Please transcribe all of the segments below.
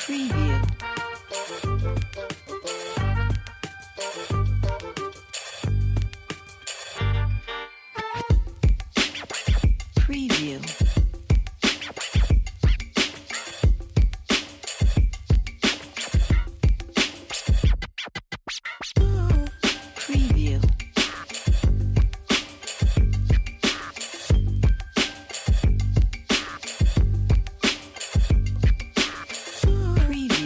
Preview. Preview. Preview. Preview.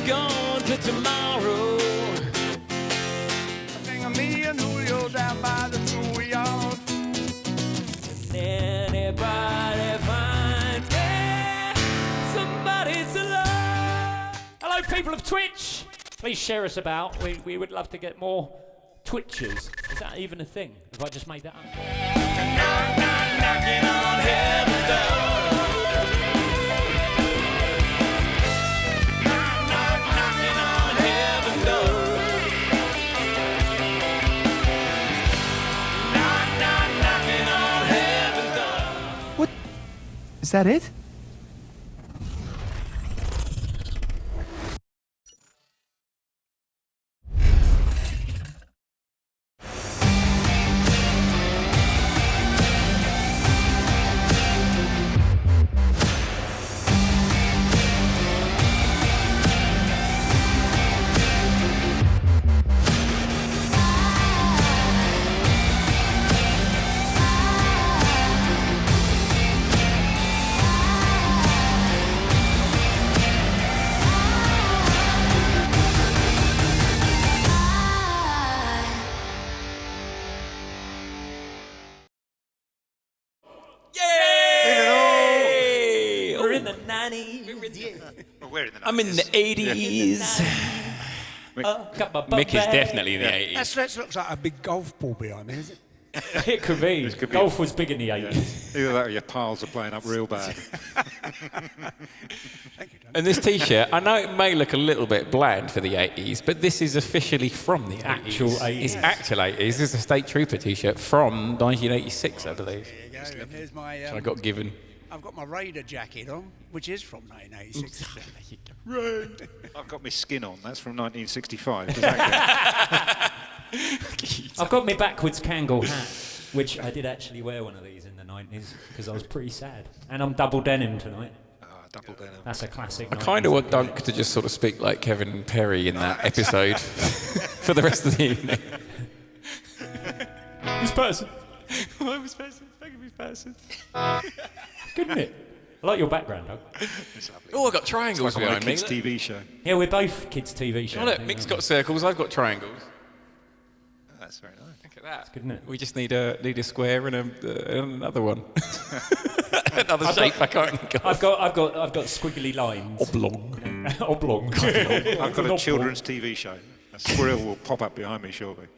gone for tomorrow. Sing me and Julio down by the schoolyard. Anybody find me somebody to love? Hello, people of Twitch. Please share us about. We would love to get more Twitchers. Is that even a thing? Have I just made that up? Knock, knock, knocking on heaven's door. Knock, knock, knocking on heaven's door. Knock, knock, knocking on heaven's door. What? Is that it? Yay! We're in the 90s. Well, we're in the 90s. I'm in the 80s. Got my bum Mick is bag. definitely in the 80s. That looks like a big golf ball behind me, is it? It could be. could be. Golf was big in the 80s. Either that or your pals are playing up real bad. And this T-shirt, I know it may look a little bit bland for the 80s, but this is officially from the 80s. Actual 80s. It's actual 80s. This is a State Trooper T-shirt from 1986, I believe. There you go. And here's my. I got given. I've got my Raider jacket on, which is from 1986. I've got my skin on. That's from 1965. Does that I've got my backwards Kangol hat, which I did actually wear one of these in the 90s because I was pretty sad. And I'm double denim tonight. double denim? That's a classic. I kind of want Dunk to just sort of speak like Kevin Perry in that episode for the rest of the evening. This person. This person. Thank you, this person. Good, isn't it? I like your background, Doug. It's lovely. Oh, I've got triangles It's like on a behind me. kids' TV show. Yeah, we're both kids' TV shows. Oh, look, Mick's got circles, I've got triangles. Oh, that's very nice. Look at that. good, isn't it? We just need a square and another one. Another shape I can't think of. I've got squiggly lines. Oblong. Oblong. I've got a children's TV show. A squirrel will pop up behind me shortly.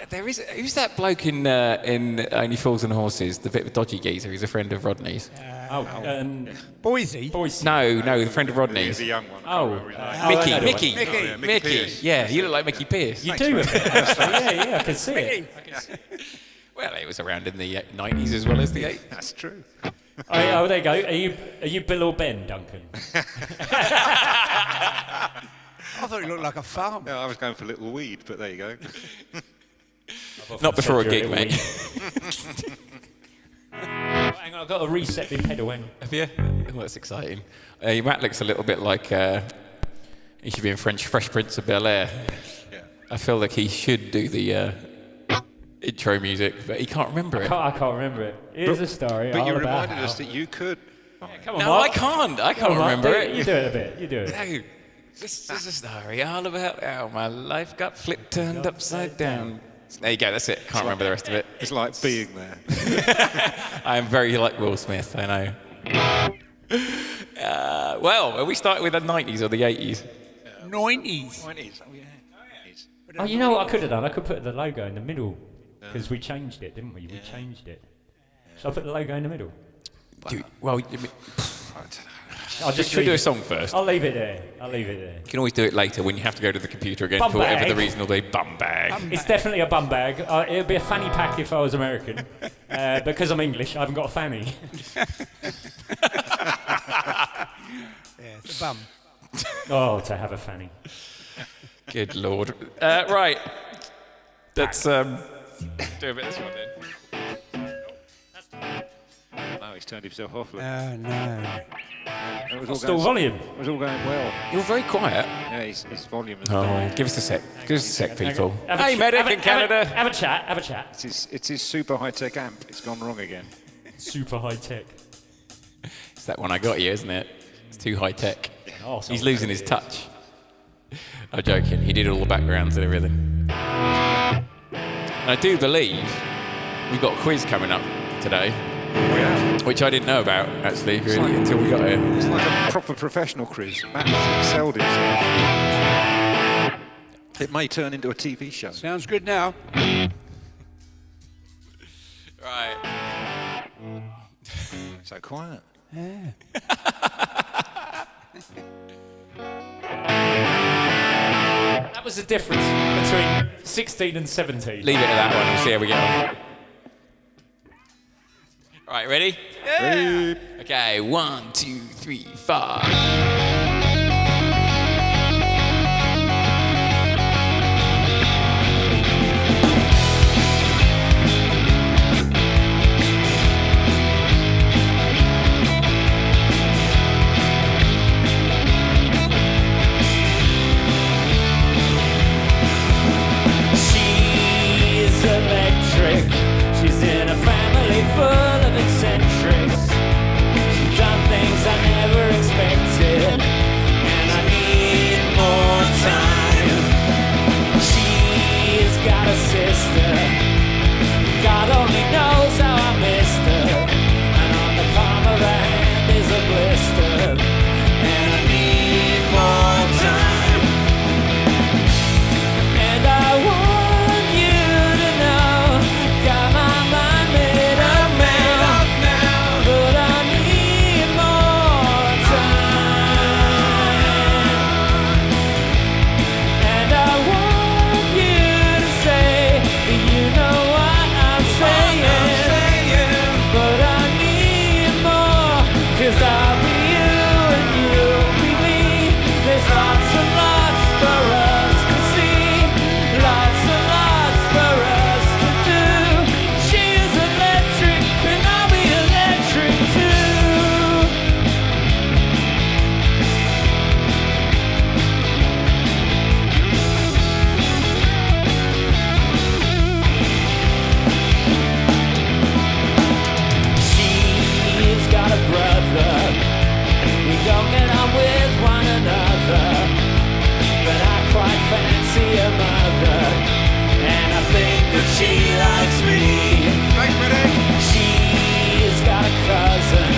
There is. Who's that bloke in Only Fools and Horses? The bit of dodgy geezer. He's a friend of Rodney's. Boise. Boys. No, the friend of He's Rodney's. a young one. Mickey. Mickey. Yeah, you look like Mickey Pierce. You do a bit, actually. Yeah, I can see it. Well, it was around in the 90s as well as the 80s. That's true. Oh, there you go. Are you Bill or Ben, Duncan? I thought he looked like a farmer. Yeah, I was going for Little Weed, but there you go. Not before a gig, mate. Hang on, I've got to reset the pedal. Hang on. Have you? Oh, that's exciting. Matt looks a little bit like he should be in Fresh Prince of Bel-Air. Yeah. I feel like he should do the intro music, but he can't remember it. I can't remember it. Here's a story. But all you about reminded us that you could. Come on, No, Mark. I can't. I Come can't on, Mark, remember do it. You do it a bit. You do it. No, this is a story all about how my life got flipped, turned upside down. There you go, that's it. Can't remember the rest of it. It's like being there. I am very like Will Smith, I know. Well, are we starting with the 90s or the 80s? 90s. 90s. Oh, yeah. 90s. Oh, you know what I could have done? I could put the logo in the middle because we changed it, didn't we? We changed it. So I put the logo in the middle. Well, I'll just should we do leave a it. song first? I'll leave it there. You can always do it later when you have to go to the computer again Bum for whatever bag. the reason will be. Bum bag. It's definitely a bum bag. It'd be a fanny pack if I was American. Because I'm English, I haven't got a fanny. Yeah, it's a bum. Oh, to have a fanny. Good lord. Right. Let's do a bit of this one then. Oh, he's turned himself off. Look. Oh, no. It was all Still going, volume. It was all going well. You're very quiet. Yeah, his volume is Give us a sec. Give us a sec, people. Have a Hey, ch- medic have a- in Canada. Have a chat. Have a chat. It's his super high-tech amp. It's gone wrong again. Super high tech. It's that one I got you, isn't it? It's too high tech. Oh, He's losing his touch. I'm joking. He did all the backgrounds and everything. And I do believe we've got a quiz coming up today, which I didn't know about, actually, really, until we got here. It's like a proper professional quiz. Matt has excelled himself. It may turn into a TV show. Sounds good now. Right. So quiet. That was the difference between 16 and 17. Leave it at that one and see how we get on. All right, ready? Yeah. Okay, 1, 2, 3, 4. She's in a family full of eccentrics. She's done things I never expected, and I need more time. She's got a sister. God only knows how I missed her, and on the palm of her hand is a blister, and I need more time. And I want you to know, got my mind made up now, but I need more time. And I want you to say, you know what I'm saying, but I need more, 'cause I'll be you and you'll be me. There's lots and lots for us to see, lots and lots for us to do. She is electric and I'll be electric too. She's got a brother. We don't get on with one another, but I quite fancy her mother, and I think that she likes me. Thanks, Benny. She's got a cousin.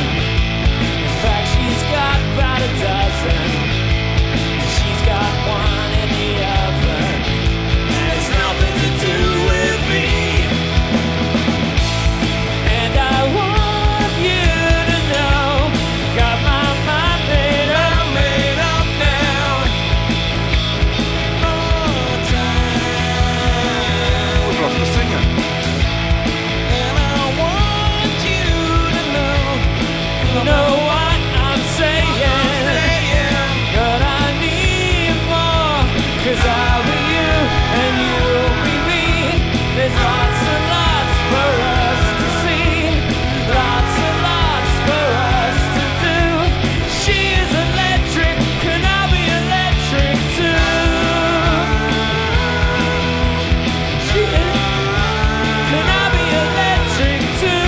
In fact, she's got about a dozen. She's got one in the oven. Has nothing to do with me. And I want you to know, got my mind made up now. More time. We've lost the singer. And I want you to know, you know what I'm saying, but I need more, 'cause I'll be you and you'll be me. There's lots and lots for us to see, lots and lots for us to do. She is electric and I'll be electric too. She is, can I be electric too?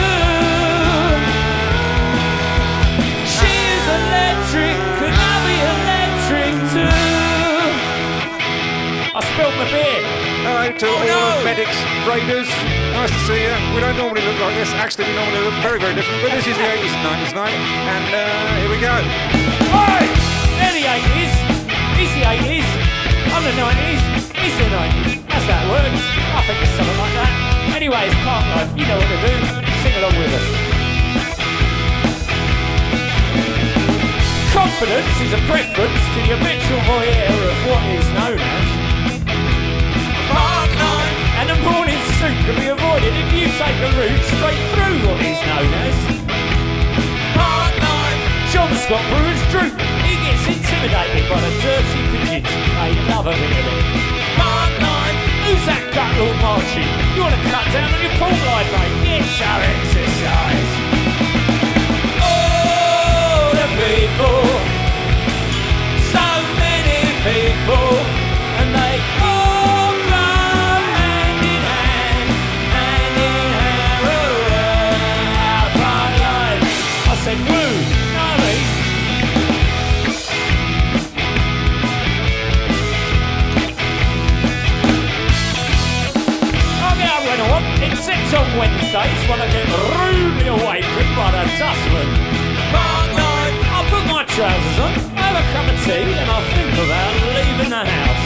She's electric, can I be electric too? I spilled my beer. Hello to all the medics, raiders. Nice to see you. We don't normally look like this. Actually, we normally look very, very different. But this is the 80s and 90s night. And here we go. Oi! They're the 80s. He's the 80s. I'm the 90s. He's the 90s. That's how it works. I think it's something like that. Anyway, it's park life. You know what to do. Sing along with us. Confidence is a preference to the habitual voyeur of what is known as park life. And the morning suit can be avoided if you take a route straight through what is known as park life. John Scott Brewer's droop. He gets intimidated by the dirty pigeons. They love a bit of it. Park life. Who's that gut lord marching? You want to cut down on your pull line, mate? Get some exercise. Oh, the people. So many people. And they all go hand in hand. Hand in hand. Our park life. I said woo. No, mate. estates when I get rudely awakened by the dustman. Park life. I put my trousers on, have a cup of tea, and I think about leaving the house.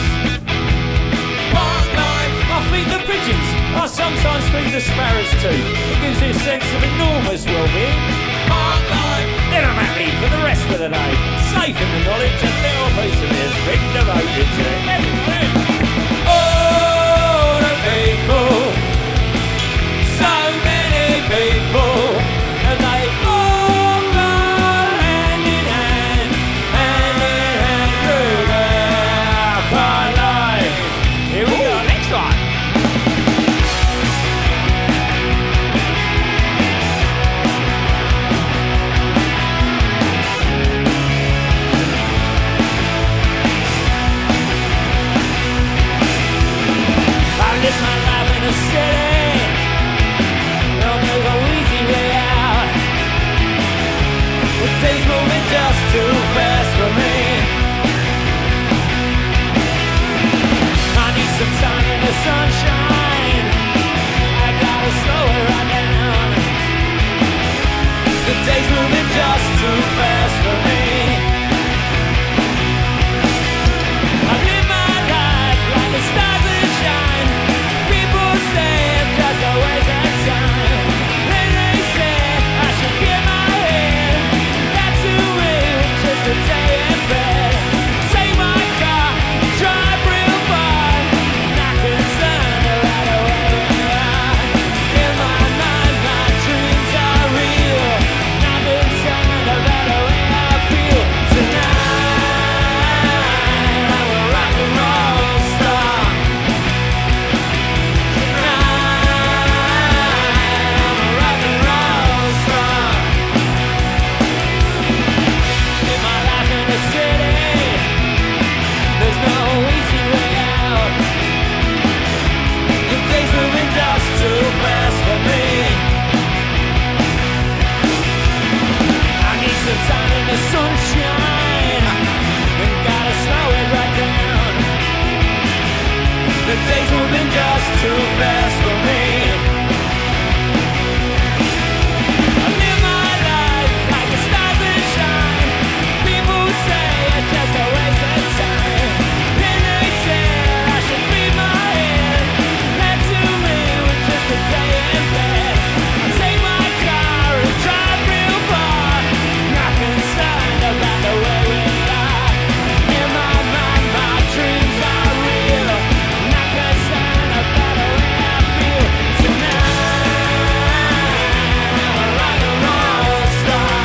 Park life. I feed the pigeons. I sometimes feed the sparrows too. It gives me a sense of enormous well-being. Park life. Then I'm happy for the rest of the day, safe in the knowledge a little piece of me has been devoted to it. Oh, the people, so many people, and they all go hand in hand through their part life. Here we go, next one. Live my life in a city. Don't there's no easy way out. The day's moving just too fast for me. I need some time in the sunshine. I gotta slow it right down. The day's moving just too fast for me. I live my life like the stars that shine. People say it's just a waste of time. Then they say I should get my head back to it, just a day in bed. Take my car, drive real far. Not concerned about the way we are. In my mind, my dreams are real. Not concerned about the way I feel tonight. I'm a rock and roll star. Time in the sunshine, and gotta slow it right down. The day's moving just too fast for me. I live my life like the stars that shine. People say it's just a waste of time. Then they say I should leave my head. That to me was just a day in bed. I take my car and drive real far. Not concerned about the way we are. In my mind, my dreams are real. Not concerned about the way I feel tonight. I'm a rock and roll star.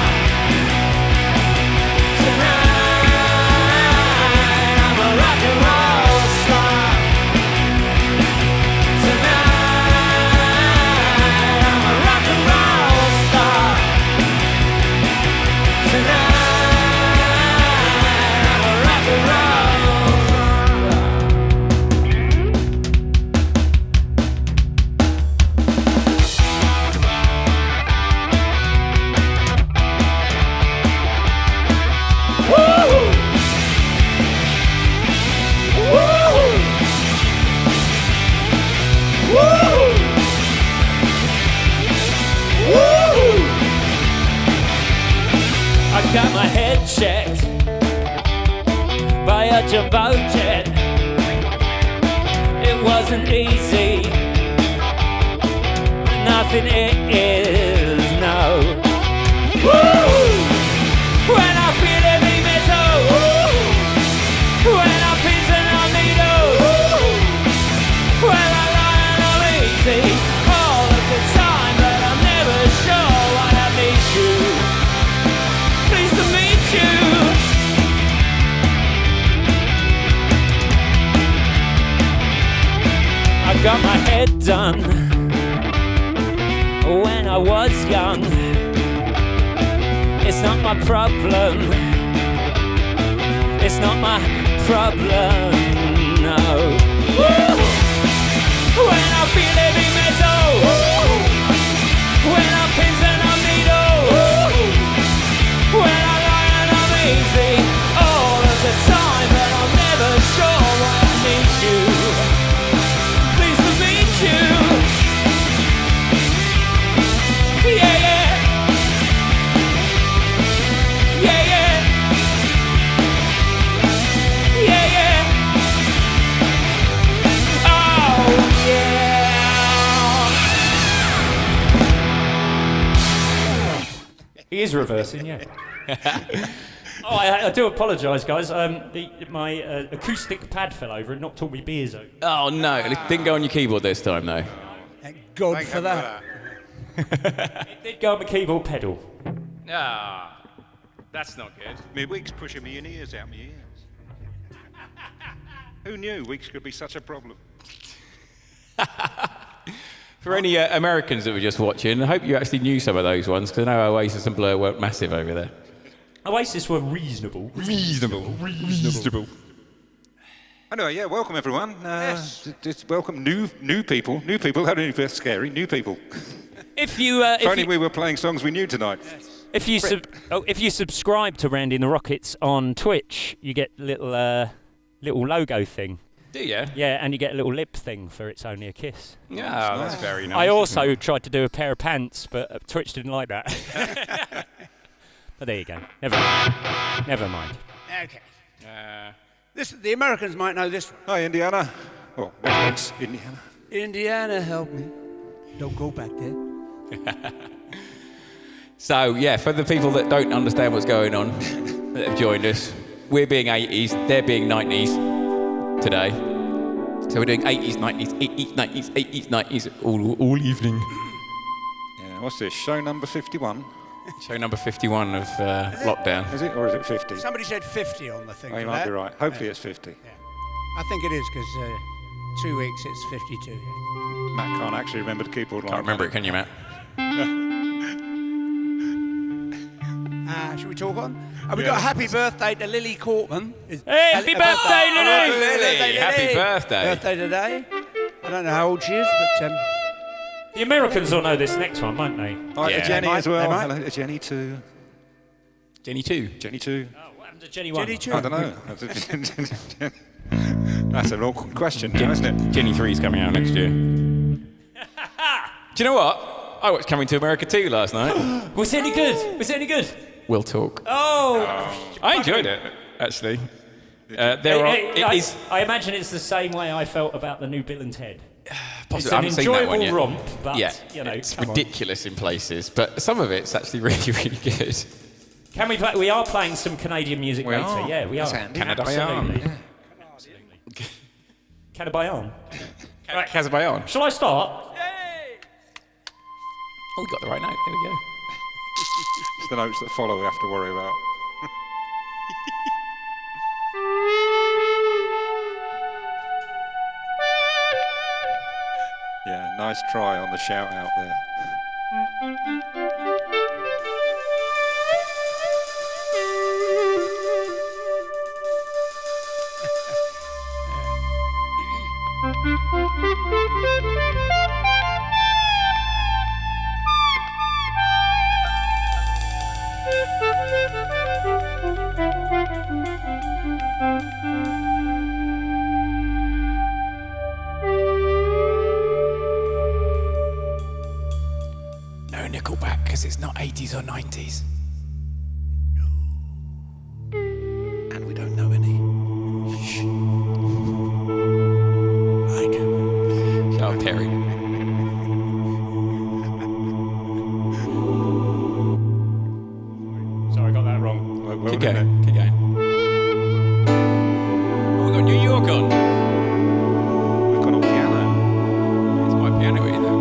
Tonight, I'm a rock and roll star. Tonight, I'm a rock and roll star. I got my head checked by a jumbo jet. It wasn't easy, nothing is, no. When I feel heavy metal, when I'm pissing on needles, when I lie and I'm easy all of the time, but I'm never sure why I need you. Pleased to meet you. I got my head done when I was young. It's not my problem. It's not my problem, no. When I feel heavy metal, when I'm pins and I'm needles, when I lie and I'm easy all of the time, but I'm never sure why I need you. Pleased to meet you. is reversing, yeah. Oh, I do apologise, guys. My acoustic pad fell over and knocked all my beers out. Oh no, it didn't go on your keyboard this time, though. Thank God for that. It did go on the keyboard pedal. Ah, that's not good. My wig's pushing me in ears out my ears. Who knew wigs could be such a problem? For any Americans that were just watching, I hope you actually knew some of those ones, because I know Oasis and Blur weren't massive over there. Oasis were reasonable. Reasonable. Anyway, yeah, welcome everyone. Just welcome new people. New people, that only feels scary. New people. If you, If only we were playing songs we knew tonight. if you subscribe to Randy and the Rockets on Twitch, you get little logo thing. Do you? Yeah, and you get a little lip thing for It's Only a Kiss. Yeah, that's very nice. I also tried to do a pair of pants, but Twitch didn't like that. But there you go. Never mind. Okay. The Americans might know this one. Hi, Indiana. Oh, thanks, Indiana. Indiana, help me. Don't go back there. So, yeah, for the people that don't understand what's going on, that have joined us, we're being 80s, they're being 90s today. So we're doing 80s, 90s, 80s, 90s, 80s, 90s all evening. Yeah, what's this? Show number 51. Show number 51 of Lockdown. Is it, or is it 50? Somebody said 50 on the thing. Oh, you for might that. be right. Hopefully it's 50. Yeah. I think it is, because 2 weeks it's 52. Matt can't actually remember the keyboard line. Can't remember it, can you, Matt? Should we talk on? And we got a happy birthday to Lily Cortman. Hey, happy birthday, Lily! Lily, happy birthday. Birthday today. I don't know how old she is, but... The Americans will know this next one, won't they? Hi, Yeah. Jenny They as might, well. they might. Hello, Jenny too. Jenny 2. Jenny too. Oh, what happened to Jenny 1? Jenny too. I don't know. That's an awkward question, isn't it? Jenny 3's coming out next year. Do you know what? I watched Coming to America 2 last night. Was it any good? We'll talk. Oh! I enjoyed it, actually. I imagine it's the same way I felt about the new Bill and Ted. It's I an haven't seen that one enjoyable yet. romp, but, Yeah, you know, it's come on. ridiculous in places, but some of it's actually really, really good. Can we play? We are playing some Canadian music later. are. Yeah, we That's are. handy. Absolutely. Canabayan. Canabayan. Right, Casabayon. Shall I start? Oh, we got the right note. There we go. It's the notes that follow we have to worry about. Yeah, nice try on the shout out there. No Nickelback, because it's not 80s or 90s. And we don't know any. I do. Shut up, Terry. Sorry, I got that wrong. Well, Keep going. Keep going. Oh, we got New York on. We've got on piano. It's my piano either.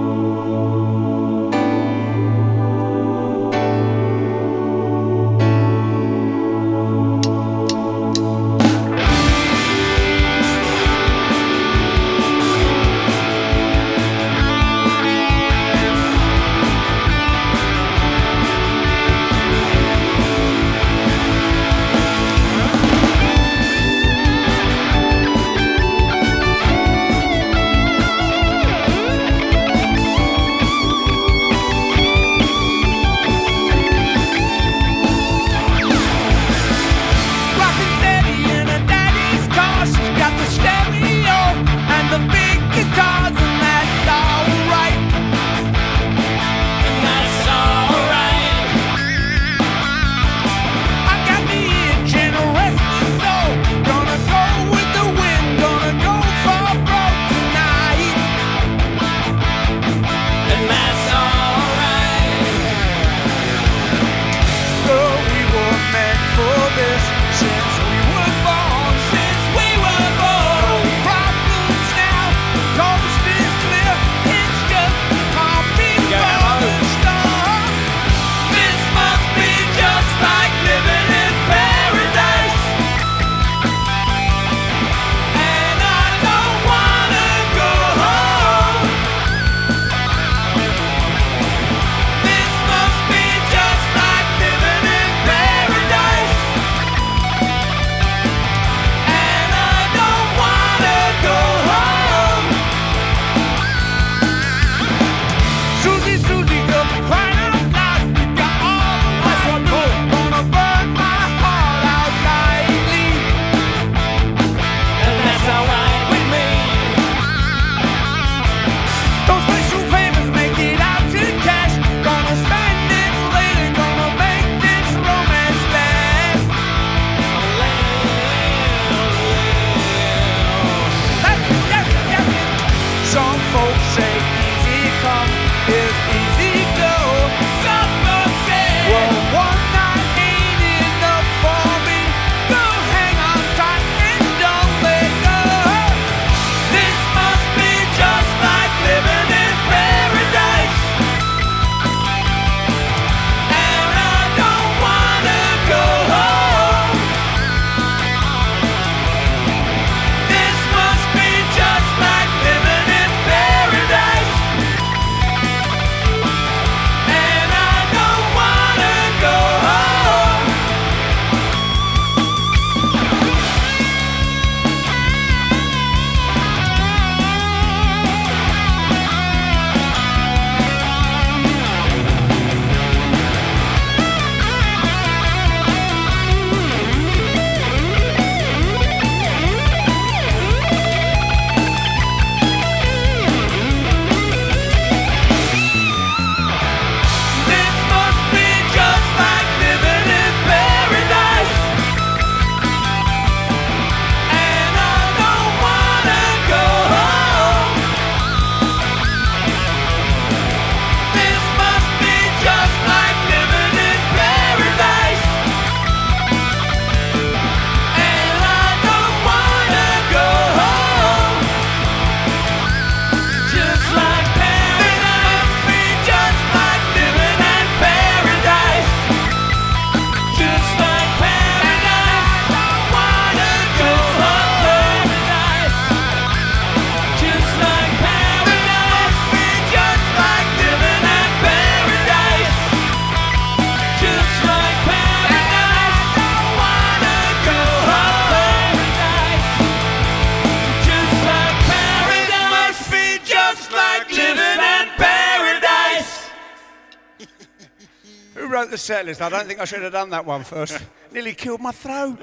the set list. I don't think I should have done that one first. Nearly killed my throat.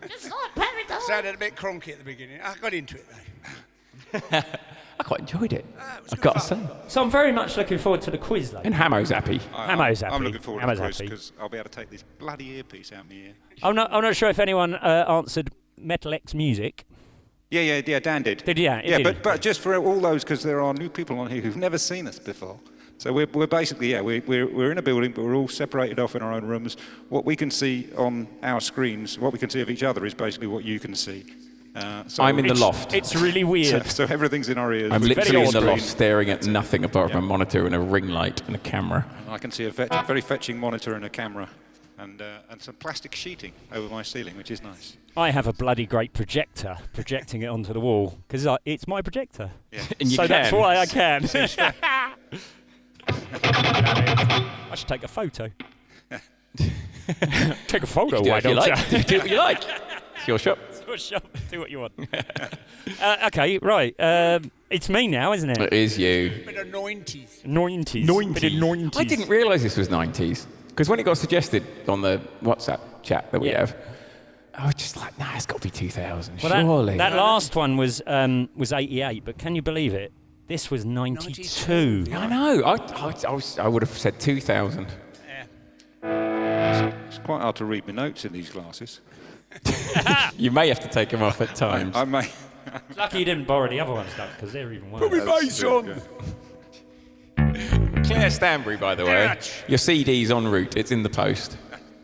Just like paradise. Sounded a bit cronky at the beginning. I got into it though. I quite enjoyed it. was I've good got to fun. say. So I'm very much looking forward to the quiz later. And Hamo's happy. Hamo's happy. I'm looking forward to Hamo's the quiz happy. because I'll be able to take this bloody earpiece out of my ear. I'm not sure if anyone answered Metal X Music. Yeah, Dan did. Did he? Yeah, he Yeah, did. but just for all those, because there are new people on here who've never seen us before. So we're basically, we're in a building, but we're all separated off in our own rooms. What we can see on our screens, what we can see of each other is basically what you can see. So I'm in the loft. It's really weird. So everything's in our ears. I'm We can literally see in the a loft screen. staring at nothing apart from a monitor and a ring light and a camera. I can see a very fetching monitor and a camera, and some plastic sheeting over my ceiling, which is nice. I have a bloody great projector projecting it onto the wall because it's my projector. Yeah. And you So that's can. why I can. I should take a photo. Take a photo, Do why what you don't like. you? Do what you like. It's your shop. Do what you want. Okay, right. It's me now, isn't it? It is you. Bit of 90s. 90s. Bit of 90s. I didn't realise this was 90s because when it got suggested on the WhatsApp chat that we Yeah. have, I was just like, nah, it's got to be 2000, Well, surely. that last one was 88, but can you believe it? This was 92. I know. I would have said 2000. It's quite hard to read my notes in these glasses. You may have to take them off at times. I may. Lucky you didn't borrow the other ones, though, because they're even worse. That's true, yeah. Claire Stanbury, by the way. Your CD's en route. It's in the post.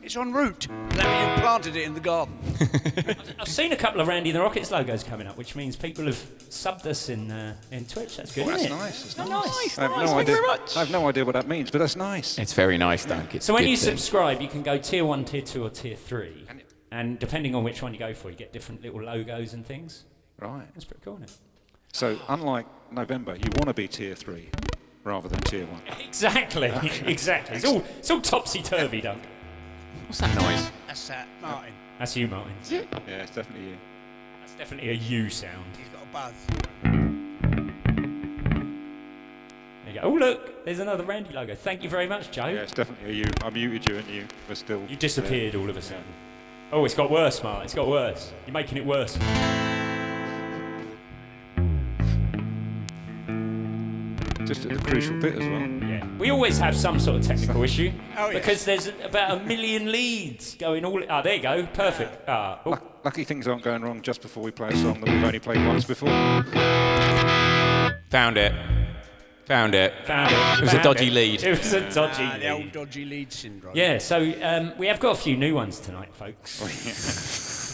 It's en route. That means you've planted it in the garden. I've seen a couple of Randy and the Rockets logos coming up, which means people have subbed us in Twitch. That's good, That's isn't it? nice. That's Oh, nice. I have nice, no thank you idea. very much. I have no idea what that means, but that's nice. It's very nice, Dunk. It's So when good you thing. subscribe, you can go tier 1, tier 2, or tier 3. And depending on which one you go for, you get different little logos and things. Right. That's pretty cool, isn't it? So unlike November, you want to be tier 3 rather than tier 1. Exactly. Exactly. It's all topsy-turvy, Dunk. What's that noise? That's Martin. That's you, Martin. Yeah, it's definitely you. That's definitely a you sound. He's got a buzz. There you go. Oh, look, there's another Randy logo. Thank you very much, Joe. Yeah, it's definitely a you. I muted you and you were still. You disappeared all of a sudden. Oh, it's got worse, Martin. It's got worse. You're making it worse. Just at the crucial bit as well. Yeah. We always have some sort of technical issue. Oh, yeah. Because there's about 1 million leads going all... Ah, there you go. Perfect. Oh. Lucky things aren't going wrong just before we play a song that we've only played once before. Found it. Found it. It was a dodgy lead. It was a dodgy The old lead. dodgy lead syndrome. Yeah, so we have got a few new ones tonight, folks.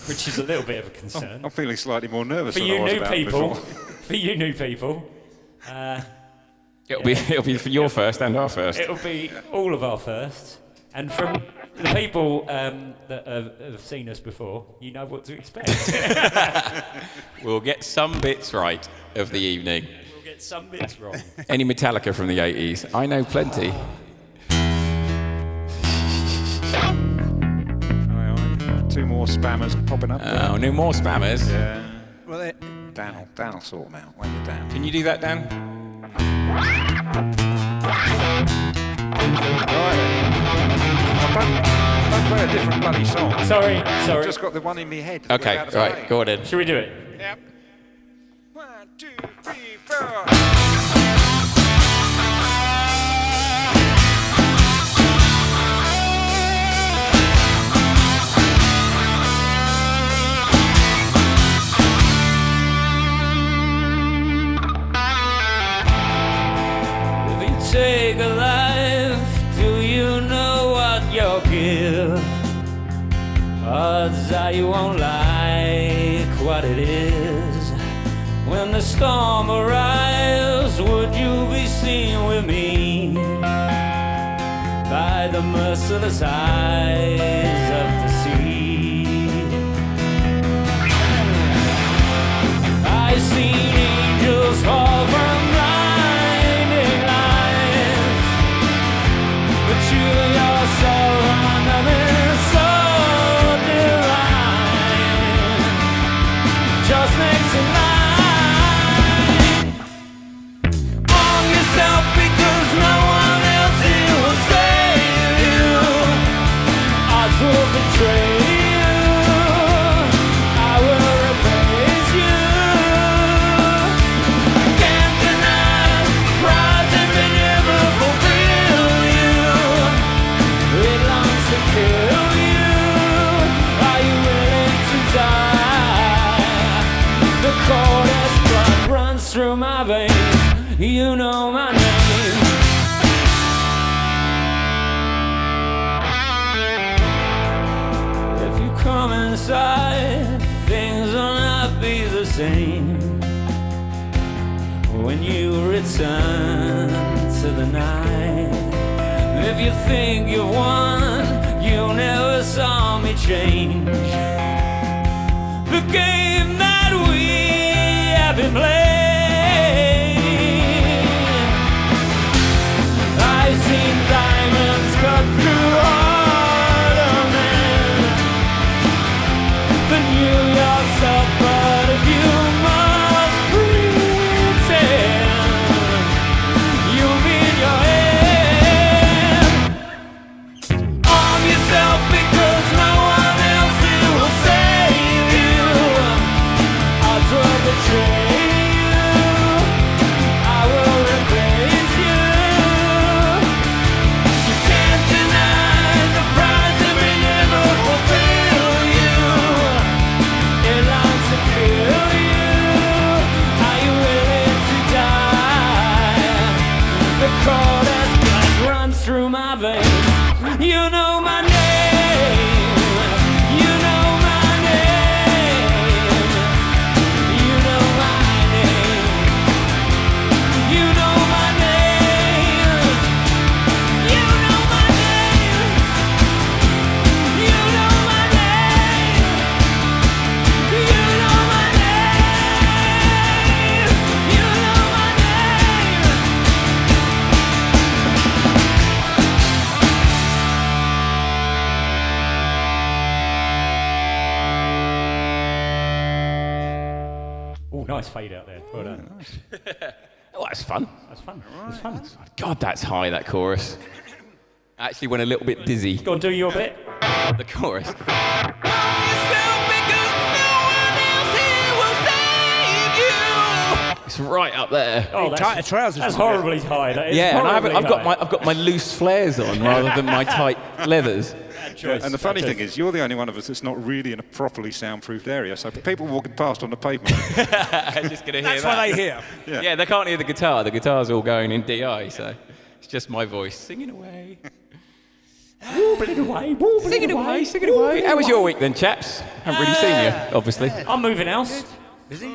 Which is a little bit of a concern. I'm feeling slightly more nervous For than you I was new about people, before. for you new people, It'll be for your first and our first. it'll be all of our firsts. And from the people that have seen us before, you know what to expect. We'll get some bits right of the evening. We'll get some bits wrong. Any Metallica from the 80s? I know plenty. Two more spammers popping up. Oh, no more spammers. Yeah. Well, Dan will sort them out. When you're down. Can you do that, Dan? Don't play a different bloody song. Sorry. I've just got the one in my head. that Okay, we're about to right, play. go on then. Should we do it? Yep. 1, 2, 3, 4. If you take a life, do you know what you'll give? Odds are you won't like what it is. When the storm arrives, would you be seen with me? By the merciless eyes of the sea. I've seen angels fall from blinding lights, but you yourself are nothing so divine. Just next in line on yourself, because no one else here will save you. veins. You know my name. If you come inside, things will not be the same. When you return to the night, if you think you've won, you never saw me change. The game that we have been playing. I've seen diamonds cut through heart of man than you yourself, but if you must pretend, you'll be in your head. Arm yourself because no one else here will save you. Odds will betray you. I will replace you. You can't deny the prize that may never fulfill you. It longs to kill you. Are you willing to die? The cold as blood runs through my veins. You know my name. You know my name. You know my name. You know my name. You know my name. You know my name. You know my name. You know my name. Oh, nice fade out there. Well done. Oh, that's fun. That's fun. That's fun. God, that's high, that chorus. I actually went a little bit dizzy. Go on, do your bit. The chorus. It's right up there. Oh, Tighter trousers. That's wouldn't it? horribly high. That is Yeah, and horribly I've high. got my loose flares on rather than my tight leathers. Bad choice, And the bad funny choice. thing is, you're the only one of us that's not really in a properly soundproofed area. So people walking past on the pavement. I'm just gonna hear That's that. what they hear. Yeah, they can't hear the guitar. The guitar's all going in DI, so it's just my voice singing away. Wobbling away, wobbling Singing away, singing away. How was your week then, chaps? Haven't really seen you, obviously. I'm moving house. Busy?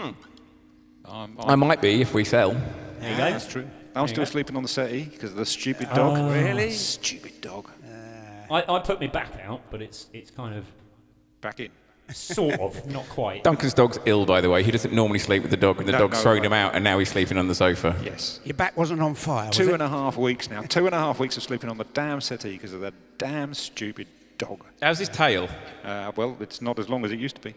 I might be if we sell. There you go. That's true. I'm still sleeping on the settee because of the stupid dog. Really? Stupid dog. I put my back out, but it's kind of Back in. sort of, not quite. Duncan's dog's ill, by the way. He doesn't normally sleep with the dog, and the No, dog's no, thrown no. him out, and now he's sleeping on the sofa. Yes. Your back wasn't on fire, was 2.5 weeks now. 2.5 weeks of sleeping on the damn settee because of that damn stupid dog. How's his tail? Well, it's not as long as it used to be.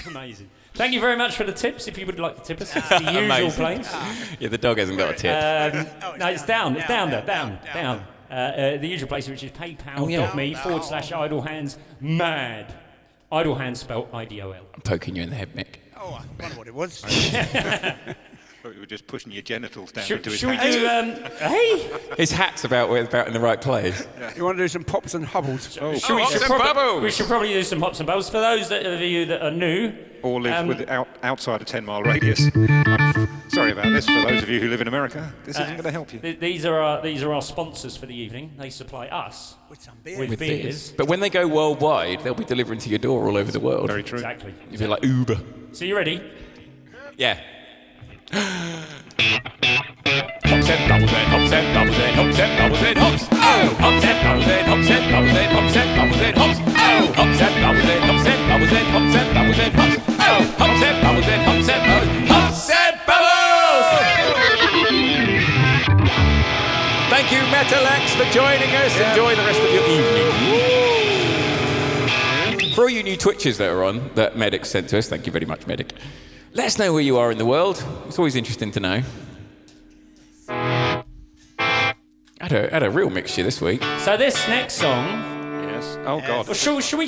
Amazing. Thank you very much for the tips. If you would like to tip us, it's the usual Amazing. place. Yeah, the dog hasn't got a tip. No, it's down. It's down there. Down. The usual place, which is paypal.me/idlehandsmad. Idle hands spelled IDOL. I'm poking you in the head, Mick. Oh, I wonder what it was. But you were just pushing your genitals down Should into his we hat. do, hey? His hat's about in the right place. You want to do some pops and hubbles? Oh, We should probably do some hops and bubbles. For those of you that are new, or live outside a 10-mile radius. I'm sorry about this. For those of you who live in America, this isn't going to help you. these are our sponsors for the evening. They supply us With some beer. with beers. But when they go worldwide, they'll be delivering to your door all over the world. Very true. Exactly. You'll be like Uber. So you ready? Yeah. Hops and bubbles and hops and bubbles and hops and bubbles and hops. Oh, hops and bubbles and hops and bubbles and hops and bubbles and hops. Oh, hops and bubbles and hops and bubbles and hops and bubbles and hops. Oh, hops and bubbles and hops and bubbles. Hops and bubbles. Thank you, Metalex, for joining us. Enjoy the rest of your evening. For all you new Twitchers that are on, that Medic sent to us, thank you very much, Medic. Let us know where you are in the world. It's always interesting to know. I had a real mixture this week. So this next song. Yes. Oh, God. Well, should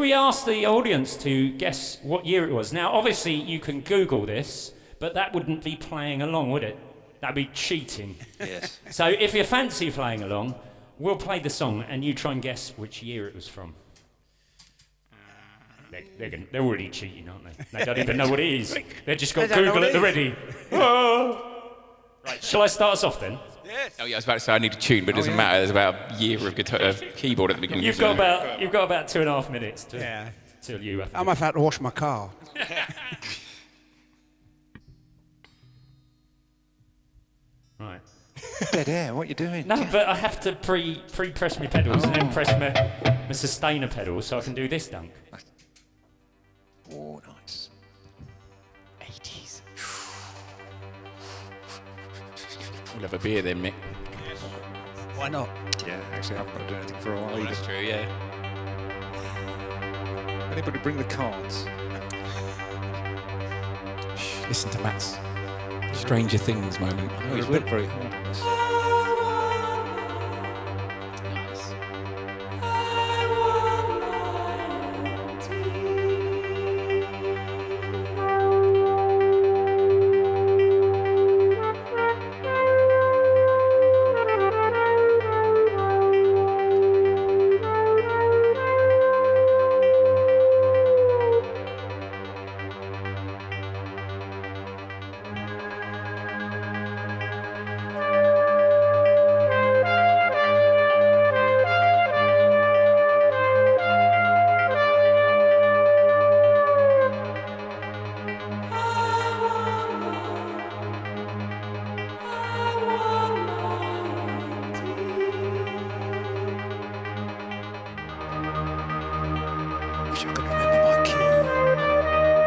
we ask the audience to guess what year it was? Now, obviously, you can Google this, but that wouldn't be playing along, would it? That'd be cheating. Yes. So if you fancy playing along, we'll play the song and you try and guess which year it was from. They're already cheating, aren't they? They don't even know what it is. They've just got They don't know Google what at the it ready. Oh. Right, shall I start us off then? Yes. Oh yeah, I was about to say I need a tune, but it doesn't matter. There's about a year of keyboard at the beginning. You've got about 2.5 minutes Yeah. till you have to. I'm about to wash my car. Right. Dead air, what are you doing? No, but I have to pre-press my pedals and then press my sustainer pedals so I can do this dunk. Oh, nice. 80s. We'll have a beer then, Mick. Why not? Yeah, actually, I haven't got to do anything for a while Oh, either. that's true, yeah. Anybody bring the cards? Listen to Matt's Stranger Things moment. Oh, he's worked very hard on this. Wish I could remember my cue.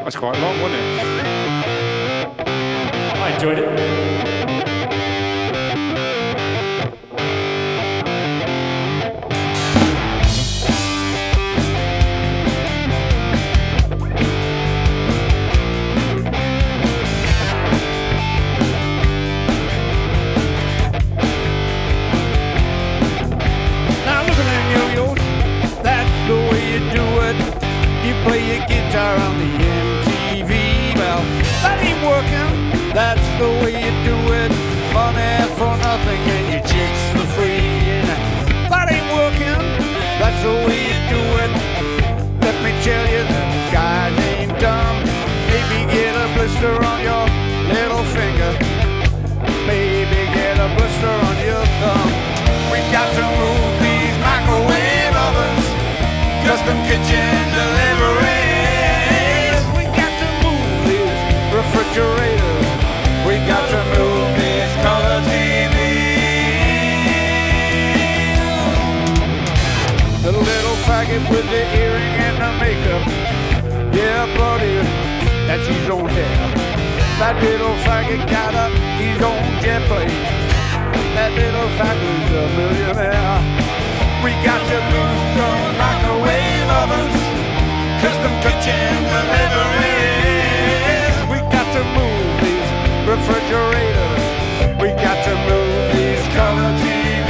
That's quite long, wasn't it? I enjoyed it. Now looking at yo-yos, that's the way you do it. You play your guitar on the MTV. Well, that ain't working. That's the way you do it. Money for nothing and your chicks for free. And that ain't working. That's the way you do it. Let me tell you that guys ain't dumb. Maybe get a blister on your little finger. Maybe get a blister on your thumb. We got to move these microwave ovens, custom kitchen deliveries. We got to move these refrigerators. We got to move these color TVs. The little faggot with the earring and the makeup, yeah, buddy, that's his own hair. That little faggot got up his own jet plane. That little faggot's a millionaire. We got to move from microwave ovens, custom kitchen deliveries. We got to move these refrigerators. We got to move these color TVs.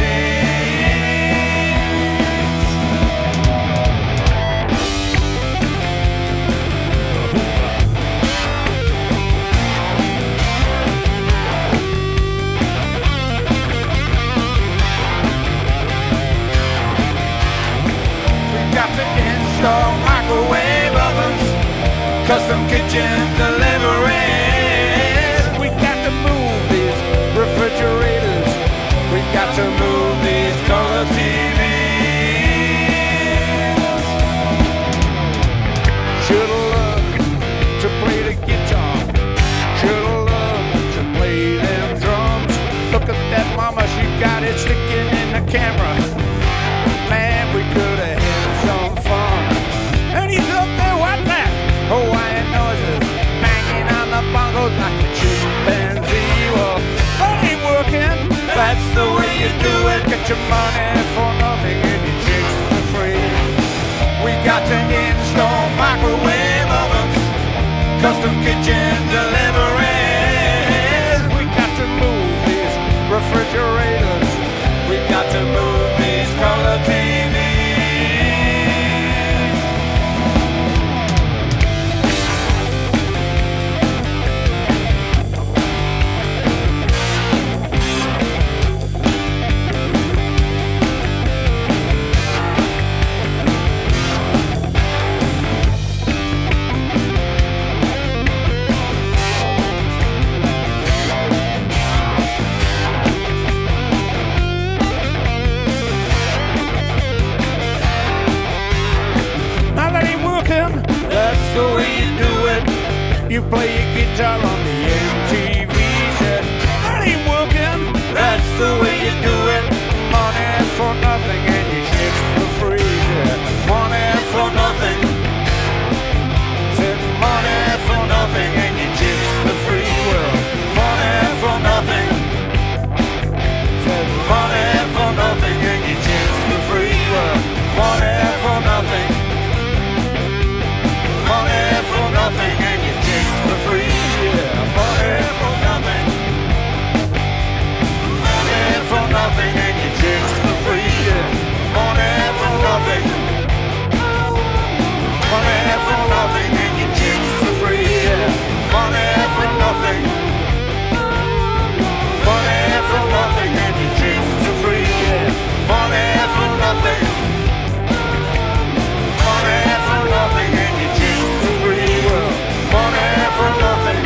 to move these color TVs. Should've learned to play the guitar. Should've learned to play them drums. Look at that mama, she got it sticking in the camera. Man, we could have had some fun. And he's up there, what's that? Hawaiian noises, banging on the bongos like a chimpanzee. Well, that ain't working. That's the way you do it. Get your money for nothing and your chicks for free. We got to install microwave ovens, custom kitchen deliveries. We got to move these refrigerators. We got to move these color TVs. That's the way you do it. You play your guitar on the MTV. Said, that ain't working. That's the way you do it. Money for nothing and your chicks for free. Yeah. Money for nothing. Said money for nothing and your chicks for free. Well, money for nothing. Said money for nothing and your chicks for free. Well, money for nothing. Money for nothing and your chicks for free. Yeah, money for nothing. Money for nothing and your chicks for free. Yeah, money for nothing. Money for nothing and your chicks for free. Yeah, money for nothing. Money for nothing and your chicks for free. Yeah, money for nothing. Money for nothing and your chicks for free. Well, money for nothing.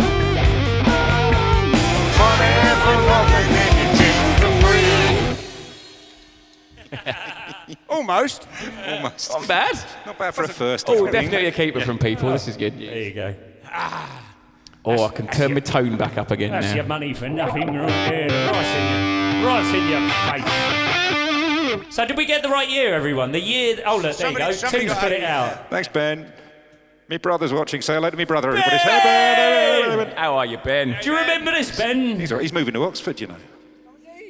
Money for nothing and your chicks for free. Almost. Almost. Not bad. Not bad for a first. Oh, definitely a keeper from people. This is good. There you go. Oh, I can turn my tone back up again That's now. your money for nothing right there. Right in your face. So did we get the right year, everyone? The year... Oh, look, there you go. Somebody Two's got put it. it out. Thanks, Ben. Me brother's watching. Say hello to me brother, everybody. Hey, Ben. How are you, Ben? Do you remember this, Ben? He's all right. He's moving to Oxford, you know.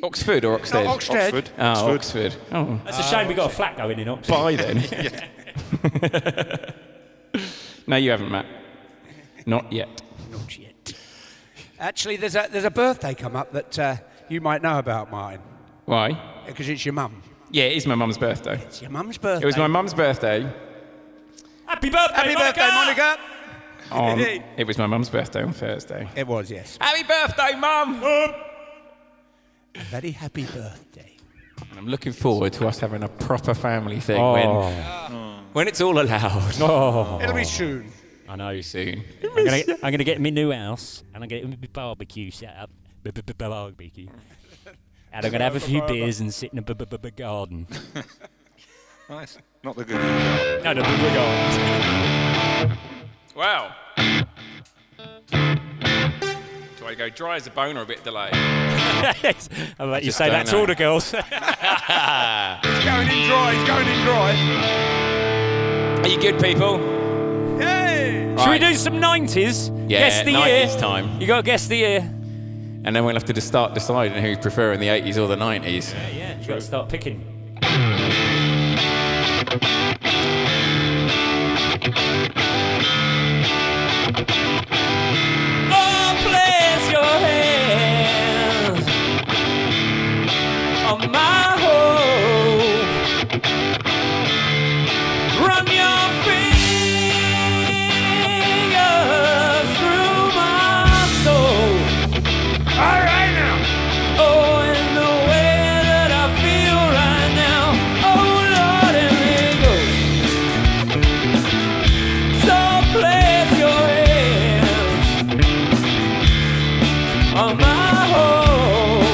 Oxford or Oxted? Oxford. Oh, Oxford. Oh, That's a shame we got a flat going in Oxford. bye then. No, you haven't, Matt. Not yet. Not yet. Actually, there's a birthday come up that you might know about, Martin, Why? because it's your mum. Yeah, it is my mum's birthday. It's your mum's birthday. It was my mum's birthday. Happy birthday, Happy birthday, Monica. It was my mum's birthday on Thursday. It was, yes. Happy birthday, Mum! A very happy birthday. And I'm looking forward to us having a proper family thing when it's all allowed. It'll be soon. I know. Soon. I'm gonna get my new house and I'm gonna get my barbecue set up. Barbecue. And I'm gonna have a few beers and sit in a garden. Nice. Not the good. No, the garden. Wow. Do I go dry as a bone or a bit delayed? Yes. I'll let you just say don't that to all know. the girls. He's going in dry. He's going in dry. Are you good, people? Yay! Should we do some 90s? Yeah, Guess the 90s year. time. You got to guess the year. And then we'll have to just start deciding who's preferring the 80s or the 90s. Yeah, you got to start picking. Oh, place your hands on my hope. Run your fingers through my soul. All right now. Oh, and the way that I feel right now. Oh, Lord, and let go. So place your hands on my hope.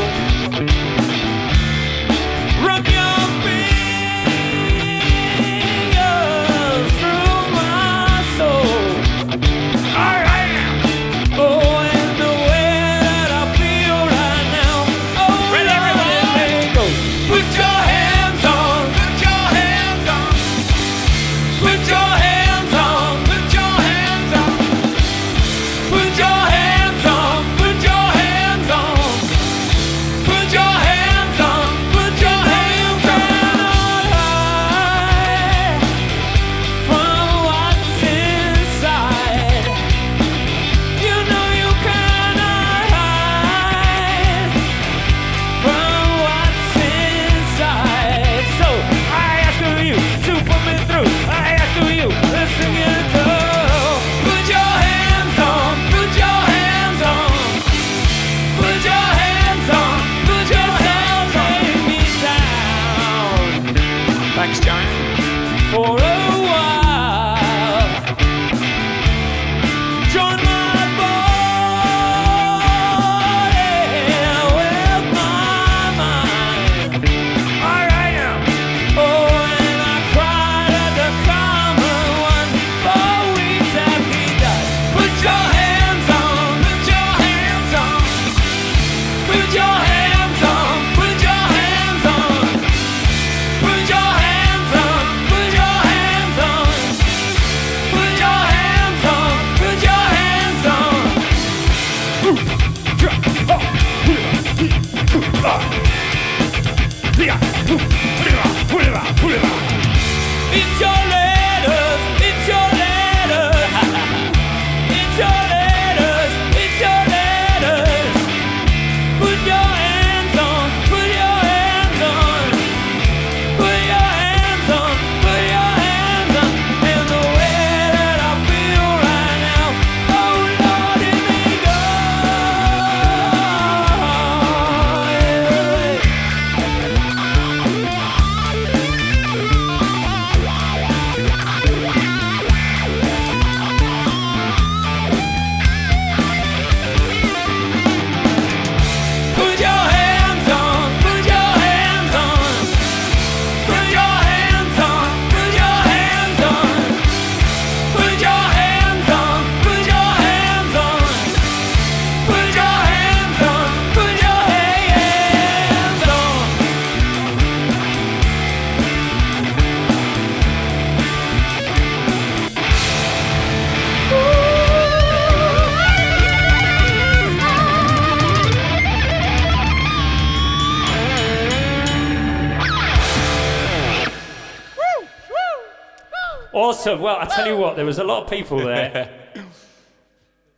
Awesome. Well, I tell you what, there was a lot of people there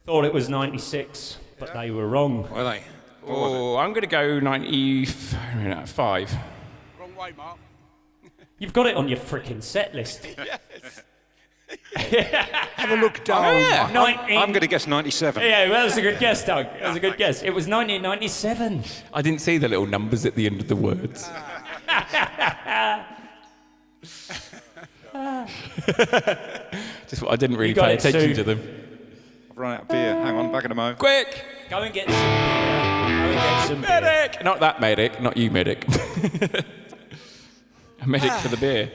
thought it was 96, but they were wrong. Were they? Oh, I'm going to go 95. Wrong way, Mark. You've got it on your freaking set list. Have a look down. yeah. I'm going to guess 97. Yeah, well, that was a good guess, Doug. That was a good guess. It was 1997. I didn't see the little numbers at the end of the words. Just I didn't really got pay it, attention Sue. to them. I've run out of beer. Hang on, back in a mo. Quick! Go and get some beer. Go and get some beer. Medic! Not that medic, not you medic. A medic for the beer.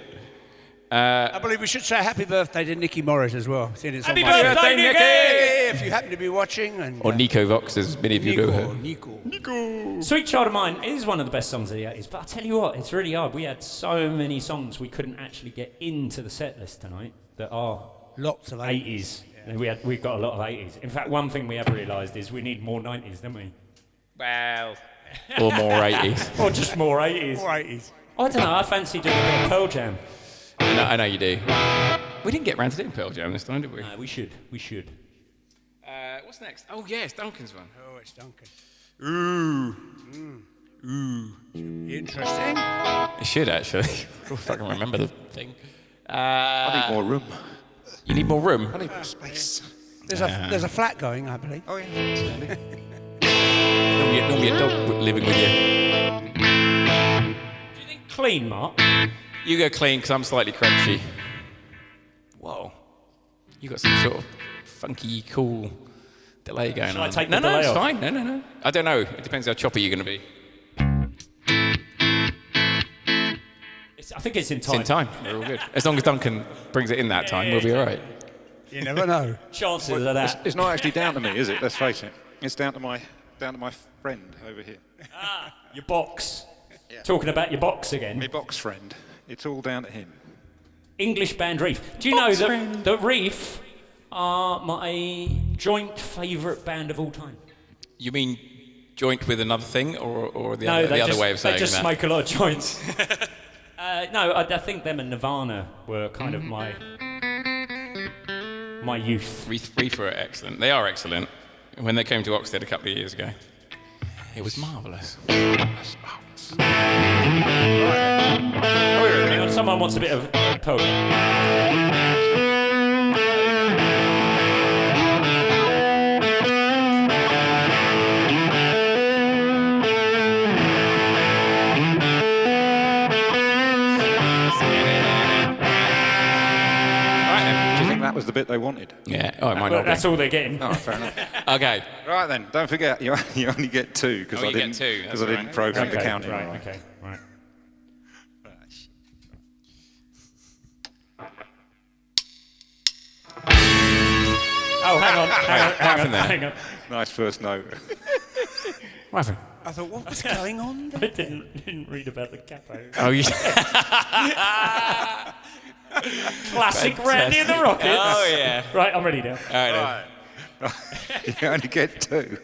I believe we should say happy birthday to Nicky Morris as well. Seeing it's on Happy my- birthday, Nicky! If you happen to be watching. And, Or Nico Vox, as many of you know Nico, her. Nico. Sweet Child of Mine is one of the best songs of the 80s, but I'll tell you what, it's really hard. We had so many songs we couldn't actually get into the set list tonight that are Lots of 80s. And we've got a lot of 80s. In fact, one thing we have realised is we need more 90s, don't we? Well. Or more 80s. Or just more 80s. More 80s. I don't know, I fancy doing a bit of Pearl Jam. I know you do. We didn't get round to doing Pearl Jam this time, did we? No, we should. What's next? Oh, yes, Duncan's one. Oh, it's Duncan. Ooh. Interesting. It should, actually. If I can remember the thing. I need more room. You need more room? I need more space. There's a flat going, I believe. Oh, yeah. Normally a dog living with you. Do you think clean, Mark? You go clean, because I'm slightly crunchy. Whoa. You got some sort of funky, cool delay going Shall on. I take no, the delay it's off? fine. No. I don't know. It depends how choppy you're going to be. I think it's in It's time. in time. We're all good. As long as Duncan brings it in that time, we'll be all right. You never know. Chances of that. It's not actually down to me, is it? Let's face it. It's down to my friend over here. Your box. Talking about your box again. My box friend. It's all down to him. English band Reef. Do you know that Reef are my joint favourite band of all time? You mean joint with another thing, or the, No, other, they the other just, way of saying they just that? smoke a lot of joints. No, I think them and Nirvana were kind of my youth. Reef are excellent. They are excellent. When they came to Oxford a couple of years ago, it was marvellous. Hang on, someone wants a bit of Pearl Jam. Do you think that was the bit they wanted? Yeah. Oh, it might Well, not that's be. all they're getting. Oh, fair enough. Okay. Right then, don't forget, you only get two because Oh, I you get didn't two, that's didn't right. program the Okay, counting. right, right. okay, right. Oh, hang on. Nice first note. What happened? I thought, what was going on there? I didn't read about the capo. Oh, you. Classic Randy and the Rockets. Oh, yeah. Right, I'm ready now. All right, then. You only get two.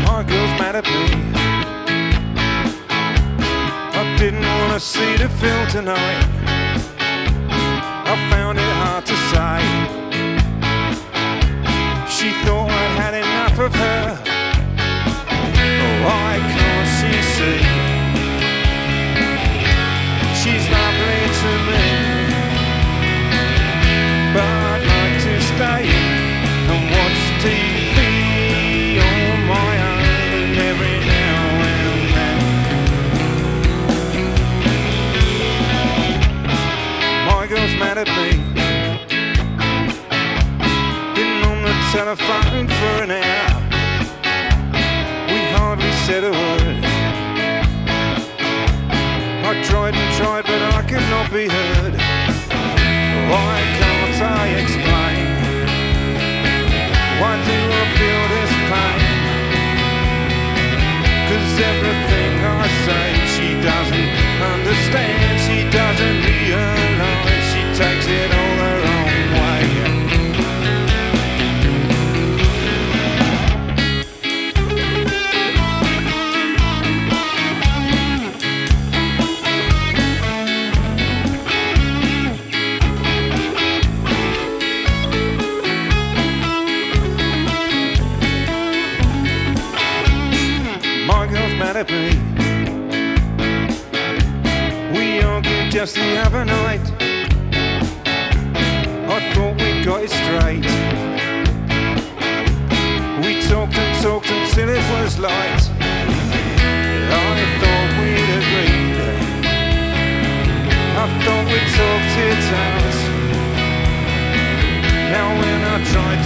My girl's mad at me. I didn't want to see the film tonight. I found it hard to say. She thought I'd had enough of her. Oh, why can't she see? She's lovely to me, but I'd like to stay and watch TV on my own every now and then. My girl's mad at me. Been on the telephone for an hour. We hardly said a word. I tried and tried, but I could not be heard. Why can't I explain? Why do I feel this pain?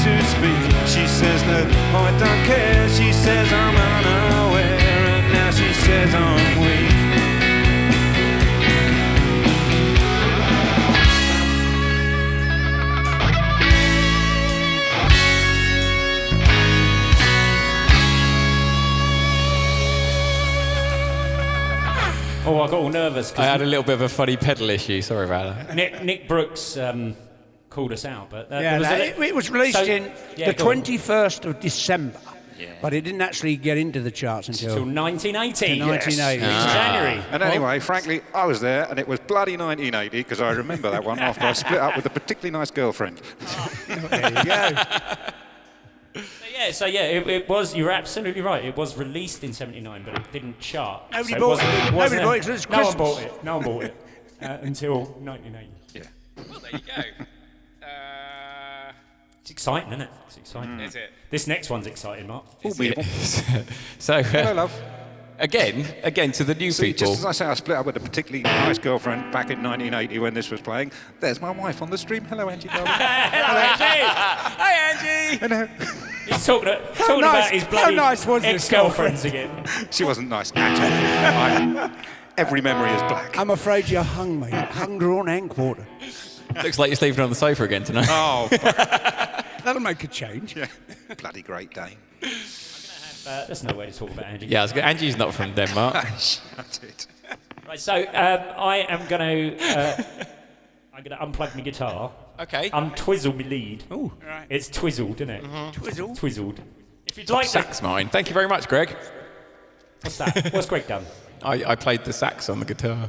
to speak. She says, no, I don't care. She says, I'm unaware. And now she says, I'm weak. Oh, I got all nervous. I had a little bit of a funny pedal issue. Sorry about that. Nick Brooks called us out, but it was released in the go on. 21st of December, but it didn't actually get into the charts until 1980. 1980. January. And anyway, frankly, I was there, and it was bloody 1980, because I remember that one after I split up with a particularly nice girlfriend. There you go. It was. You're absolutely right. It was released in '79, but it didn't chart. Nobody bought it. Nobody bought it 'cause it's No one Christmas. bought it. No one bought it until 1980. Yeah. Well, there you go. It's exciting, isn't it? It's exciting. Is it? This next one's exciting, Mark. So, Hello, love. again to the new See, people. just as I say, I split up with a particularly nice girlfriend back in 1980 when this was playing. There's my wife on the stream. Hello, Angie, darling. Hello, Angie. Hi, Angie. Hello. He's talking nice- about his bloody how nice was this ex-girlfriends again. She wasn't nice at all. Every memory is black. I'm afraid you hung me. Hung drawn and quarter. Looks like you're sleeping on the sofa again tonight. Oh, That'll make a change. yeah. Bloody great day. That's no way to talk about Angie. Yeah, Angie's not from Denmark. Shut it. Right, so I am going to unplug my guitar. Okay. Twizzle my lead. Ooh. Right. It's twizzled, isn't it? Twizzle. Twizzled. If you'd like Sax mine. Thank you very much, Greg. what's that? What's Greg done? I played the sax on the guitar.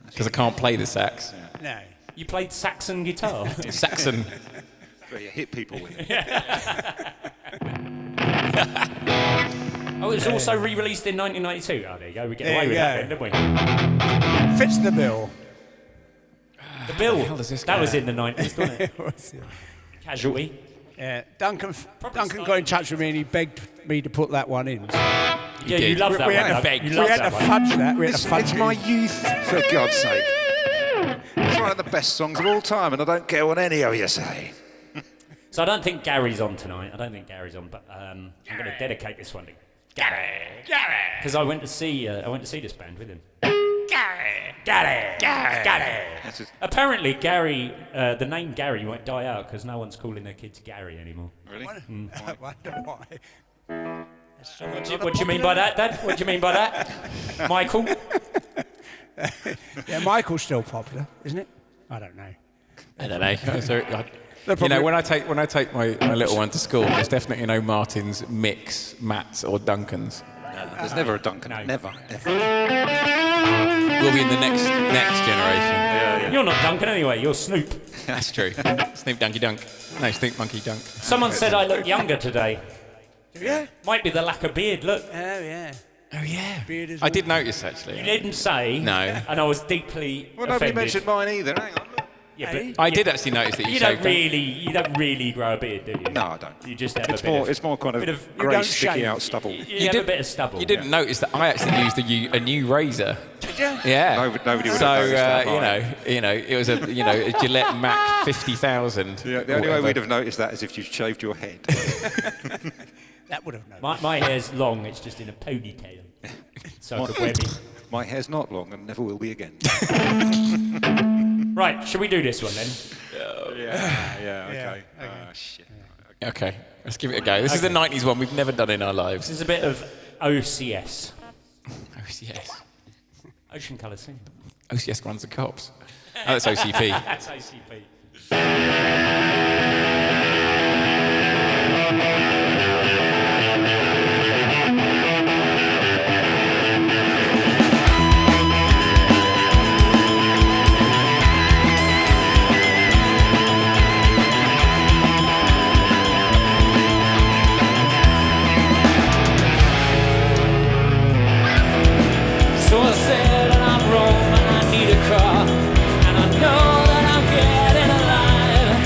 Because I can't play the sax. No. You played Saxon guitar. Saxon. Where you hit people with it. Oh, it was also re-released in 1992. Oh, there you go. We get There away you with that, go. then, didn't we? Fits the bill. The bill. hell does this That go? was in the 90s, wasn't it? Casualty. Yeah, Duncan got in touch with me and he begged me to put that one in. Yeah, you did. love that we one. had love- to, you we love had to that one. fudge that. We had to fudge It's it. my youth, for God's sake. It's one of the best songs of all time, and I don't care what any of you say. So I don't think Gary's on tonight. I don't think Gary's on, but I'm going to dedicate this one to Gary. Because I went to see this band with him. Gary. That's it. Apparently, Gary, the name Gary won't die out because no one's calling their kids Gary anymore. Really? I wonder why. What do you mean by that, Dad? What do you mean by that, Michael? Yeah, Michael's still popular, isn't it? I don't know. I don't know. They're You know, probably- when I take my little one to school, there's definitely no Martins, Micks, Matts, or Duncans. There's never a Duncan. No. Never. We'll be in the next generation. You're not Duncan anyway. You're Snoop. That's true. Snoop Dunky Dunk. No, Snoop Monkey Dunk. Someone said I look younger today. Yeah. Might be the lack of beard. Look, Oh, yeah. Oh yeah. Beard is I did notice actually. you didn't say. No. And I was deeply Well, nobody offended. mentioned mine either. Hang on. Yeah, Hey? but I did actually notice that you You shaved. don't really grow a beard, do you? No, I don't. You just have It's a bit more. of, It's more kind bit of of- you grey, don't sticky shave. out stubble. you have a bit of stubble. You didn't notice that I actually used a new razor. Did you? Yeah. Nobody would So have noticed that. it was a a Gillette Mac 50,000. Yeah, the only way we'd have noticed that is if you shaved your head. That would have known. My hair's long. It's just in a ponytail, so I could wear me. My hair's not long and never will be again. Right, shall we do this one then? Yeah. Okay. Shit. Okay, let's give it a go. This is the 90s one we've never done in our lives. This is a bit of OCS, OCS. Ocean Colour Scene. OCS runs the cops. Oh, that's OCP. That's OCP. So I said that I'm wrong and I need a car, and I know that I'm getting alive.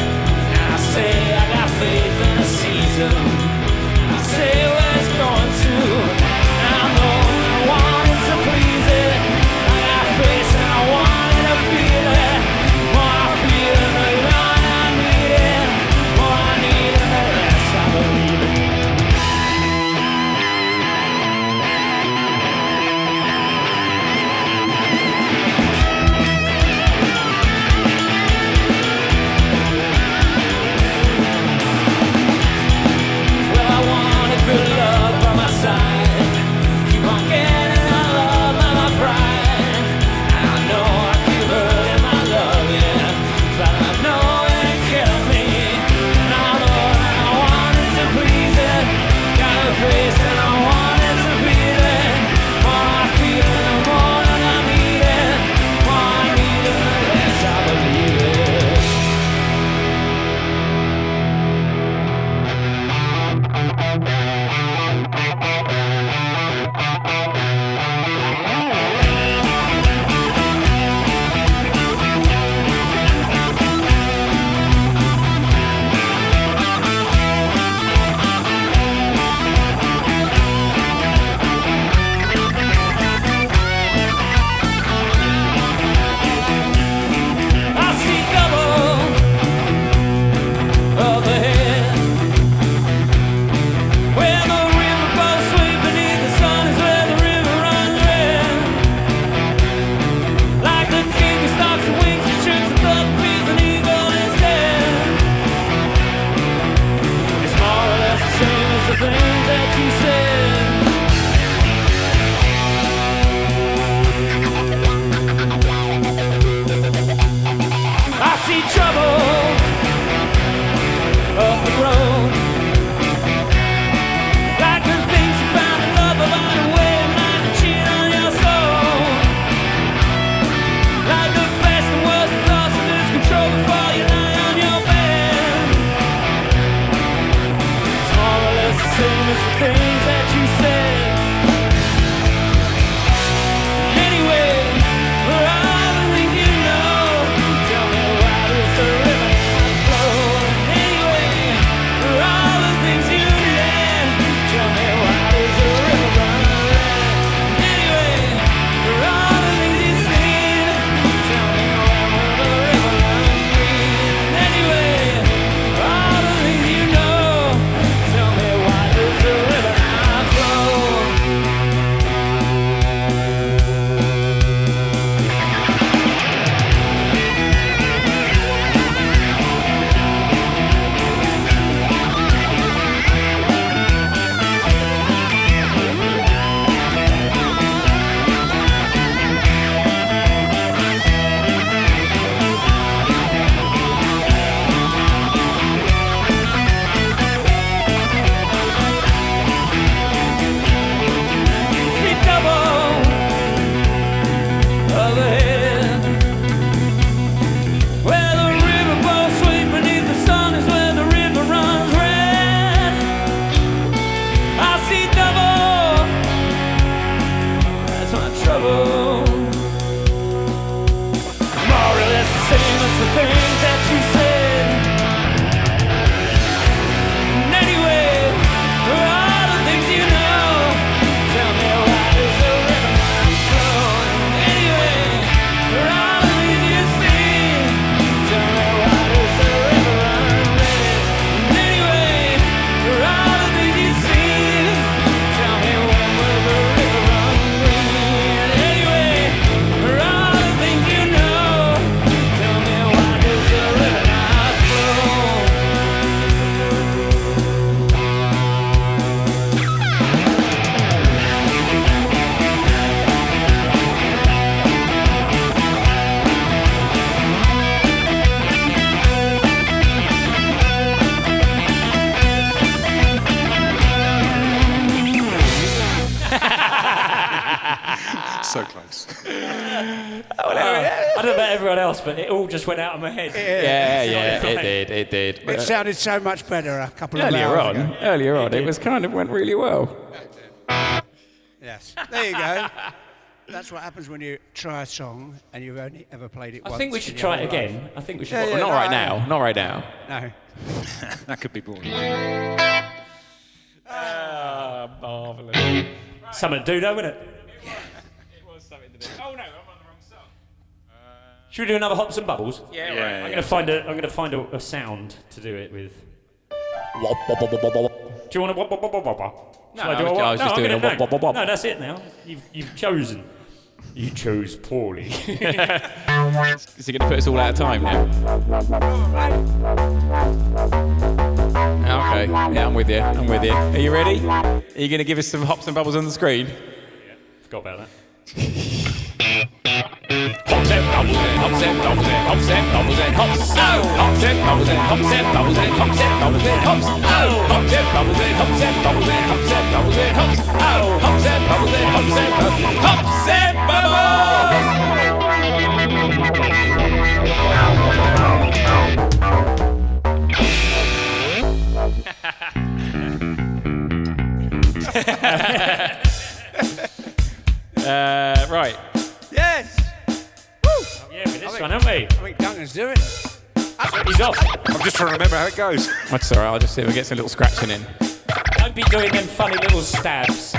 everyone else, but it all just went out of my head. It did. It sounded so much better a couple of Earlier hours on, ago. it was kind of went really well. Yes. There you go. That's what happens when you try a song and you've only ever played it once. I think we should try it again. I think we should. Well, not right now. Not right now. No. That could be boring. Marvellous. Something to do, though, isn't it? It was something to do. Oh no, I'm on the wrong song. Should we do another Hops and Bubbles? Yeah. I'm gonna find a sound to do it with. Do you want to? No, I was just doing a wop, wop, wop, wop. No, that's it now. You've chosen. You chose poorly. Is he going to put us all out of time now? Okay, yeah, I'm with you. Are you ready? Are you going to give us some hops and bubbles on the screen? Forgot about that. Hops and bubbles and hops and bubbles and hops and bubbles and hops. Oh, hops and bubbles and hops and bubbles and hops and bubbles and hops. Oh, hops and bubbles and hops and bubbles and hops and bubbles and hops. Oh, hops and bubbles and hops and bubbles. Hops and bubbles. Right. Yes. Yeah, for this one, haven't we? I think Duncan's doing it. He's off. I'm just trying to remember how it goes. That's all right. I'll just see if I get some little scratching in. Don't be doing them funny little stabs.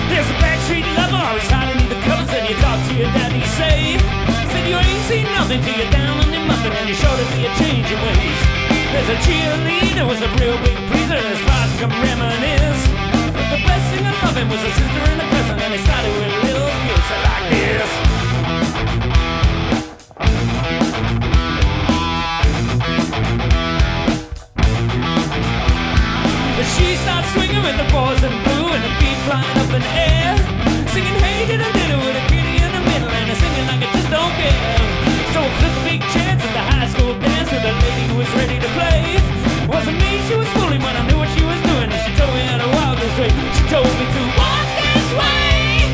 There's a backstreet lover always hiding in the covers, and you talk to your daddy, say, said you ain't seen nothing till you're down on your muffin, and you're sure to be a change in ways. There's a cheerleader was a real big pleaser, as far as come reminisce. But the best thing I love him was a sister and a cousin, and they started with a little kiss like this. But she starts swinging with the boys in blue and the feet flying up in the air, singing hey to the little with a kitty in the middle, and they're singing like I just don't care. So I took a big chance at the high school dance with a lady who was ready to play. Wasn't me she was fooling, but I knew what she was doing, and she told me how to walk this way. She told me to walk this way,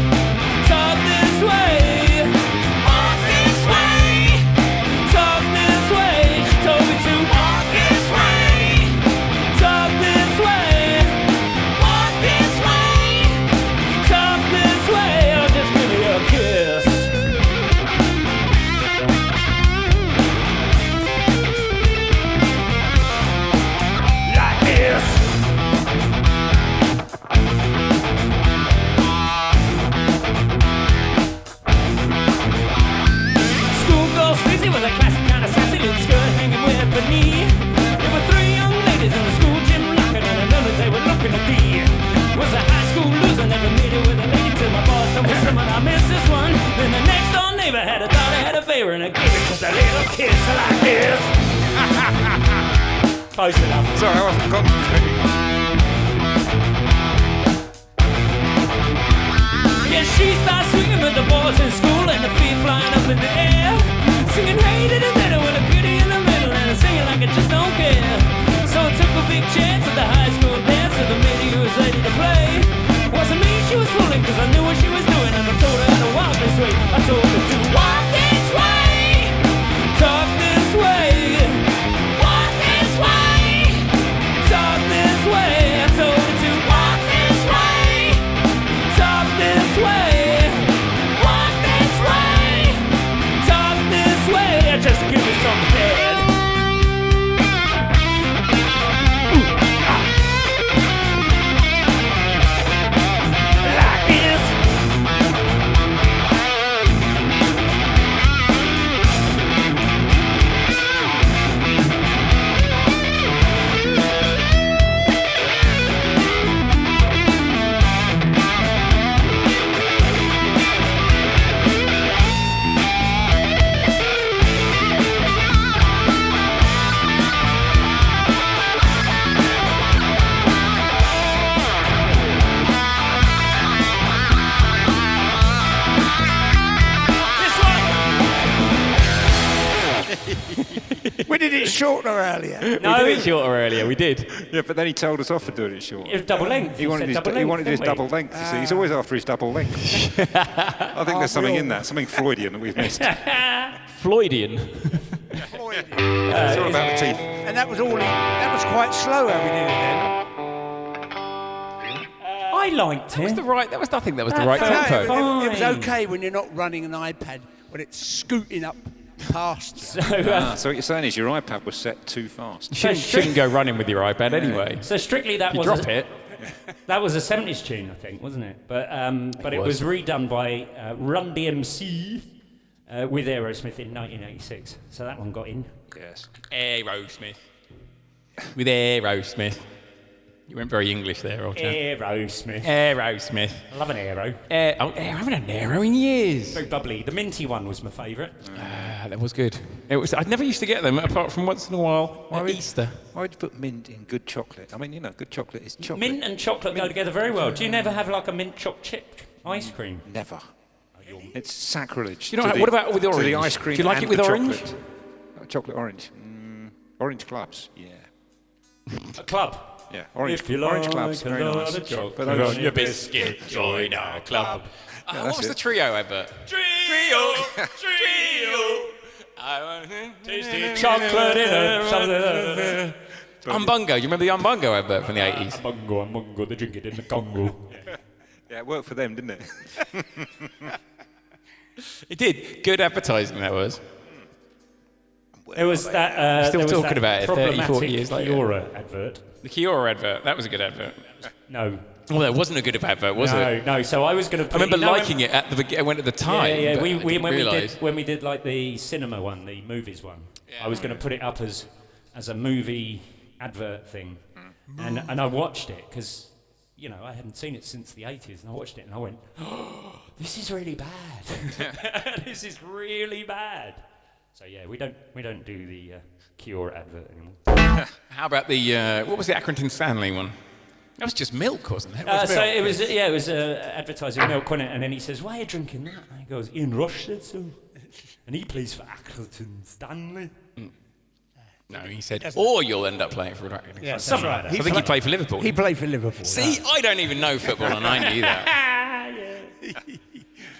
talk this way, walk this way, talk this way. She told me to walk this way, talk this way, walk this way, talk this way, or just give me a kiss. Like this. Schoolgirl Susie was a classic kind of sassy little skirt hanging way up her knee. There were three young ladies in the school gym locking, and I know that they were looking to be. Was a high school loser, never made it with a lady till my boss told me someone I missed this one. Then the next door neighbor had a daughter, had a favor, and I gave it just a little kiss like this. Close enough. Sorry, I wasn't concentrating. Yeah, she starts swinging with the boys in school and the feet flying up in the air, singing hey to the middle with a beauty in the middle, and singing like I just don't care. So I took a big chance at the high school dance with the lady who was ready to play. Wasn't me she was fooling, cause I knew what she was doing, and I told her how to walk this way. I told her to walk this way, talk this way, walk this way, talk this way. I told her to walk this way, talk this way, walk this way, talk this way. Just give me some shorter earlier. No, We did it shorter earlier, we did. Yeah, but then he told us off for doing it short. it was double length. He wanted his didn't we? double length. You see, he's always after his double length. I think there's something in that, something Freudian that we've missed. Floydian. It's all about the teeth. And that was quite slow how we did it then. I liked it. I think that was the That right felt tempo. fine. It was okay when you're not running an iPad, when it's scooting up past you. So what you're saying is your iPad was set too fast. You shouldn't go running with your iPad anyway. So strictly that You was drop it. That was a 70s tune, I think, wasn't it? But it was redone by Run DMC with Aerosmith in 1986. So that one got in. Yes. Aerosmith. With Aerosmith. You went very English there, old chap. Aerosmith. Aerosmith. I love an aero. I haven't had an aero in years. Very bubbly. The minty one was my favourite. That was good. I never used to get them apart from once in a while at Easter. Why would you put mint in good chocolate? I mean, you know, good chocolate is chocolate. Mint and chocolate go together very well. Do you never have like a mint choc chip ice cream? Never. It's sacrilege. You know, to what about with to orange? the ice cream. Do you like and it with the orange? Chocolate. Chocolate orange. Orange clubs. Yeah. A club. Yeah. Orange. If you Orange like clubs. a Very lot nice. of chocolate But those, on your biscuit, join our club. What was the trio advert? Trio. Tasty chocolate in a something. Umbungo. Do you remember the Umbungo advert from the 80s? Mungo, they drink it in the Congo. yeah, it worked for them, didn't it? It did. Good advertising, that was. It was that. Still there was talking that about it 30, 40 problematic years later. Fiora advert. The Kiora advert. That was a good advert. No. Well, that wasn't a good advert, was it? No. So I was going to. I remember liking it at the beginning. I went at the time. Yeah. but I didn't realise. When we did like the cinema one, the movies one, I was going to put it up as a movie advert thing, and I watched it because I hadn't seen it since the 80s, and I watched it and I went, oh, this is really bad. This is really bad. So yeah, we don't do the Cure advert anymore. How about the what was the Accrington Stanley one? That was just milk, wasn't it? It was advertising milk, wasn't it? And then he says, "Why are you drinking that?" And he goes, "Ian Rush said so." And he plays for Accrington Stanley. No, he said, or you'll end up playing for Accrington. Yeah, Something like that. I think he played for Liverpool. He played for Liverpool. See, I don't even know football, and I knew that.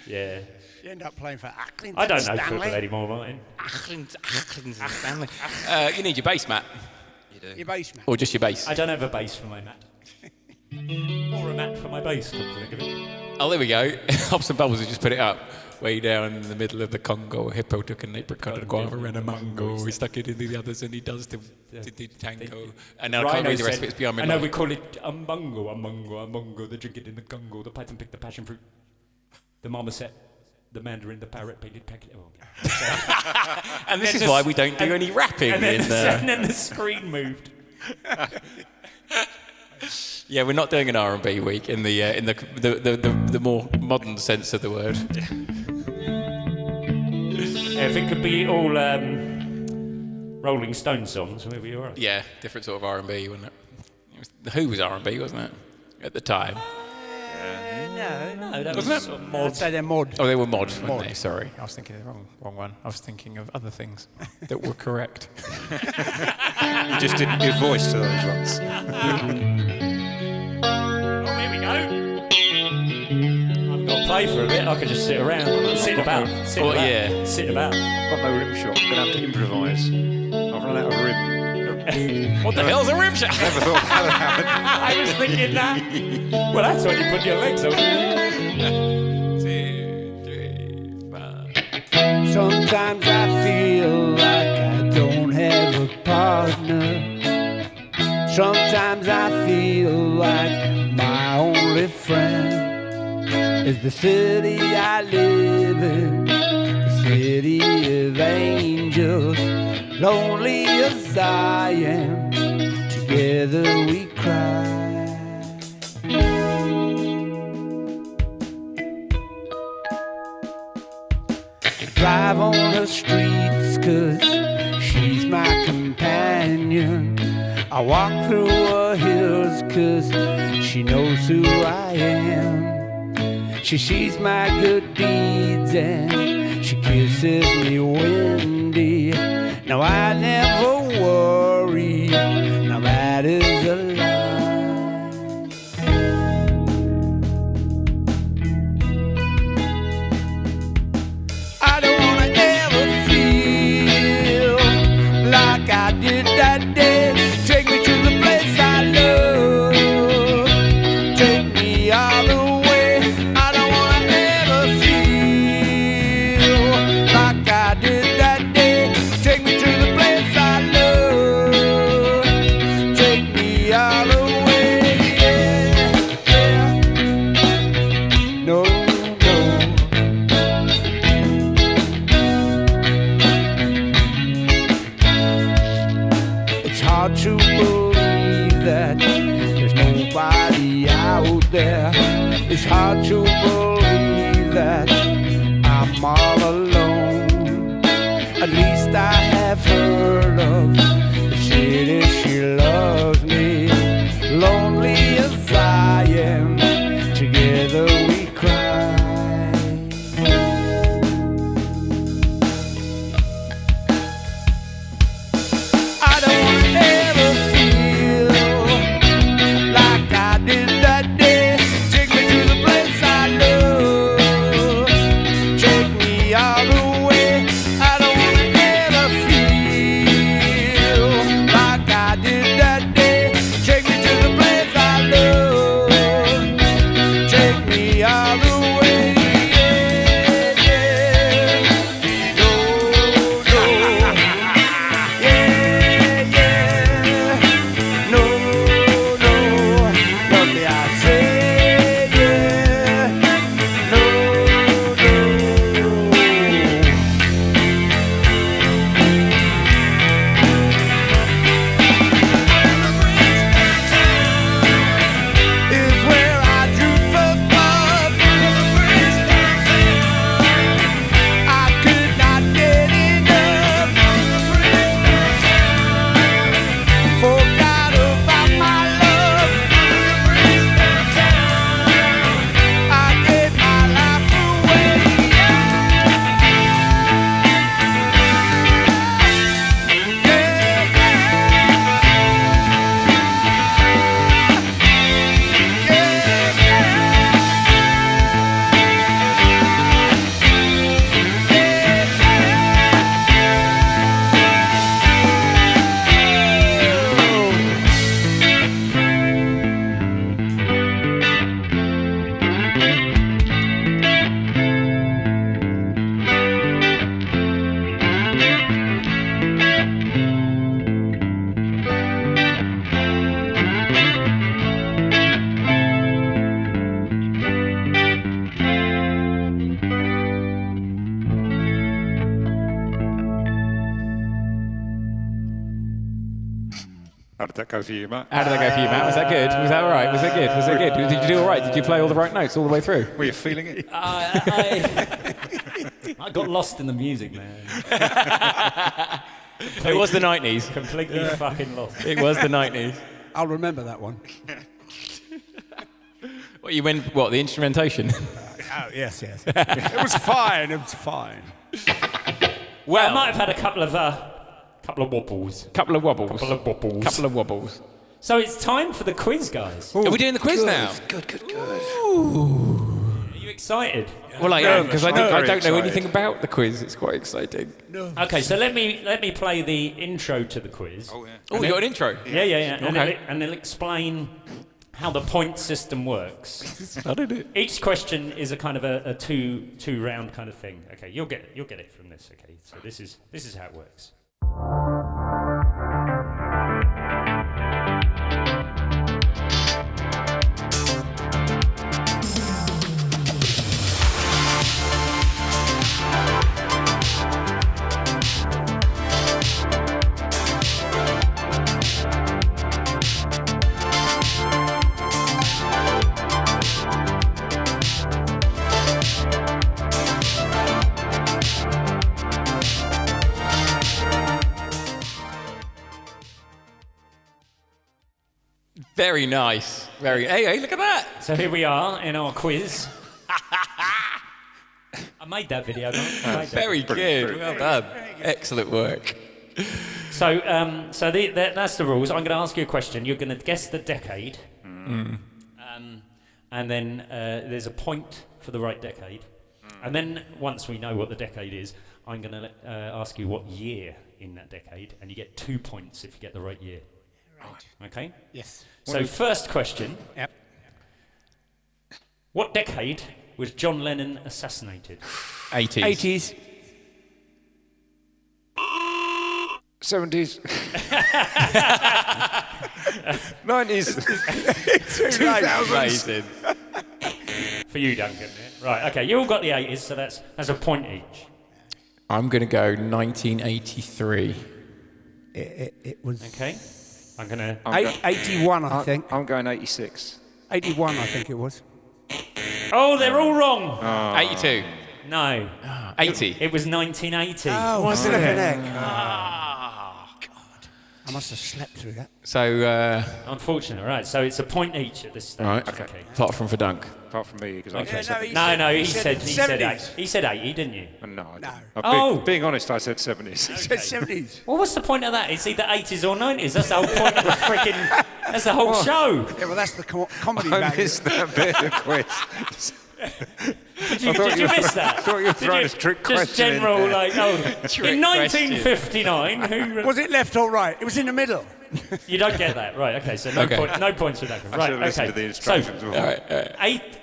Yeah. You end up playing for Accrington I don't know Stanley. football anymore, Martin. Accrington Stanley. You need your bass, Matt, Your baseman. or just your bass. I don't have a bass for my mat. Or a mat for my bass, come to think of it. Oh, there we go. Hops and Bubbles have just put it up. Way down in the middle of the Congo, a hippo took an apricot, a guava, and a mango. He stuck it into the others, and he does the tango. And now I can't read the rest of it. It's beyond me. I know we call it umbungo. They drink it in the Congo. The python picked the passion fruit. The marmoset, the mandarin, the parrot painted packet. Oh, and this is why we don't do any rapping. And then the screen moved. Yeah, we're not doing an R&B week in the more modern sense of the word. Yeah, if it could be all Rolling Stone songs, we'd be all right. Yeah, different sort of R&B, wouldn't it? The Who was R&B, wasn't it? At the time. No, that Wasn't was it? sort of I'd mod. say they're mod. Oh, they were mod, weren't they? Sorry, I was thinking of the wrong one. I was thinking of other things that were correct. You just didn't give voice to those ones. Oh, here we go. I've got to play for a bit. I could just sit around, sit about. Yeah. I've got no rim shot. I'm going to have to improvise. I've run out of rim. What the hell's a rim shot? Never thought that would happen. I was thinking that. Well, that's when you put your legs over. 2, 3, 4. Sometimes I feel like I don't have a partner. Sometimes I feel like my only friend is the city I live in, the city of angels. Lonely as I am, together we cry. Drive on the streets 'cause she's my companion. I walk through her hills 'cause she knows who I am. She sees my good deeds and she kisses me windy. Now I never hard to believe that there's nobody out there. It's hard to believe that I'm all alone. At least I have heard of the city. She loves me, lonely as I am. Together we cry. I don't ever feel like I did that day. Take me to the place I love. Take me all the way. I don't ever feel like I did that day. Take me to the place I love. Take me all the way. Yeah, yeah. No, no. Yeah, yeah. No, no. Lovely, I say, yeah. No, no. Is where I drew first blood. I could not get enough. Forgot about my love. I gave my life away. How did that go for you, Matt? How did that go for you, Matt? Was that good? Was that all right? Was it good? Was it good? Did you do all right? Did you play all the right notes all the way through? Were you feeling it? I got lost in the music, man. It was the 90s. Completely fucking lost. It was the 90s. I'll remember that one. What, you went, what, the instrumentation? Oh, yes, yes. It was fine. It was fine. Well, I might have had a couple of wobbles. Couple of wobbles. Couple of wobbles. Couple of wobbles. So it's time for the quiz, guys. Are we doing the quiz now? Good. Are you excited? Well, I am, because I Very don't know excited. anything about the quiz. It's quite exciting. Okay, so let me play the intro to the quiz. Oh, yeah. Oh, you got an intro? Yeah. And, Okay. and it'll explain how the point system works. Started it. Each question is a kind of a two round kind of thing. Okay, you'll get it from this. Okay, so this is how it works. Very nice. Hey, look at that. So here we are in our quiz. I made that video. Mate. I made that. Very good. Well done. Excellent work. So that's the rules. I'm going to ask you a question. You're going to guess the decade, and then there's a point for the right decade. And then once we know what the decade is, I'm going to ask you what year in that decade, and you get 2 points if you get the right year. Right. Okay? Yes. So first question. Yep. What decade was John Lennon assassinated? 80s. 80s. 70s. 90s. 2000s. Amazing. For you, Duncan. Yeah? Right, okay, you all got the 80s, so that's a point each. I'm going to go 1983. It was Okay. I'm going to... 81, I think. I'm going 86. 81, I think it was. Oh, they're all wrong. 82. No. 80. It was 1980. Oh, what's the neck? I must have slept through that. So, Unfortunate, right. So it's a point each at this stage. right. Okay. Apart from for Dunk. Apart from me, because I Yeah, said No, he said 70s. he said 80, didn't you? no. I didn't. Oh. Being honest, I said 70s. He said 70s. Well, what's the point of that? It's either 80s or 90s. That's the whole point of the freaking... That's the whole show. Yeah, well, that's the comedy I value. missed that bit of the quiz. Did you miss that? I thought you were throwing a trick question Just general, in there. in 1959, who... Was it left or right? It was in the middle. You don't get that, right? Okay, so no points for that. I Right, should have listened to the instructions. So, before.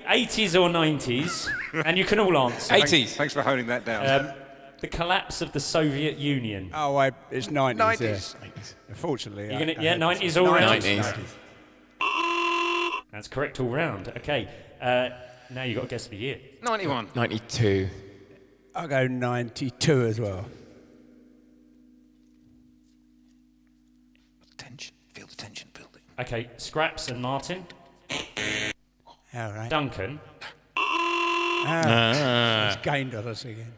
80s or 90s, and you can all answer. 80s. Thanks for holding that down. The collapse of the Soviet Union. Oh, it's 90s. 90s. Yeah. Unfortunately. You're gonna, 90s all round. 90s. That's correct all round. Okay, now you got to guess the year. 91. 92. I'll go 92 as well. Tension. Feel the tension building. Okay, Scraps and Martin. All right. Duncan. He's gained on us again.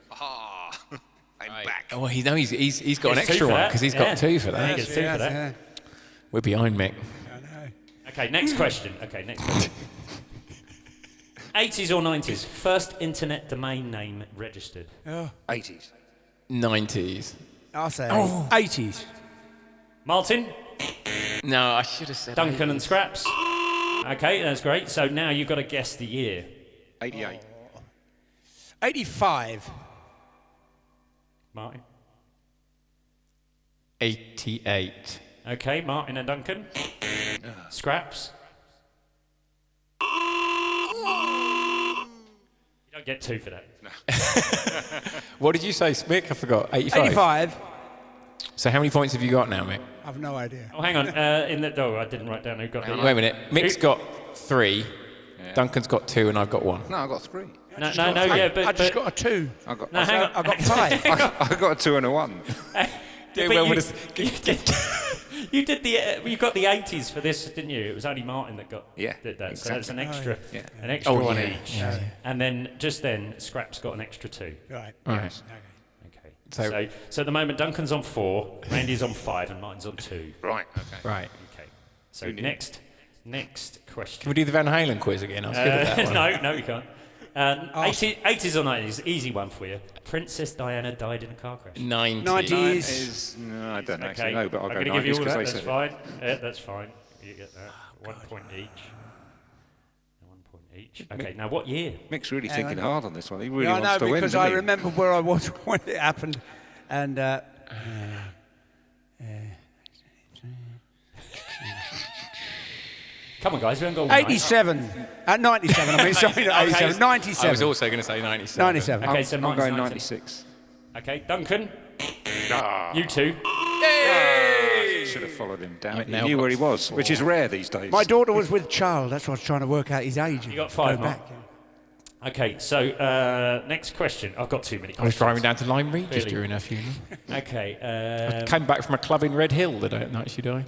I'm back. Oh, well, he's got an Gets two extra for one that. because he's Yeah. got 2 for Yeah, that. he gets 2 for that. Yeah. We're behind Mick. I know. Okay, next question. 80s or 90s? First internet domain name registered. 80s. 90s. I'll say 80s. Martin, No, I should have said Duncan and Scraps. Okay, that's great. So now you've got to guess the year. 88. 85. Martin. 88. Okay, Martin and Duncan. Scraps. You don't get 2 for that. What did you say, Mick? I forgot. 85. 85. So how many points have you got now, Mick? I've no idea. Oh, hang on. I didn't write down who got the... Wait a minute. Mick's got 3. Duncan's got 2 and I've got 1. No, I got 3. No, yeah, but... I just got a 2. I got. No, hang on. I got 5. I got a 2 and a 1. You did the... you got the 80s for this, didn't you? It was only Martin that did that. So that's an extra, one each. Yeah. And then, just then, Scraps got an extra 2. Right. Right. Okay. So- So at the moment, Duncan's on 4, Randy's on 5, and Martin's on 2. Right. Okay. Right. Okay. So next question. Can we do the Van Halen quiz again? I was good at that one. No, you can't. 80s or 90s, easy one for you. Princess Diana died in a car crash. 90. 90s. No, I don't Okay, actually know, but I'll I'm go going to give you 90s all because that. they That's said it. fine. Yeah, that's fine. You get that. 1 point each. 1 point each. Okay, now what year? Mick's really thinking hard on this one. He really Yeah, I wants know, to win, because doesn't I he? remember where I was when it happened. And Come on, guys, we haven't got all night. 87. 97, I mean, sorry, not 87. I 97. was also going to say 97. 97. Okay, so I'm Martin's going 90. 96. Okay, Duncan. You two. Should have followed him. Damn it! Now He knew got where he was, which is rare these days. My daughter was with child. That's why I was trying to work out his age. You got 5, Go Mark. back. Okay, so next question. I've got too many I was questions. driving down to Lyme Regis Really? during her funeral. Okay, Came back from a club in Red Hill the night she died.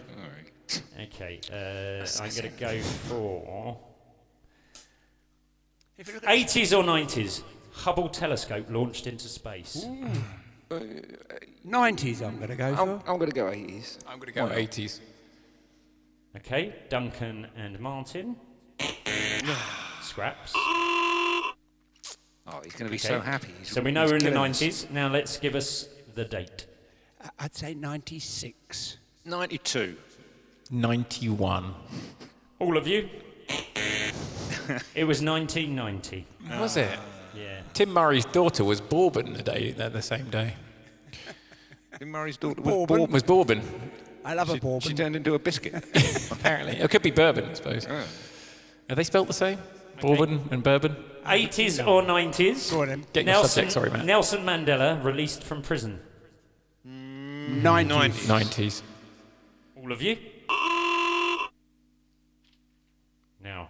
okay. I'm going to go for If you look at 80s or 90s. Hubble telescope launched into space. 90s, I'm going to go for. I'm going to go 80s. I'm going to go 80s. Okay, Duncan and Martin. Scraps. Oh, he's going to be so Okay. happy. So we know we're in the 90s. Now let's give us the date. I'd say 96. 92. 91. All of you? It was 1990. Was it? Yeah. Tim Murray's daughter was Bourbon the same day. Tim Murray's daughter Bourbon. was Was Bourbon, I love a She bourbon. turned into a biscuit. apparently. It could be Bourbon, I suppose. Oh. Are they spelt the same? Bourbon and Bourbon? 80s or 90s? Go on then. Get your subject, sorry, Matt. Nelson Mandela released from prison. 90s. 90s. All of you? Now,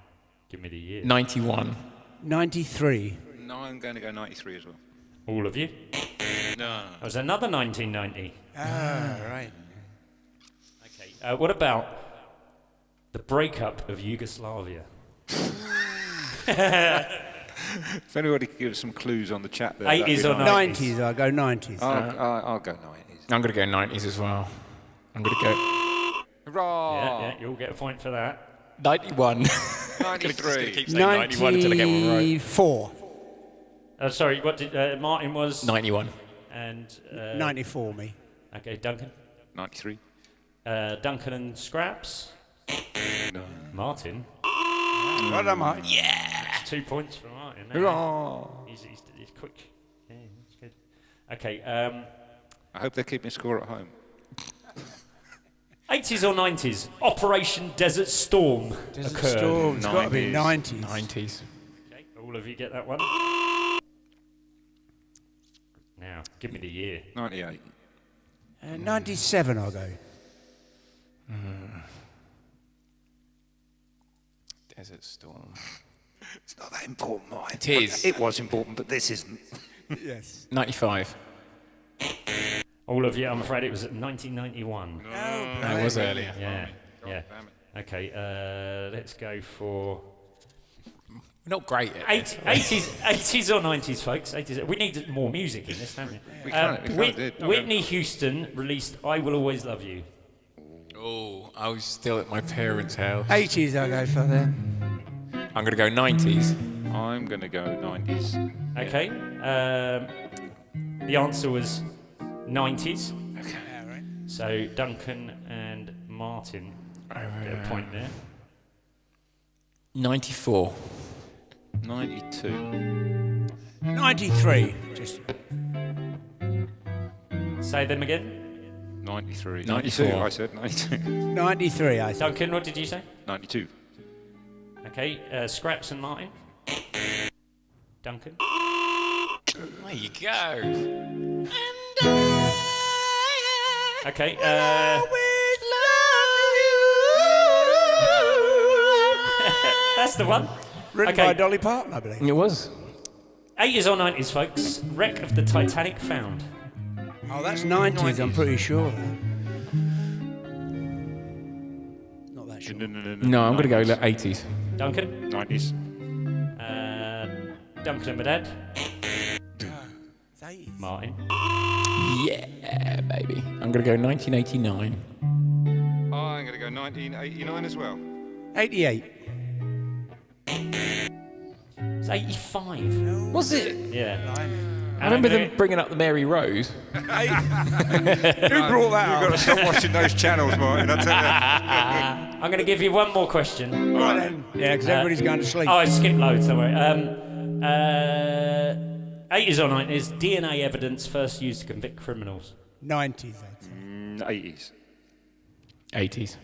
give me the year. 91. 93. No, I'm going to go 93 as well. All of you? No. That was another 1990. Ah, right. Okay, What about the breakup of Yugoslavia? If anybody could give us some clues on the chat there. 80s or 90s? 90s, I'll go 90s. I'll go 90s. I'm going to go 90s as well. I'm going to go Hurrah! Yeah, you'll get a point for that. 91. 93. Keep saying 91 until I get one right. 94. Sorry, what did Martin was? 91. And 94, me. okay, Duncan. 93. Duncan and Scraps. No. Martin. Well done, Martin. 2 points for Martin. there. Hurrah! He's quick. Yeah, that's good. Okay, I hope they keep me score at home. 80s or 90s? Operation Desert Storm occurred. Storm, it's got to be 90s. 90s. 90s. Okay, all of you get that one. Now, give me the year. 98. 97, I'll go. Desert Storm. It's not that important, Mike. It is. It was important, but this isn't. Yes. 95. All of you, I'm afraid it was at 1991. No, it was earlier. Yeah, yeah. damn it. Okay, let's go for We're not great at it. 80s or 90s, folks. 80s. We need more music in this, don't we? We kinda did. Whitney Houston released "I Will Always Love You." Oh, I was still at my parents' house. 80s, I'll go for then. I'm going to go 90s. I'm going to go 90s. Okay. The answer was 90s. Okay. So Duncan and Martin get a point there. 94. 92. 93. Just Say them again. 93. 94. 92, I said 92. 93, I think. Duncan, what did you say? 92. Okay. Scraps and Martin. Duncan. There you go. Okay. That's the one. Written Okay. by Dolly Parton, I believe. It was. 80s or 90s, folks. Wreck of the Titanic found. Oh, that's 90s, I'm pretty sure. Not that sure. No, I'm going to go 80s. Duncan. 90s. Duncan and my dad. It's 80s. Martin. Yeah, baby. I'm going to go 1989. I'm going to go 1989 as well. 88. It's 85. Was it? Yeah. I remember them bringing up the Mary Rose. Who brought that You've got to stop watching those channels, Martin. I tell you. I'm going to give you one more question. Right then. Yeah, because everybody's going to sleep. Oh, I skipped loads, don't worry. 80s or 90s, DNA evidence first used to convict criminals. 90s, I'd say. 80s. 80s.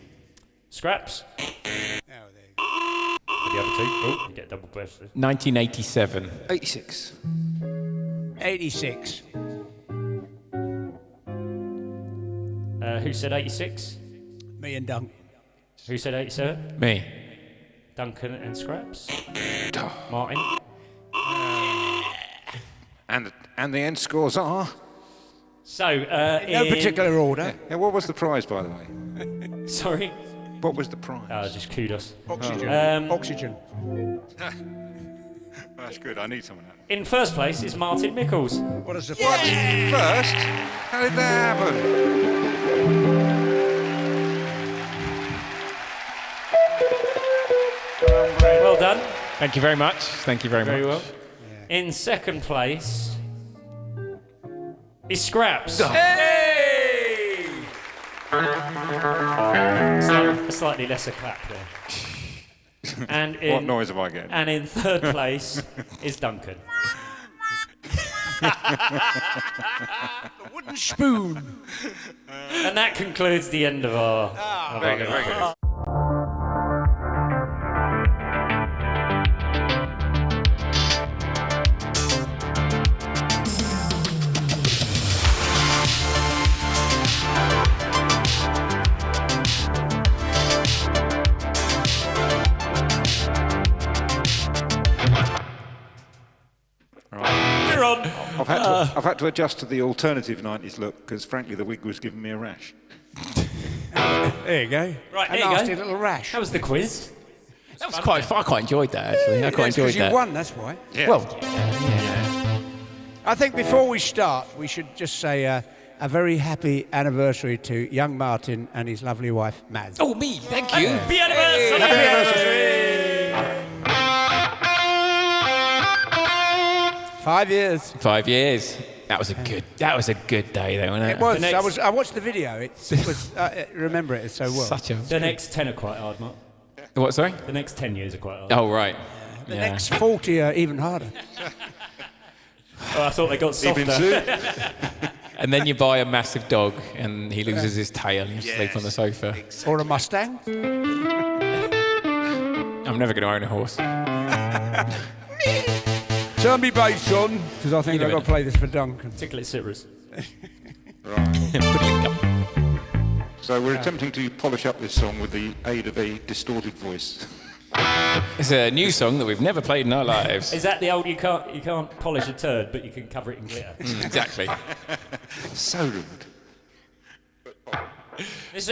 Scraps. Oh, there you go. For the other two. Oh, you get double questions. 1987. 86. 86. Who said 86? Me and Dunk. Who said 87? Me. Duncan and Scraps. Martin. And the end scores are... So, No particular order. Yeah, what was the prize, by the way? Sorry. What was the prize? Just kudos. Oxygen. Oxygen. That's good. I need some of that. In first place is Martin Mickles. What a surprise. First? How did that happen? Well done. Thank you very much. Thank you very much. Very well. In second place is Scraps. Hey! A slightly lesser clap there. And in, What noise have I getting? And in third place is Duncan. The wooden spoon. And that concludes the end of our... Very good, very good. We're on. I've had to adjust to the alternative 90s look because, frankly, the wig was giving me a rash. There you go. Right, a there you nasty go. little rash. That was the quiz. That was quite fun. I quite enjoyed that, actually. I quite That's enjoyed 'cause that. you won, that's why. Yeah. Well, I think before we start, we should just say a very happy anniversary to young Martin and his lovely wife, Maz. oh, me, thank you. Happy anniversary! 5 years. 5 years. That was a good day, though, wasn't it? It was. The next- I watched the video. It was. I remember it so well. Such a... The next 10 are quite hard, Mark. What, sorry? The next 10 years are quite hard. Oh, right. The next 40 are even harder. Oh, I thought they got softer. Even Sue? And then you buy a massive dog, and he loses his tail, and you sleep on the sofa. Or a Mustang. I'm never going to own a horse. Turn me bass on, because I think You I've do got it. to play this for Duncan. Particularly Cyprus. So we're attempting to polish up this song with the aid of a distorted voice. It's a new song that we've never played in our lives. Is that the old you can't polish a turd, but you can cover it in glitter? Exactly. So rude. It's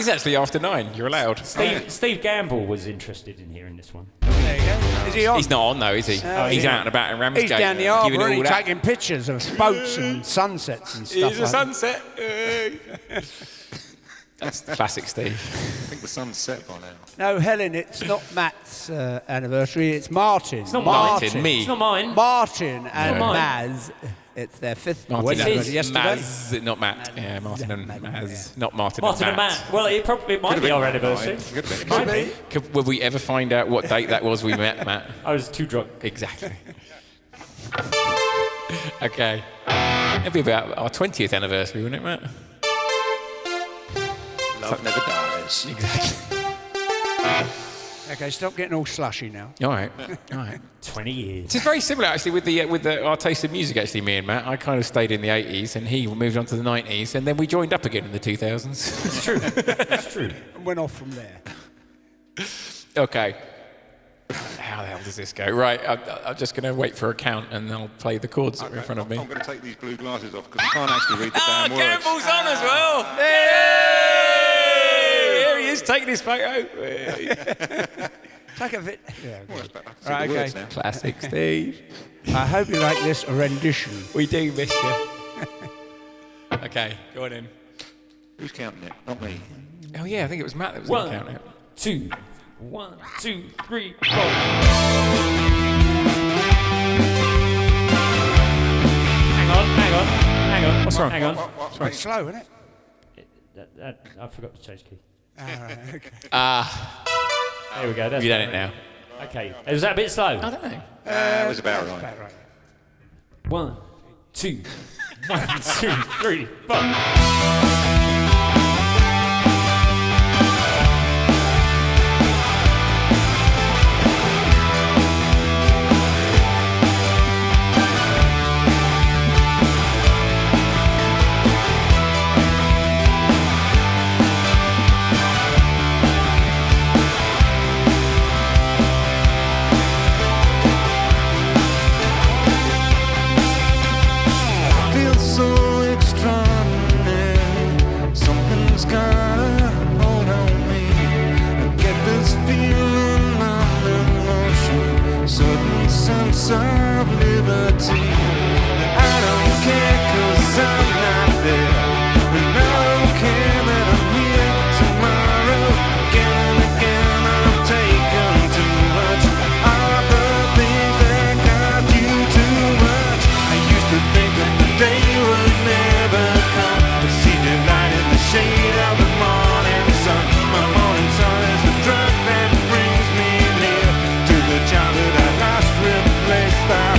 actually after 9. You're allowed. Steve Gamble was interested in hearing this one. There you go. Is he on? He's not on, though, is he? He's out and about in Ramsgate. He's down the giving harbour, it and all he's that. taking pictures of boats and sunsets and stuff He's a like that. sunset. That's classic Steve. I think the sun's set by now. No, Helen, it's not Matt's anniversary, it's Martin. It's not Martin, me. It's not mine. Martin and No. Maz. It's their 5th Martin wedding and anniversary yesterday. Maz, not Matt. Yeah, Martin and Maz. Not Martin, Martin and Matt. Well, it might be our anniversary. Might be. Will we ever find out what date that was we met, Matt? I was too drunk. Exactly. Okay. It'll be about our 20th anniversary, wouldn't it, Matt? Love never dies. Exactly. Okay, stop getting all slushy now. All right. All right. 20 years. It's very similar, actually, with our taste of music. Actually, me and Matt. I kind of stayed in the 80s, and he moved on to the 90s, and then we joined up again in the 2000s. It's true. It's true. And went off from there. Okay. How the hell does this go? Right, I'm just going to wait for a count, and I'll play the chords that are in front of me. I'm going to take these blue glasses off because I can't actually read the damn words. Campbell's on as well. Here he is taking his photo. Take a bit. Yeah, Well, okay. I can see Right, the words okay. now. Classic Steve. I hope you like this rendition. We do miss you. Okay, go on in. Who's counting it? Not me. Oh yeah, I think it was Matt that was going to count 1, it. 2, 1, 2, 3, 4. Hang on. What's wrong? Hang on. It's slow, isn't it? I forgot to change key. All right, okay. There we go. That's You done better. it now. Okay. Was that a bit slow? I don't know. It was about right. About right. 1, 2, 1, 2, 3, 4. Feels so extraordinary. Something's got a hold on me. I get this feeling of emotion, sudden sense of liberty. I don't care 'cause I'm not there, and I don't care that I'm here tomorrow. Again and again I've taken too much of the things that got you too much. I used to think that the day would never come to see the light in the shade of the morning sun. My morning sun is the drug that brings me near to the childhood I lost, replaced by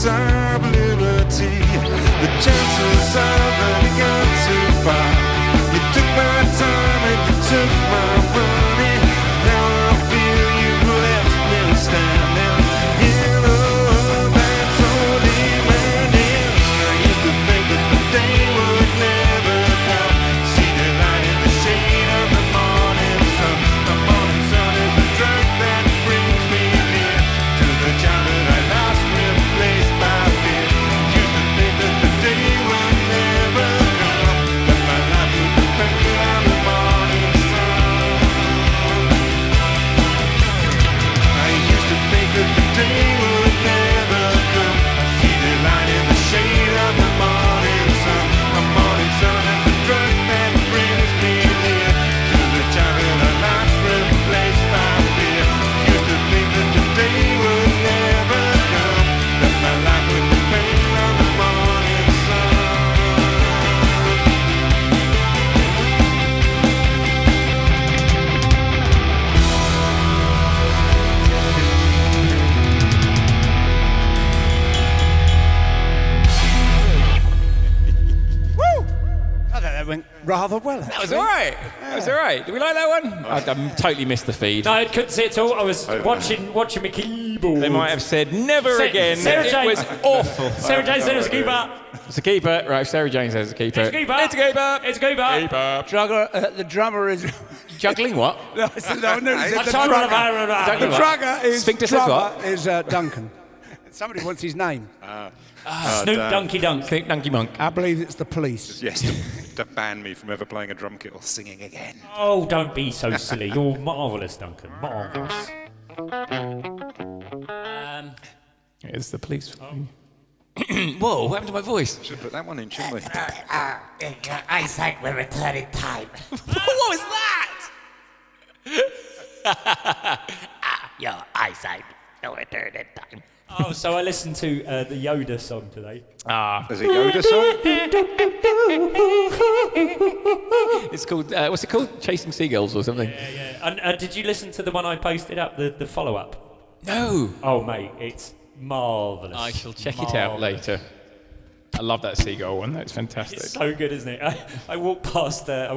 of liberty. The chances of having gone too far. You took my time and you took my money. Now I feel you've left me standing in a world that's only mending. I used to think that the day would never come. See the light in the shade of the morning sun. The morning sun is the drug that brings me near to the childhood I lost, replaced by fear. Used to think that the day would never come, that my life would depend on the morning sun. I used to think that the day would never come. See the light in the shade of the morning sun. The morning sun is the drug that brings me near to the childhood I lost, replaced by fear. Used to think that the day would never come, that my life would depend on the morning sun. I thought that went rather well. That was all right. That was all right. Did we like that one? I totally missed the feed. No, I couldn't see it at all. I was watching my keyboard. They might have said never again. Sarah It Jane. was awful. Sarah Jane said it was a keeper. It's a keeper. Right, Sarah Jane says it's a keeper. It's a keeper. It's a keeper. It's a keeper. Keeper. The drummer is. Juggling what? No, I said, no, the I'm drummer, trying to Juggling the what? drummer is. Sphincter says drummer what? is Duncan. Somebody wants his name. Snoop Dunky Dunk. Think Donkey Monk. I believe it's the police. Yes, to ban me from ever playing a drum kit or singing again. Oh, don't be so silly. You're marvellous, Duncan. Marvellous. It's the police. Whoa, what happened to my voice? Should put that one in, shouldn't we? Eyesight will return in time. What was that? Your eyesight will return in time. Oh, so I listened to the Yoda song today. There's a Yoda song? It's called, what's it called? Chasing Seagulls or something? Yeah. And did you listen to the one I posted up, the follow-up? No. Oh, mate, it's marvellous. I shall check it out later. I love that seagull one. That's fantastic. It's so good, isn't it? I walked past my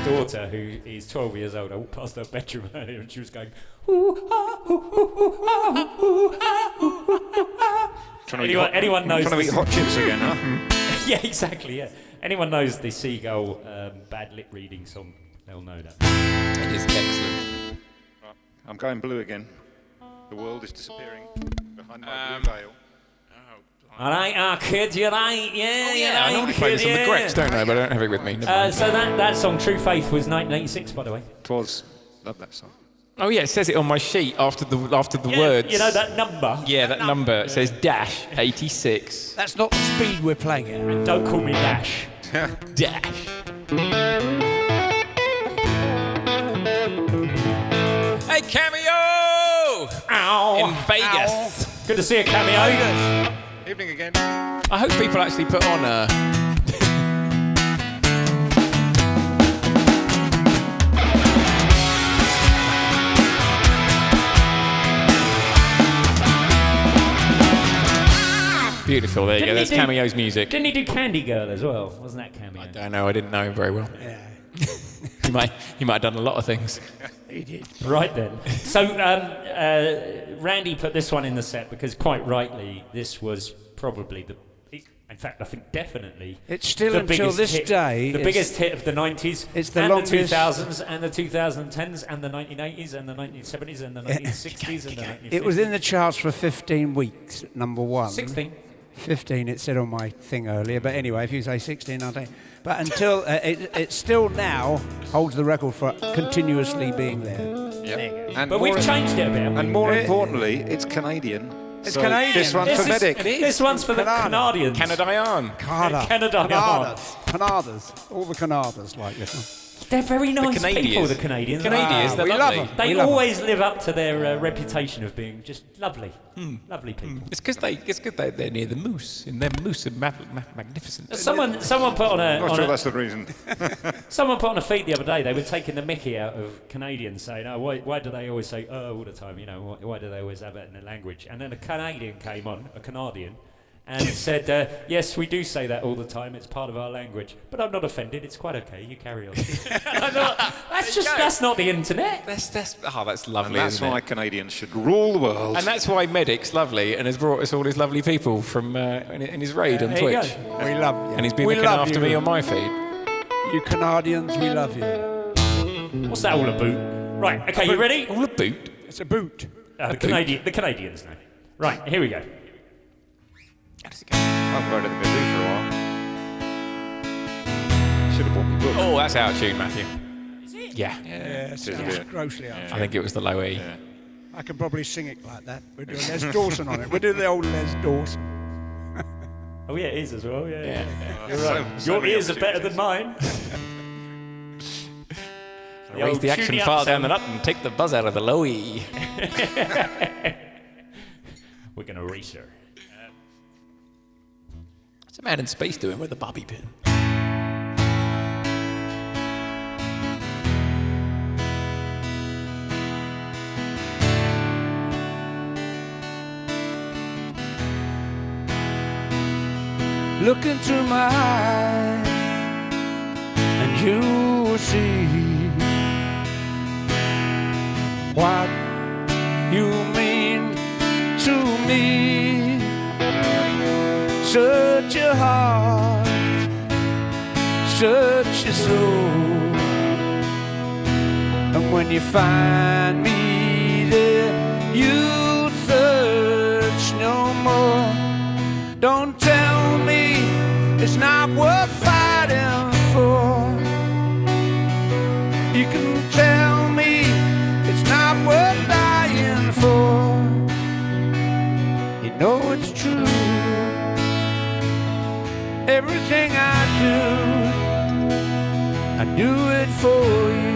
daughter, who is 12 years old. I walked past her bedroom earlier, and she was going, ooh, ah, ooh, ooh, ah, ooh, ah, ooh, ah. Anyone knows? Trying to eat hot chips again, huh? Yeah, exactly. Yeah. Anyone knows the seagull bad lip reading song? They'll know that. It is excellent. I'm going blue again. The world is disappearing behind my blue veil. All right, kid, you're right. Yeah, you're I right, normally play this on the kid, Grex, don't I? But I don't have it with me. Never mind. So that song, True Faith, was 1986, by the way. Twas. Love that song. Oh yeah, it says it on my sheet after the Yeah, words. you know that number? Yeah, that number. It says dash 86. That's not the speed we're playing at. Don't call me Dash. Dash. Hey, cameo! Ow. In Vegas. Good to see a cameo. Evening again. I hope people actually put on a. Beautiful, there you go. That's Cameo's music. Didn't he do Candy Girl as well? Wasn't that Cameo? I don't know, I didn't know him very well. Yeah. He might have done a lot of things. He did. Right then. So Randy put this one in the set because quite rightly, this was probably in fact, I think definitely. It's still the until biggest this hit, day. the biggest hit of the 90s. It's the and longest. the 2000s and the 2010s and the 1980s and the 1970s and the 1960s and the 1950s. It was in the charts for 15 weeks, number one. 16. 15, it said on my thing earlier, but anyway, if you say 16, I'll take. But until it still now holds the record for continuously being there. And But we've changed it a bit. haven't And we? more importantly, it's Canadian. It's So Canadian. This one's for Medic. This one's for the Canadians. Canadian. Canada. Canada. Canadas. All the Canadas like this one. They're very nice people, Canadians. the Canadians. Canadians, they're we lovely. love 'em. They We love 'em. always live up to their reputation of being just lovely. Lovely people. It's because they're near the moose, and their moose are magnificent. Someone put on a... Not on sure a- that's the reason. Someone put on a feed the other day, they were taking the mickey out of Canadians, saying, oh, why do they always say all the time, you know, why do they always have it in the language? And then a Canadian came on, a Canadian, and said, yes, we do say that all the time, it's part of our language, but I'm not offended, it's quite okay, you carry on. And I thought, that's not the internet. That's And lovely, that's isn't why it? Canadians should rule the world. And that's why Medic's lovely and has brought us all these lovely people from in his raid on There you Twitch. go. We love you. And he's been we looking love after you. me on my feed. You Canadians, we love you. What's that all about? Right, okay, you ready? All a boot. It's a boot. The Canadians now. Right, here we go. How does it go? I haven't heard anything to do for a while. Should have bought me book. Oh, that's out of tune, Matthew. Is it? Yeah. Yes, It is a it's bit. grossly out. I think it was the low E. I can probably sing it like that. We'll do a Les Dawson on it. We'll do the old Les Dawson. Oh, yeah, it is as well, yeah. You're right. Your ears are better than mine. Raise the action far down the nut and take the buzz out of the low E. We're going to race her. What's a man in space doing with a bobby pin? Look into my eyes and you will see what you mean to me. Search your heart, search your soul, and when you find me there, you'll search no more. Don't tell me it's not worth fighting for. You can tell me it's not worth dying for. You know it's true. Everything I do it for you.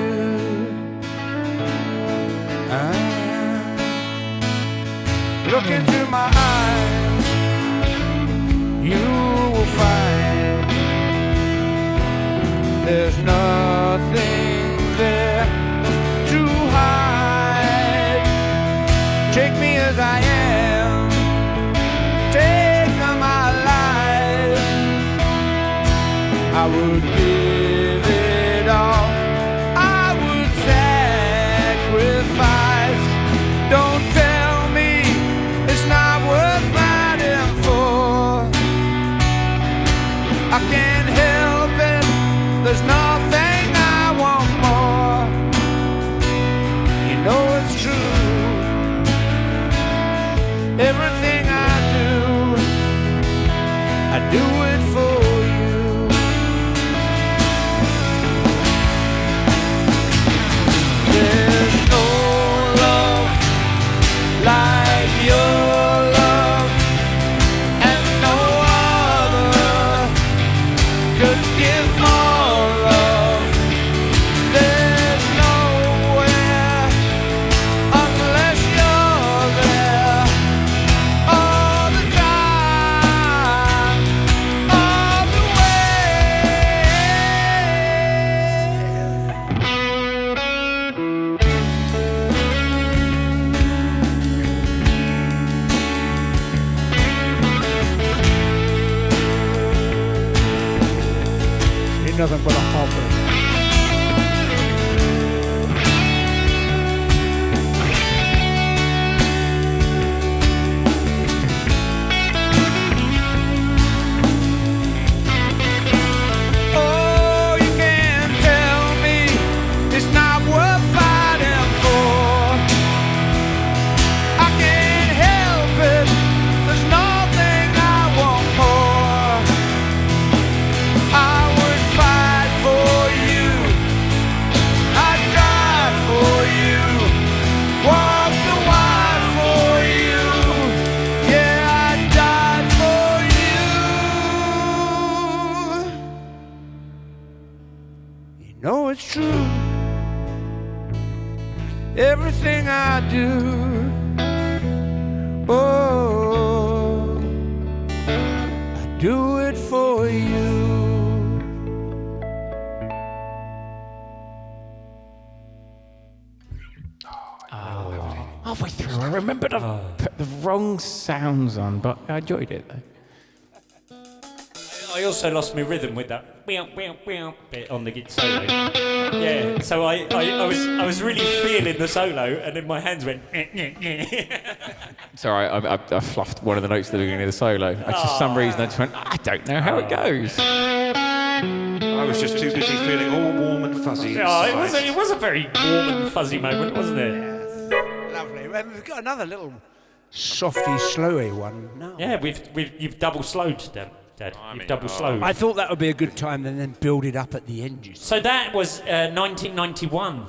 Look into my eyes, you will find there's nothing there to hide. Take me as I am, take my life. I would give it all, I would sacrifice. Don't tell me it's not worth fighting for. I can't help it, there's nothing I want more. You know it's true. Everything I do it for you. There's no love like your love, and no other could give more love. There's nowhere unless you're there all the time, all the way. Ain't nothing but a hopper. Oh, you can't tell me it's not worth fighting for. I can't help it, there's nothing I want more. I would fight for know it's true. Everything I do, oh, I do it for you. Halfway through, I remembered I put the wrong sounds on, but I enjoyed it though. I also lost my rhythm with that bit on the guitar solo. Yeah, so I was really feeling the solo, and then my hands went. It's all right. I fluffed one of the notes at the beginning of the solo. For some reason, I just went, I don't know how it goes. I was just too busy feeling all warm and fuzzy. It was a very warm and fuzzy moment, wasn't it? Lovely. Well, we've got another little softy, slowy one now. Yeah, you've double slowed, Dad. You've double slowed. I thought that would be a good time and then build it up at the end. You see. So that was 1991.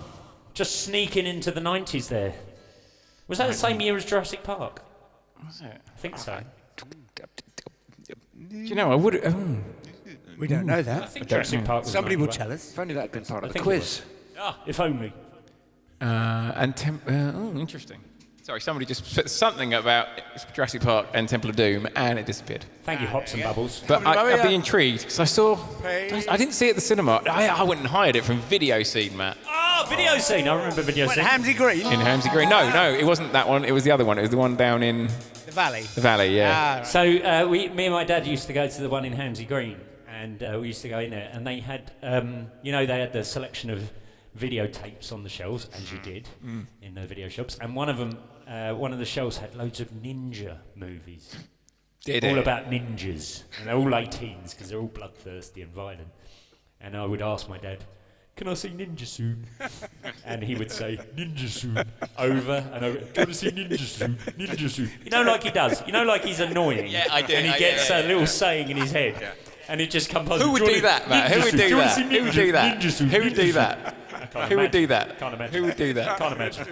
Just sneaking into the 90s there. Was that the same year as Jurassic Park? Was it? I think so. Do you know, I would. We don't know I that. think Jurassic Park was Somebody will 91. tell us. If only that had been part of the think quiz. If only. Interesting. Sorry, somebody just said something about Jurassic Park and Temple of Doom, and it disappeared. Thank you, Hops and Bubbles. But I'd be intrigued because I didn't see it at the cinema. I went and hired it from Video Scene, Matt. Oh, Video Scene. I remember Video Scene. Hamsey Green? In Hamsey Green. No, it wasn't that one. It was the other one. It was the one down in The Valley. the Valley. Yeah. Right. So me and my dad used to go to the one in Hamsey Green, and we used to go in there, and they had, they had the selection of videotapes on the shelves, as you did in the video shops, and one of the shelves had loads of ninja movies. All about ninjas, and they're all 18s because they're all bloodthirsty and violent. And I would ask my dad, "Can I see Ninja Soon?" And he would say, "Ninja Soon," over and over. "Do you want to see Ninja Soon? Ninja Soon." You know, like he does. You know, like he's annoying. Yeah, I do. And he gets a little saying in his head, and it just comes. Who would do that, Matt? Who would do that? Who would do that? Ninja Soon. Who would do that? Who would do that? Can't imagine. Who would do that? Can't imagine.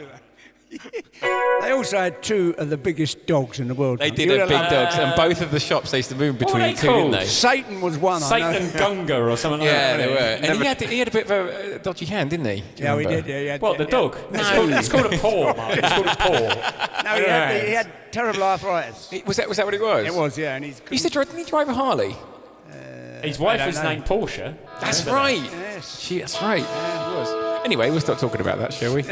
They also had two of the biggest dogs in the world. They did have big dogs, and both of the shops they used to move What were between they two, didn't called? they? Satan was one, I know. Satan Gunga or something like Yeah, that. they were. And he had a bit of a dodgy hand, didn't he? Do you Yeah, we remember? did. Yeah, What, the dog? It's called a paw, Mark. It's called a paw. No, he had terrible arthritis. Was that what it was? It was, yeah. And he's He used to drive, didn't he drive a Harley? His wife don't was know. named Portia. That's right. Yes. That's right. It was. Anyway, we'll stop talking about that, shall we?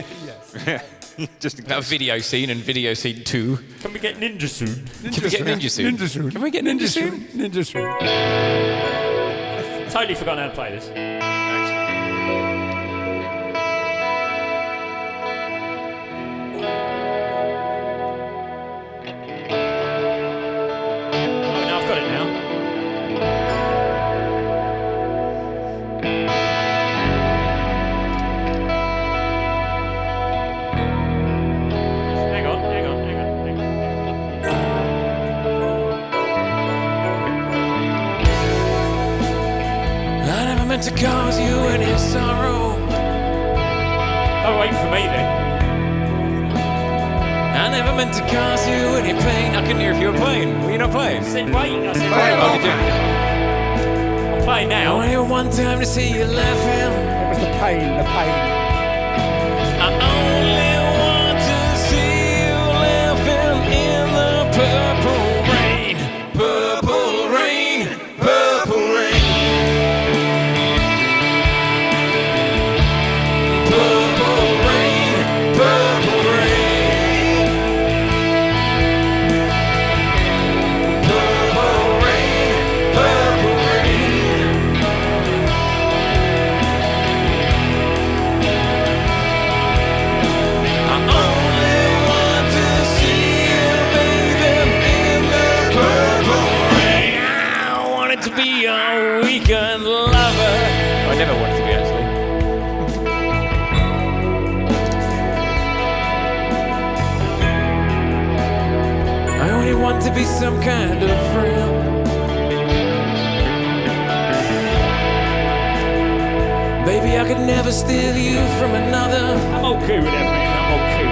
Just That Video Scene and Video Scene 2. Can we get Ninja Soon? Can we get Ninja Soon? Ninja Soon. Can we get Ninja Soon? Ninja Soon. Totally forgotten how to play this. Oh, no, I've got it now. Hang on. I never meant to cause you any sorrow. Don't wait for me then. I never meant to cause you any pain. I couldn't hear if you were playing. Were you not playing? I said wait. I said Oh, wait. did you? I'm playing I now. only one time to see you laughing. It was the pain. I only want to see you laughing in the purple rain. Purple rain. Purple rain. Purple rain. Purple rain. Purple rain. Purple rain. I only want to see you, baby, in the purple rain. I wanted to be your weekend lover. I never wanted to be, actually. I only want to be some kind of friend. Baby, I could never steal you from another. I'm okay with that, man. I'm okay.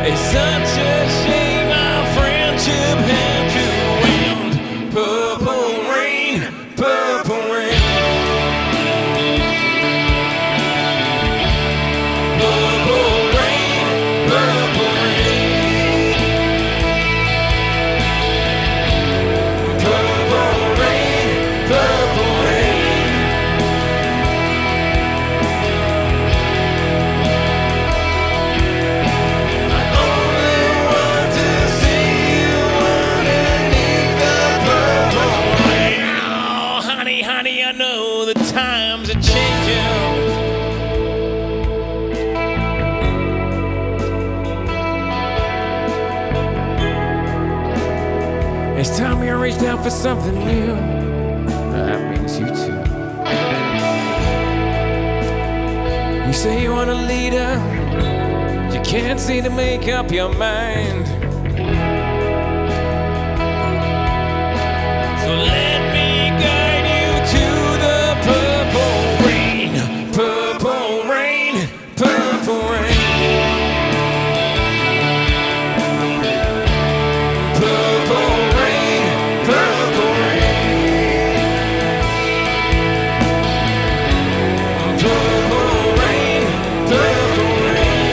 It's such a shame our friendship had to end. Purple rain, purple Honey, I know the times are changing. It's time you reached out for something new. That means you too. You say you want a leader, you can't seem to make up your mind. So let me guide you to the purple rain, purple rain, purple rain. Purple rain, purple rain. Purple rain, purple rain.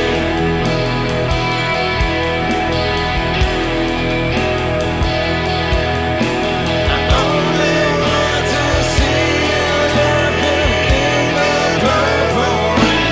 I only want to see you walking in the purple rain.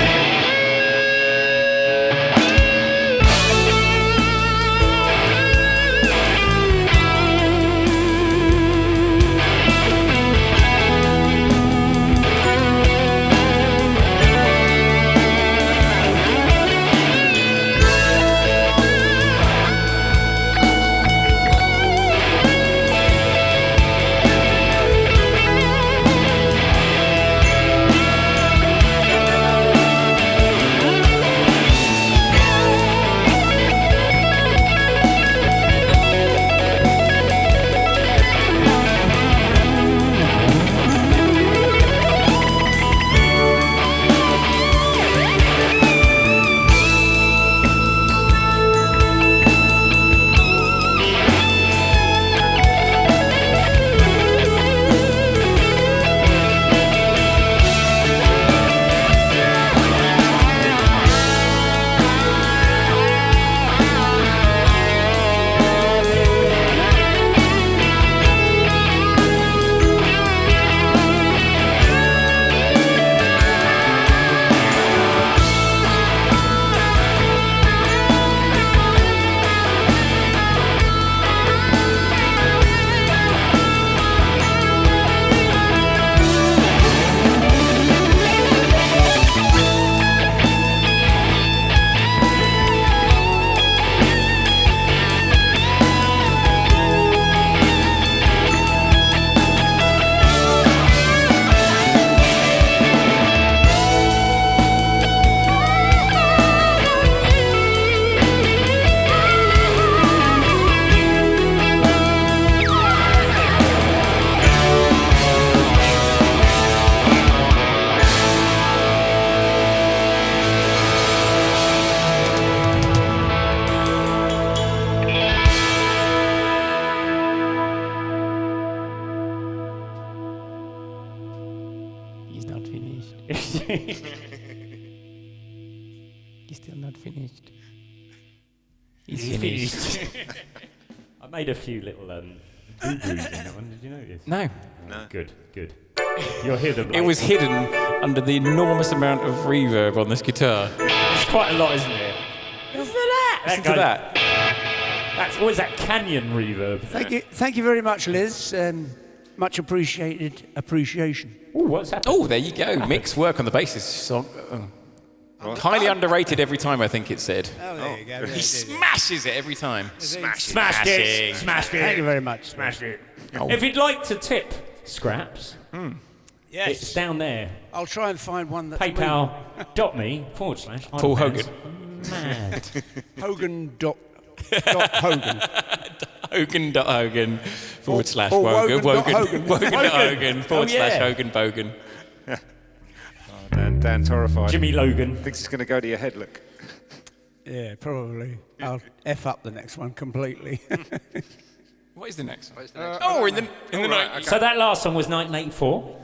He's not finished. He's still not finished. He's finished. I made a few little boo-boos in that one. Did you notice? No. Good, good. You'll hear them. It was hidden under the enormous amount of reverb on this guitar. It's quite a lot, isn't it? Listen to that. That's always that canyon reverb. Thank you very much, Liz. Much appreciated appreciation. Ooh, what's happening? Oh, there you go. Mick's work on the bass is highly underrated every time, I think it said. Oh, there you go. He smashes it every time. Smashed it. Smashed it. Thank you very much. Smashed it. Oh. If you'd like to tip Scraps, it's down there. I'll try and find one that's PayPal.me/. Paul Hogan. Mad. Hogan dot Hogan. Hogan.Hogan / Wogan. Wogan. Wogan.Hogan / yeah. Hogan Bogan. Dan's horrified. Jimmy Logan. Thinks it's going to go to your head, look. Yeah, probably. I'll F up the next one completely. What is the next one? We're in the night. Okay. So that last song was 1984.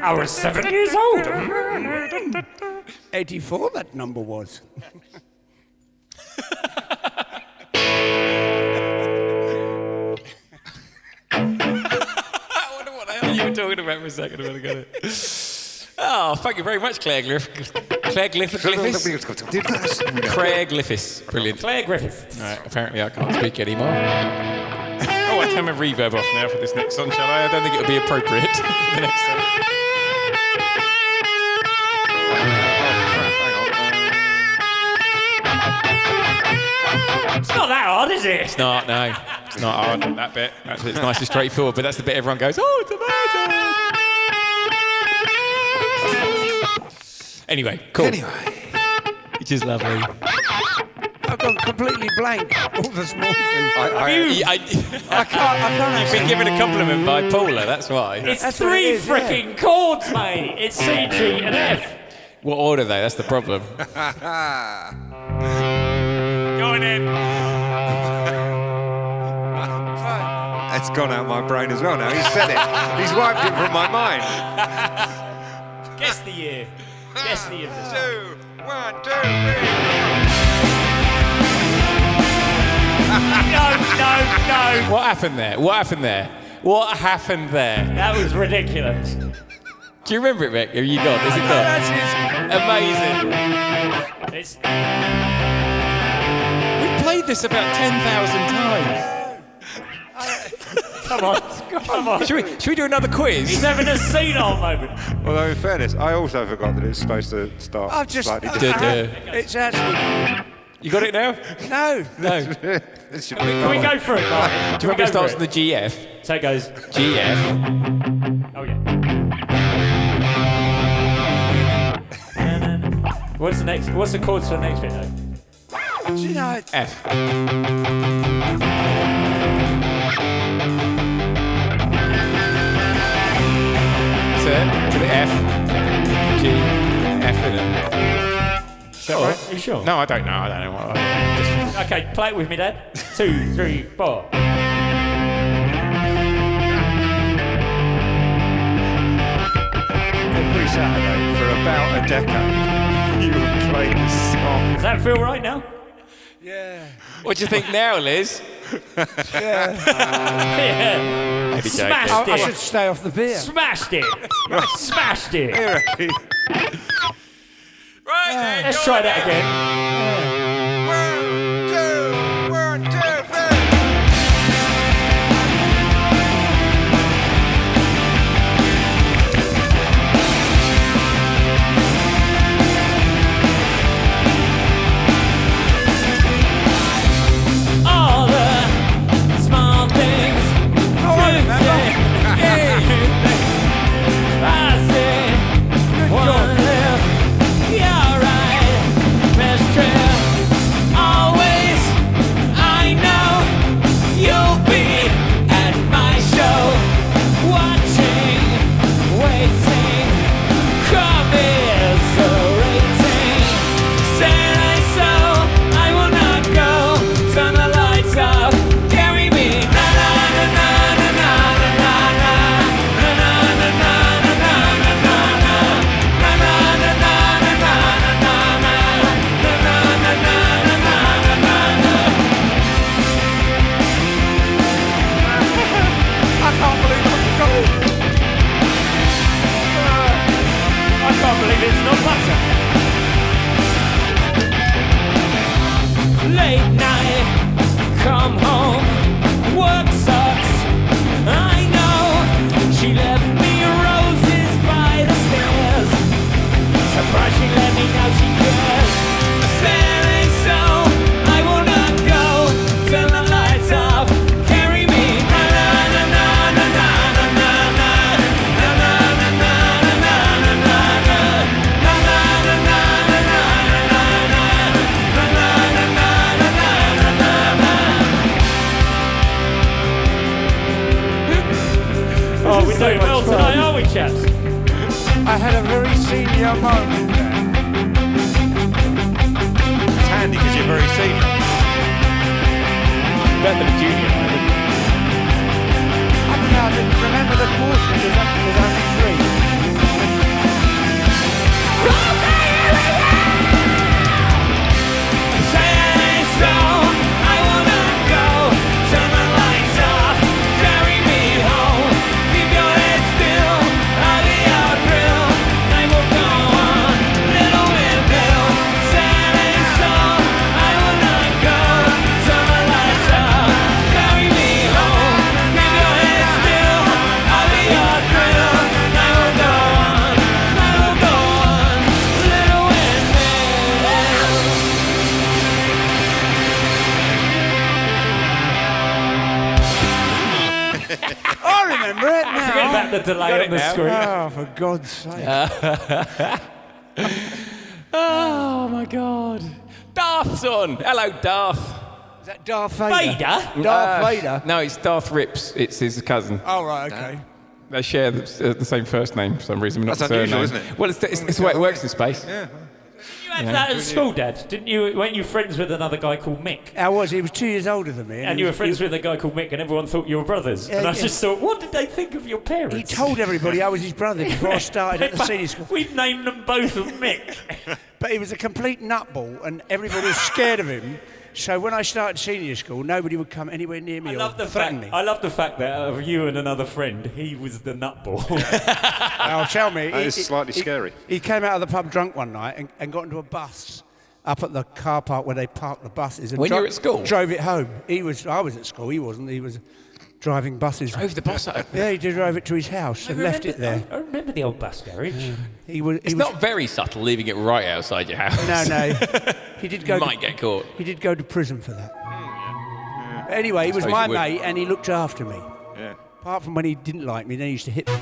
I was 7 years old. 84, that number was. I wonder what the hell you were talking about for a second. I'm gonna get it. Oh, thank you very much, Claire Griffiths. Craig Griffiths. Brilliant. Claire Griffith. All right, apparently I can't speak anymore. Oh, I turn my reverb off now for this next song, shall I? I don't think it would be appropriate for the next song. It's not that hard, is it? It's not, no. It's not hard, that bit. Actually, it's nice and straightforward, but that's the bit everyone goes, oh, it's amazing. Anyway, cool. Which is lovely. I've gone completely blank. All the small things. I can't. You've been given a compliment by Paula, that's why. It's That's what three it is, yeah. freaking chords, mate. It's C, G, and F. What order, though? That's the problem. Going in. It's gone out of my brain as well now. He's said it. He's wiped it from my mind. Guess the year. Guess the year. 2, 1, 2, 3. No. What happened there? What happened there? What happened there? That was ridiculous. Do you remember it, Rick? Have you got? Is it got? Amazing. It's, We've played this about 10,000 times. come on. Should we do another quiz? He's having a senile moment. Although, in fairness, I also forgot that it's supposed to start I've just. slightly different. It's actually. You got it now? No. No. This should be Can we go through it, Martin? Do you remember it starts on the GF? So it goes. GF. Oh, yeah. What's the next? What's the chords for the next bit, though? Do you know? F. To the F. G. F in it. Sure. Are you sure? No, I don't know. I don't know what. Okay, play it with me, Dad. 2, 3, 4. Every Saturday for about a decade, you have played this song. Does that feel right now? Yeah. What do you think now, Liz? Yeah. Maybe Smashed I it. should stay off the beer. Smashed it. Smashed it. Right. Let's try that again. 1, 2, 1, 2, 3. All the small things. Oh, I remember. I say one left. You're right. Best trip. Always. I know you'll be at my show. Watching, waiting, commiserating. Say so. I will not go. Turn the lights off. Carry me. Na na na na na na na na na na na na na na na na I can't believe I'm going. I can't believe it's not butter. Late night, come home, work sucks. I know she left me roses by the stairs. Surprised she let me know she cares. Saying so, I will not go. Turn the lights off, carry me. Na na na na na na na na na na na na na na na na na na na Oh, we're doing well tonight, aren't we, chaps? I had a very senior moment there. It's handy because you're very senior. Better than a junior, maybe. I don't know, I didn't remember the chords because that was only 3. Say so, I will not go. Turn the lights off, carry me home. Keep your head still, I'll be your thrill. I will go on, little windmill. Say so, I will not go. Turn the lights off, carry me home. I remember it now. Forget about the delay on the screen. Oh, for God's sake. Oh my God. Darth's on. Hello, Darth. Is that Darth Vader? Vader? Darth Vader? No, it's Darth Rips. It's his cousin. Oh, right, okay. They share the same first name for some reason, but not That's the unusual, surname. isn't it? Well, it's the way it works in space. Yeah. You had that at school, Dad, didn't you? Weren't you friends with another guy called Mick? I was. He was 2 years older than me. And you were friends with a guy called Mick, and everyone thought you were brothers. And I just thought, what did they think of your parents? He told everybody I was his brother before I started at the senior school. We'd named them both of Mick. But he was a complete nutball, and everybody was scared of him. So when I started senior school, nobody would come anywhere near me or threaten me. I love the fact that out of you and another friend, he was the nutball. Now, tell me. That is slightly scary. He came out of the pub drunk one night and got into a bus up at the car park where they park the buses. And When you were at school? Drove it home. I was at school. He wasn't. He was driving buses. Drove the bus home? Yeah, he drove it to his house and left it there. I remember the old bus garage. It's not very subtle leaving it right outside your house. No. He did go. You might get caught. He did go to prison for that. Anyway, he was suppose my you would. mate and he looked after me. Yeah. Apart from when he didn't like me, then he used to hit me.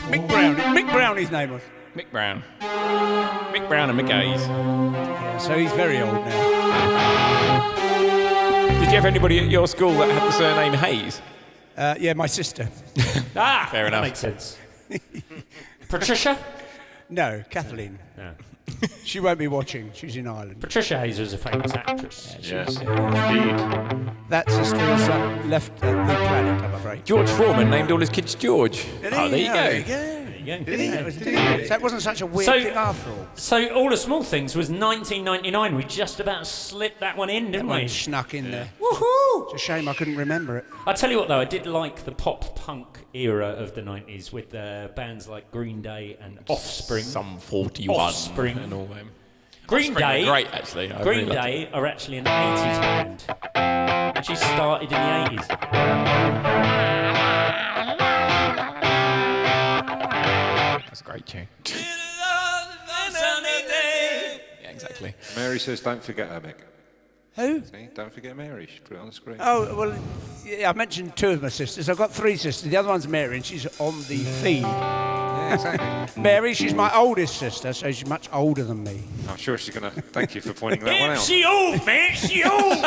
Mick Brown, his name was. Mick Brown. Mick Brown and Mick Hayes. Yeah, so he's very old now. Did you have anybody at your school that had the surname Hayes? Yeah, my sister. Ah, Fair enough. That makes sense. Patricia? No, Kathleen. No. She won't be watching. She's in Ireland. Patricia Hayes was a famous actress. Yes. Indeed. That sister's left the planet, I'm afraid. George Foreman named all his kids George. Oh, there you go. So that wasn't such a weird thing after all. So All the Small Things was 1999. We just about slipped that one in, didn't That we? one snuck in there. Woohoo! It's a shame I couldn't remember it. I tell you what, though, I did like the pop punk era of the 90s with bands like Green Day and Offspring. Some 41 Offspring. and all them. Green Offspring Day. are great, actually. I Green really loved Day are actually an 80s band. Actually started in the 80s. That's a great tune. Yeah, exactly. Mary says, don't forget her, Mick. Who? See? Don't forget Mary. She put it on the screen. Oh, well, yeah, I mentioned two of my sisters. I've got three sisters. The other one's Mary, and she's on the feed. Yeah, exactly. Mary, she's my oldest sister, so she's much older than me. I'm sure she's going to thank you for pointing that one out. She old, man, she old.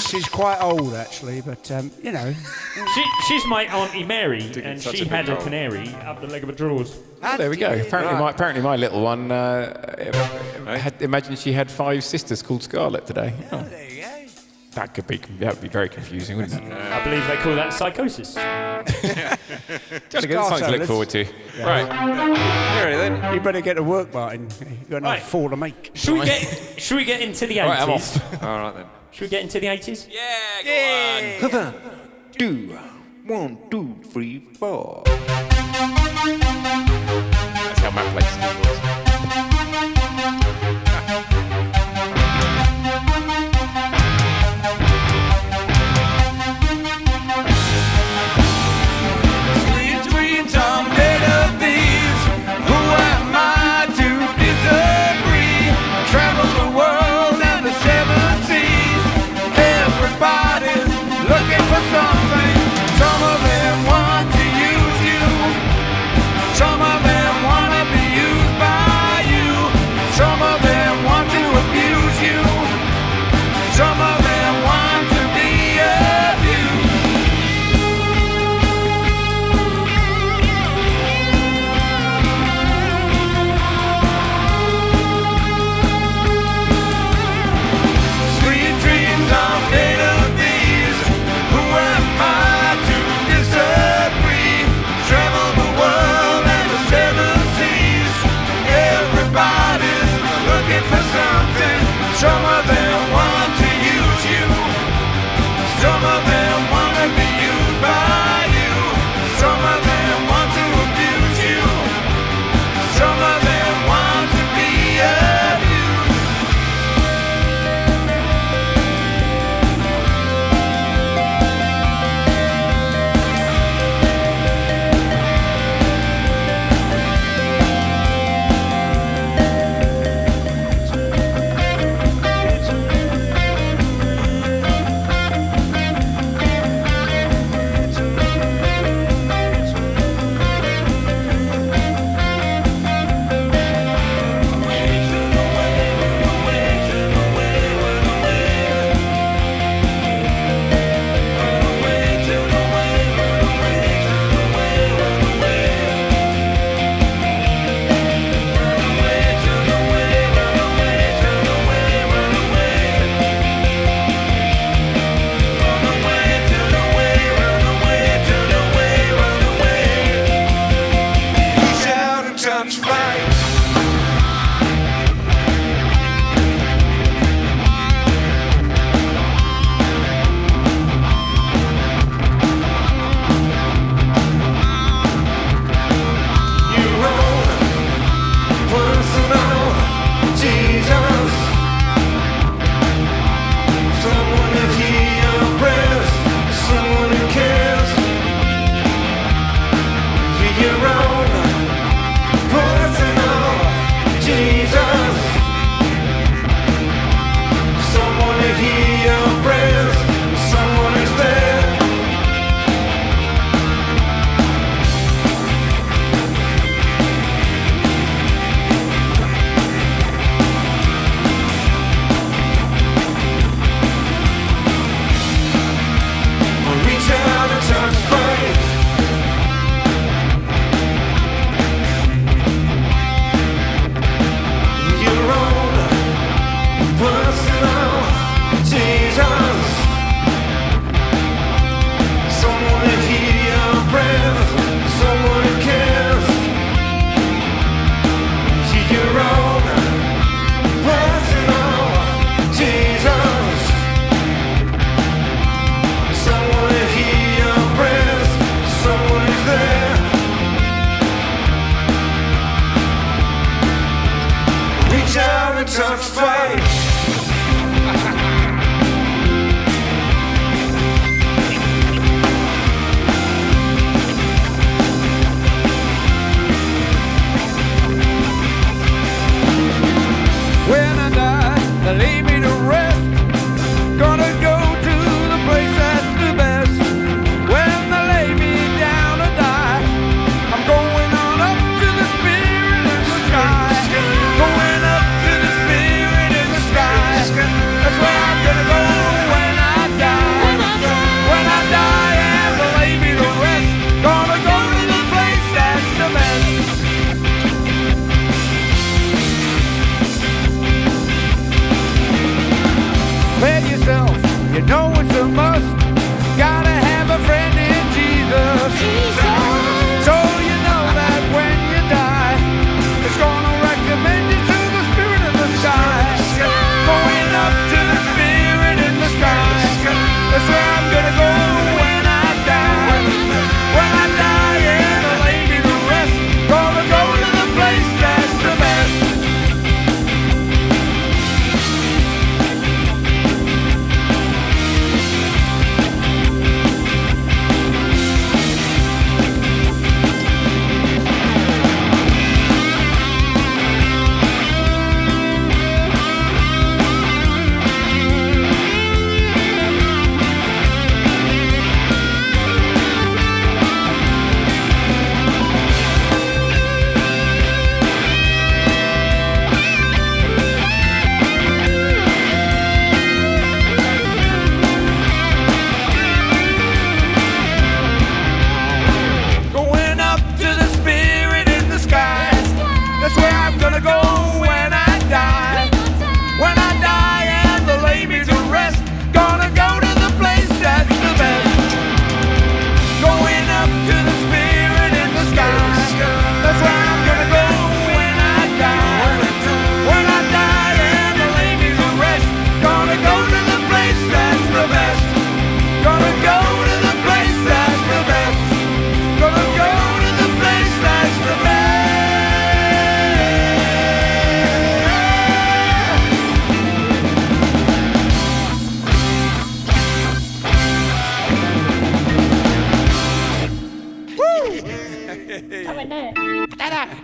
She's quite old, actually, but, you know. She's my Auntie Mary, and such she a big had a role. canary up the leg of her drawers. Oh, there we go. Apparently my little one imagine she had 5 sisters called Scarlett today. Oh. There you go. That would be very confusing, wouldn't it? I believe they call that psychosis. Jolly good, something to look forward to. Yeah. Right. Mary, then. You better get to work, Martin. You've got another Right. fall to make. Should we get into the 80s? Right, I'm off. All right, then. Should we get into the 80s? Yeah, go on. 2, 1, 2, 3, 4. That's how Matt plays keyboards. Sweet dreams are made of these. Who am I to disagree? Travel the world and the 7 seas. Everybody's looking for something. Some of them want to use you. Some of them want to be used by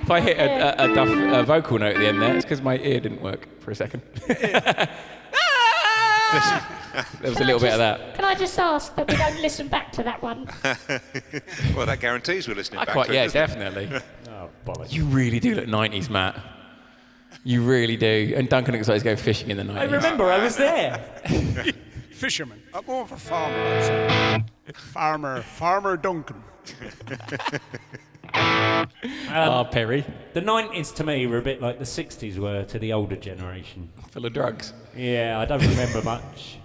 If I hit a vocal note at the end there, it's because my ear didn't work for a second. There was a little bit of that. Can I just ask that we don't listen back to that one? Well, that guarantees we're listening back to it. Yeah, doesn't it? definitely. Oh, bollocks. You really do look 90s, Matt. You really do. And Duncan looks like he's going fishing in the 90s. I remember, I was there. Fisherman. I'm going for farmer, I'd say. Farmer Duncan. Perry. The 90s to me were a bit like the 60s were to the older generation. Full of drugs. Yeah, I don't remember much.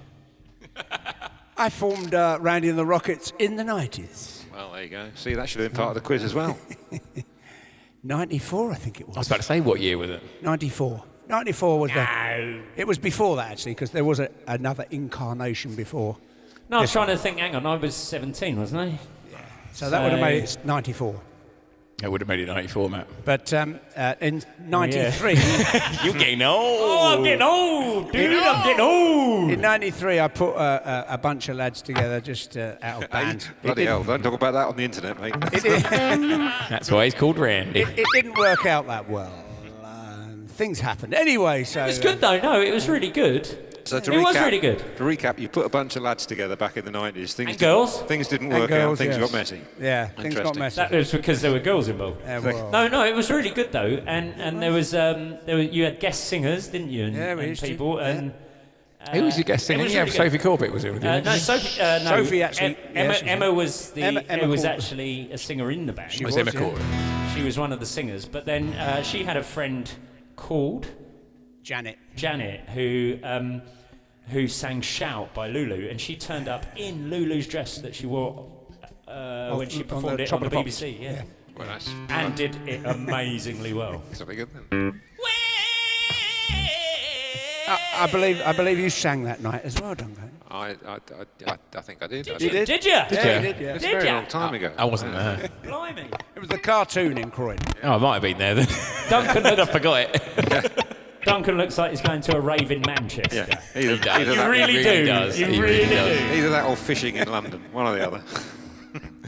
I formed Randy and the Rockets in the 90s. Well, there you go. See, that should have been part of the quiz as well. 94, I think it was. I was about to say, what year was it? 94. 94 was It was before that, actually, because there was another incarnation before. No, I was trying to think, hang on, I was 17, wasn't I? So that would have made it 94. It would have made it 94, Matt. But in 93... You're getting old. Oh, I'm getting old, dude, I'm getting old. In 93, I put a bunch of lads together just out of band. Bloody hell, don't talk about that on the internet, mate. That's why he's called Randy. It didn't work out that well. Things happened. Anyway, so... It was good, though. No, it was really good. So It was really good. To recap, you put a bunch of lads together back in the 90s. And girls. Things didn't And work girls, out. Things yes. got messy. Yeah, things got Interesting. messy. That was because there were girls involved. Well, No, it was really good though, and there was you had guest singers, didn't you? And, Yeah, we and used to, people yeah. and. Who was your guest singer? it was Yeah, really Sophie Corbett was in with you. No, Sophie. No, Sophie actually- Emma, yeah, she was Emma in. was the. Emma who was Corbett. actually a singer in the band. She was was, Emma yeah. Corbett. She was one of the singers, but then she had a friend called Janet. who sang "Shout" by Lulu, and she turned up in Lulu's dress that she wore when she performed it on the Pops. BBC. Yeah. Well, that's And did it amazingly well. something good then. I believe you sang that night as well, Duncan. I think I did. You did? Did you? Yeah, you did, yeah. It's a very ya? long time ago. I wasn't there. Blimey. It was the cartoon in Croydon. Oh, I might have been there then. Duncan I forgot it. Duncan looks like he's going to a rave in Manchester. Yeah, either does. either You that, really do. does. You He really does. do. either that or fishing in London, one or the other.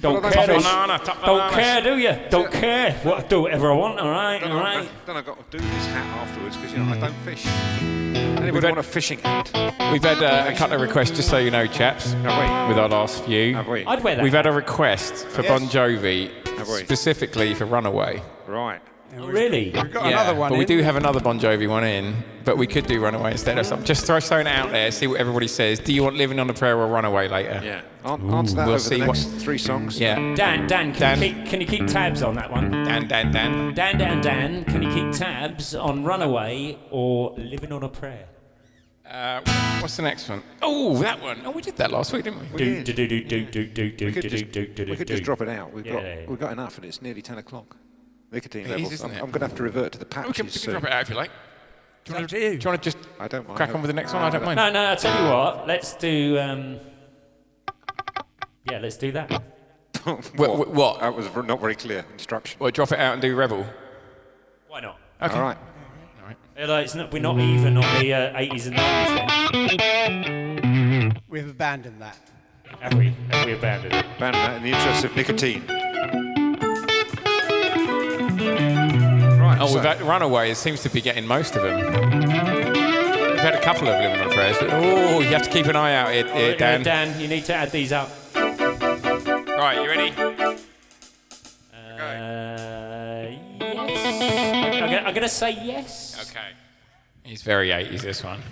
Don't Well, care, that's do banana, you? top Don't bananas. care, do you? Don't care. What, do whatever I want, all right, all right. Then I got to do this hat afterwards because I don't fish. Anybody want a fishing hat? We've had a couple of requests, just so you know, chaps, Have with our last few. Have we? I'd wear that. We've had a request for Yes. Bon Jovi, Have we? specifically for Runaway. Right. Oh, really? We've got another one but we in. do have another Bon Jovi one in, but we could do Runaway instead. So I'm just throwing it out there, see what everybody says. Do you want Living on a Prayer or Runaway later? Yeah. Answer that We'll over see the what- next 3 songs. Yeah. Dan, Dan. can you keep tabs on that one? Dan. Dan, can you keep tabs on Runaway or Living on a Prayer? What's the next one? Oh, that one. Oh, we did that last week, didn't we? We could just drop it out. We've got enough, and it's nearly 10 o'clock. Nicotine It is, levels. isn't I'm it? going to have to revert to the We patches can soon. drop it out if you like. It's up to you. Do you want to just I don't mind. crack on with the next one? I don't mind. No, I'll tell you what. Let's do. Yeah, let's do that. What? That was not very clear instruction. Well, drop it out and do Rebel. Why not? Okay. All right. We're not even on the 80s and 90s then. We've abandoned that. Have we abandoned it? Abandon that in the interest of nicotine. Right. Oh, so- we've had Runaway. It seems to be getting most of them. We've had a couple of Living on Prayers. But, oh, you have to keep an eye out here, Dan. Dan, you need to add these up. Right, you ready? Yes. I'm gonna say yes. Okay. He's very 80s, this one.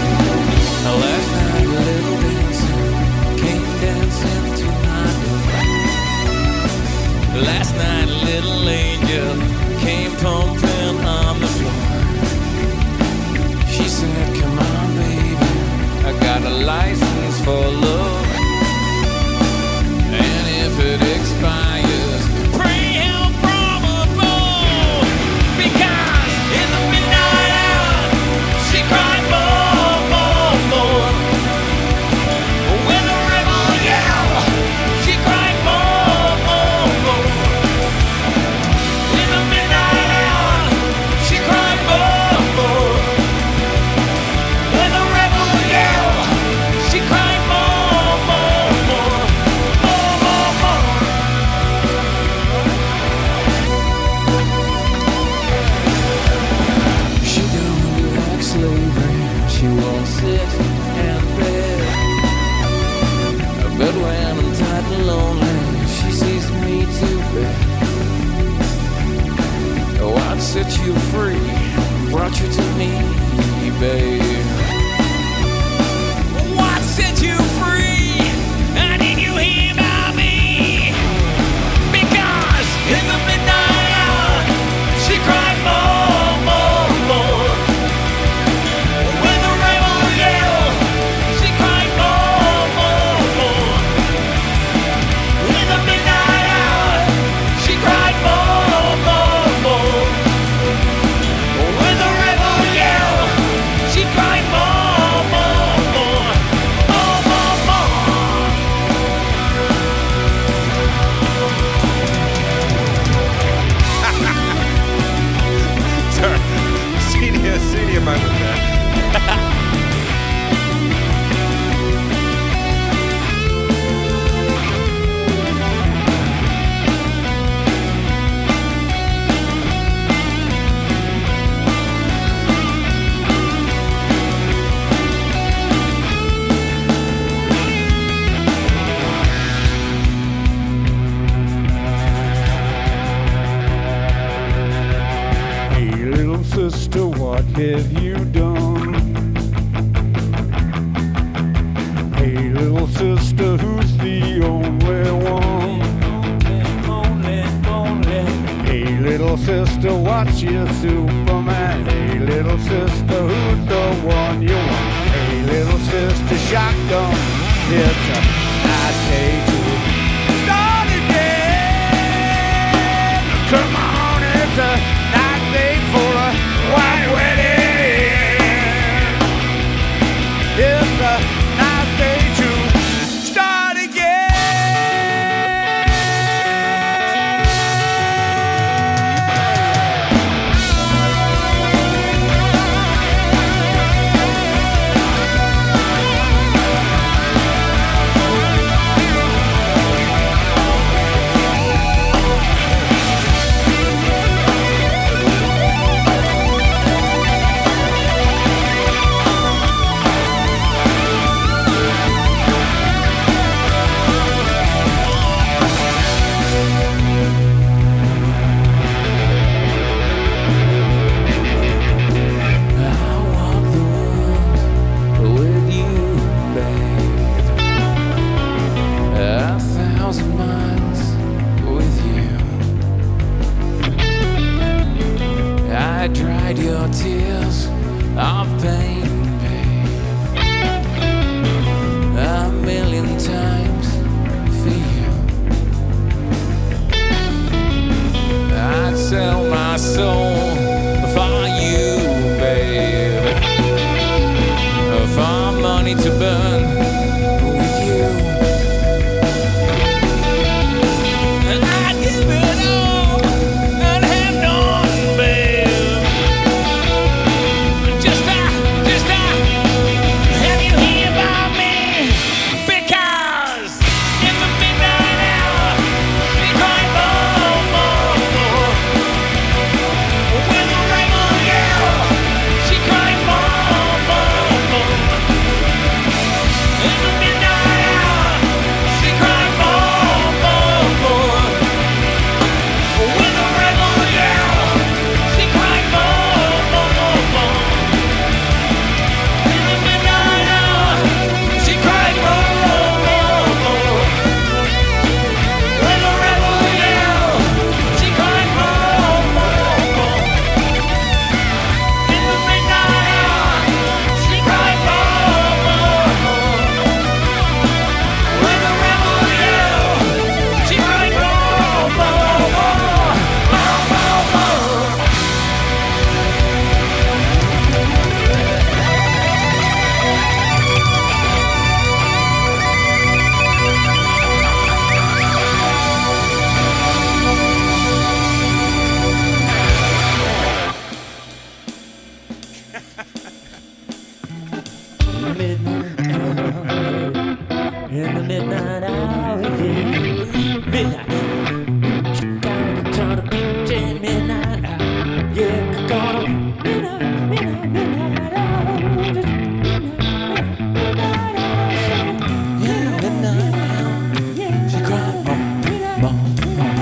Last night, a little dancing came dancing to my door. Last night, a little angel came pumping on the floor. She said, "Come on, baby, I got a license for love, and if it expires, pray help from above, because in the midnight hour, she cried more, more, more. set you free, brought you to me, babe. What set you free? And did you hear about me? Because in the midnight hour, she cried more, more, more. When the rebel yelled, she cried more, more, more. In the midnight hour, she cried more, more, more. When the rebel yelled, she cried more, more, more. More, more, more. Sorry, senior moment there. Hey, little sister, what have you done? Hey, little sister, who's the only one? Hey, little sister, what's your Superman? Hey, little sister, who's the one you want? Hey, little sister, shotgun, it's a nice day to start again. Come on, it's a nice day for a white wedding. It's a nice day to start again. Your tears of pain, babe, a million times for you. I'd sell my soul for you, babe, for money to burn with you. And I'd give it all and have none, babe. Have you hear about me? Because in the midnight hour, she cried more, more, more. When the rebel yelled, she cried more, more, more. In the midnight hour, she cried more, more, more. When the rebel yelled, she cried more, more, more. In the midnight hour, she cried more, more, more. When the rebel yelled, she cried more, more, more. In the midnight hour, she cried more, more, more. When the rebel yelled, she cried more, more, more, more, more, more. In the midnight hour, yeah. Midnight. Gonna be midnight hour. Yeah, gonna midnight hour. Just midnight hour. In the midnight hour, she cried more, more, more.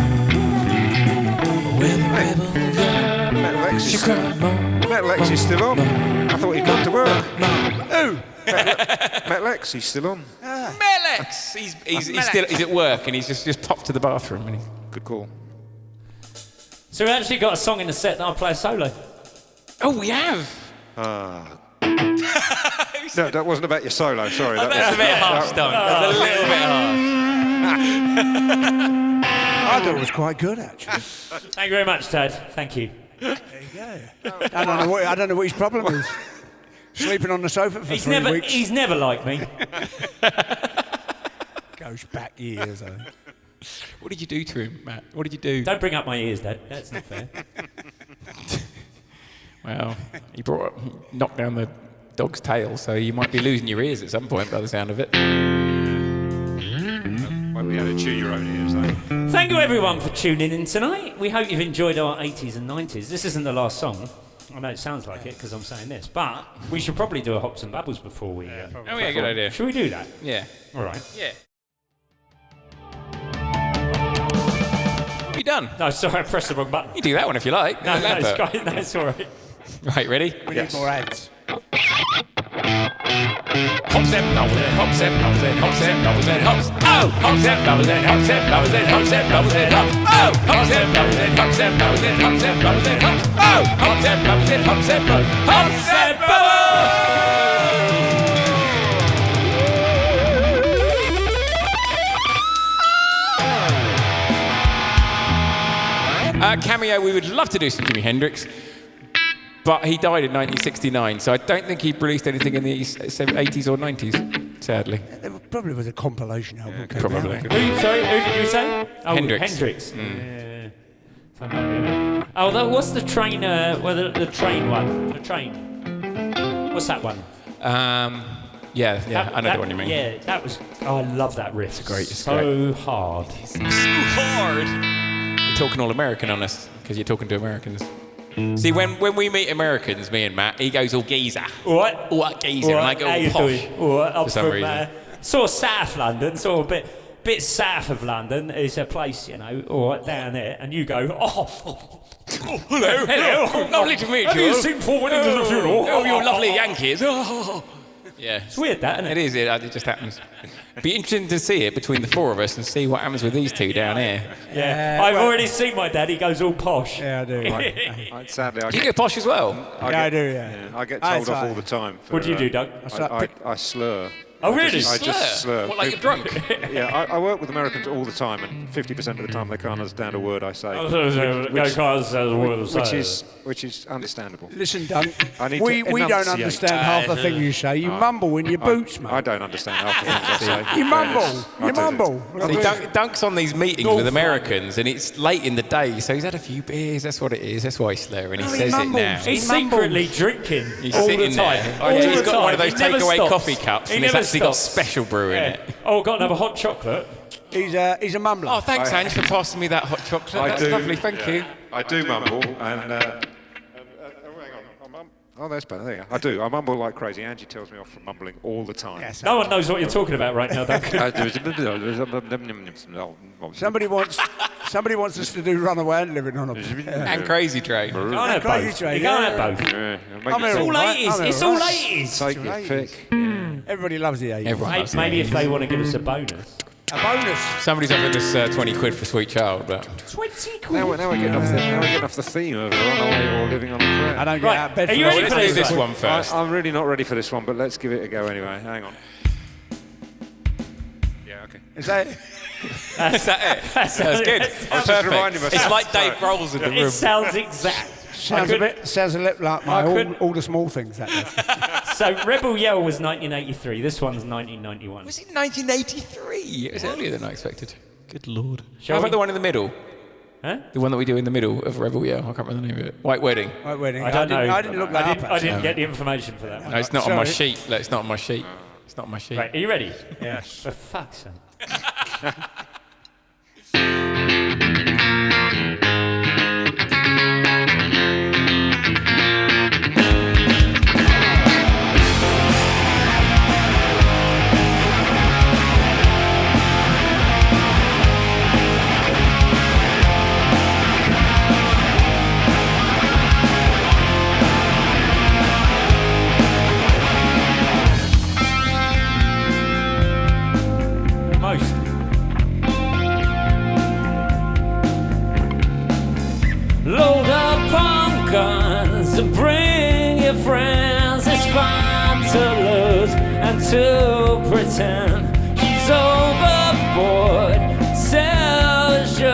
With the rebel, yeah. Met Lex is still on. I thought he'd gone to work. Who? Met Lex, he's still on. Melex! He's at work and he's just popped to the bathroom. And Good call. So we actually got a song in the set that I'll play solo. Oh, we have. No, that wasn't about your solo, sorry. That's a bit harsh, Don. That's a little bit harsh. I thought it was quite good, actually. Thank you very much, Ted. Thank you. There you go. I don't know what his problem is. Sleeping on the sofa for 3 weeks. He's never liked me. Goes back years, I think. What did you do to him, Matt? What did you do? Don't bring up my ears, Dad. That's not fair. Well, he knocked down the dog's tail, so you might be losing your ears at some point by the sound of it. Won't be able to chew your own ears, though. Thank you, everyone, for tuning in tonight. We hope you've enjoyed our 80s and 90s. This isn't the last song. I know it sounds like it because I'm saying this, but we should probably do a Hops and Babbles before we... Oh, yeah, good idea. Should we do that? Yeah. All right. Yeah. What have you done? No, sorry, I pressed the wrong button. You do that one if you like. No, it's great. No, it's all right. Right, ready? We need more ads. Hops and bubbles and hops and bubbles and hops and bubbles and hops. Oh! Hops and bubbles and hops and bubbles and hops and bubbles and hops. Oh! Hops and bubbles and hops and bubbles and hops and bubbles and hops. Oh! Hops and bubbles and hops and bubbles. Hops and bubbles! Cameo, we would love to do some Jimi Hendrix. But he died in 1969, so I don't think he released anything in the 80s or 90s, sadly. There probably was a compilation album. Probably. Who did you say? Oh, Hendrix. Hendrix. Yeah. Oh, what's the train? The train one. The train. What's that one? Yeah, I know the one you mean. Yeah, that was. Oh, I love that riff. It's great. So hard. It's so hard. You're talking all American on us because you're talking to Americans. See, when we meet Americans, me and Matt, he goes all geezer. What? What geezer? And I go all posh. For some reason. Sort of south London, sort of bit south of London is a place, all right, down there, and you go, hello, lovely to meet you. Have you seen Four Weddings and a Funeral? Oh, you lovely Yankees. Yeah. It's weird, that, isn't it? It is, it just happens. Be interesting to see it between the four of us and see what happens with these two down here. Yeah, I've already seen my dad. He goes all posh. Yeah, I do. Sadly, Do you get posh as well? I do. I get told off all the time. What do you do, Doug? I slur. Oh, really? I just slur. What, like you're drunk? Yeah, I work with Americans all the time, and 50% of the time they can't understand a word I say. Which is understandable. Listen, Dunk, I need to we don't enunciate. understand half the thing you say. You mumble in your boots, mate. I don't understand half the things I say. You mumble. You mumble. See, Dunk's on these meetings with Americans, and it's late in the day, so he's had a few beers. That's what it is. That's why he's slurring. He says it now. He's secretly drinking He's all sitting the time. there. He's got one of those He never takeaway stops. coffee cups, He and it's never actually got stops. special brew in it. Oh, got another hot chocolate. He's a mumbler. Oh, thanks, Ange, for passing me that hot chocolate. That's lovely. Thank you. I do mumble, and oh, that's better. There you go. I do. I mumble like crazy. Angie tells me off for mumbling all the time. Yes, No one knows what you're talking about right now, Duncan. Somebody wants us to do Runaway and Living on a And Crazy Train. You can't have both. Train, You can't have both. It's all 80s. It's all 80s. Take it, Vic. Everybody loves the 80s. Everyone loves Maybe it. if they want to give us a bonus. A bonus. Somebody's offered us 20 quid for Sweet Child, but 20 quid. Now we're getting off the theme of Runaway or Living on a Prayer. I don't get Right, out of bed are for you that. ready let's for do this this one first. I'm really not ready for this one, but let's give it a go anyway. Hang on. Yeah, okay. Is that it? Is that it? That's good. just reminding Perfect. myself. It's like Dave Grohl's in the It room. sounds exact. Sounds a little like all the small things, that is. So Rebel Yell was 1983. This one's 1991. Was it 1983? It was earlier than I expected. Good lord. Shall How we- about the one in the middle? Huh? The one that we do in the middle of Rebel Yell. I can't remember the name of it. White Wedding. Right, wedding. I don't know. I didn't look that up. I didn't get the information for that one. No, it's not on my Sorry. sheet. It's not on my sheet. It's not on my sheet. Right, are you ready? Yes. For fuck's sake. Load up on guns and bring your friends. It's fun to lose and to pretend she's overboard. Sells you.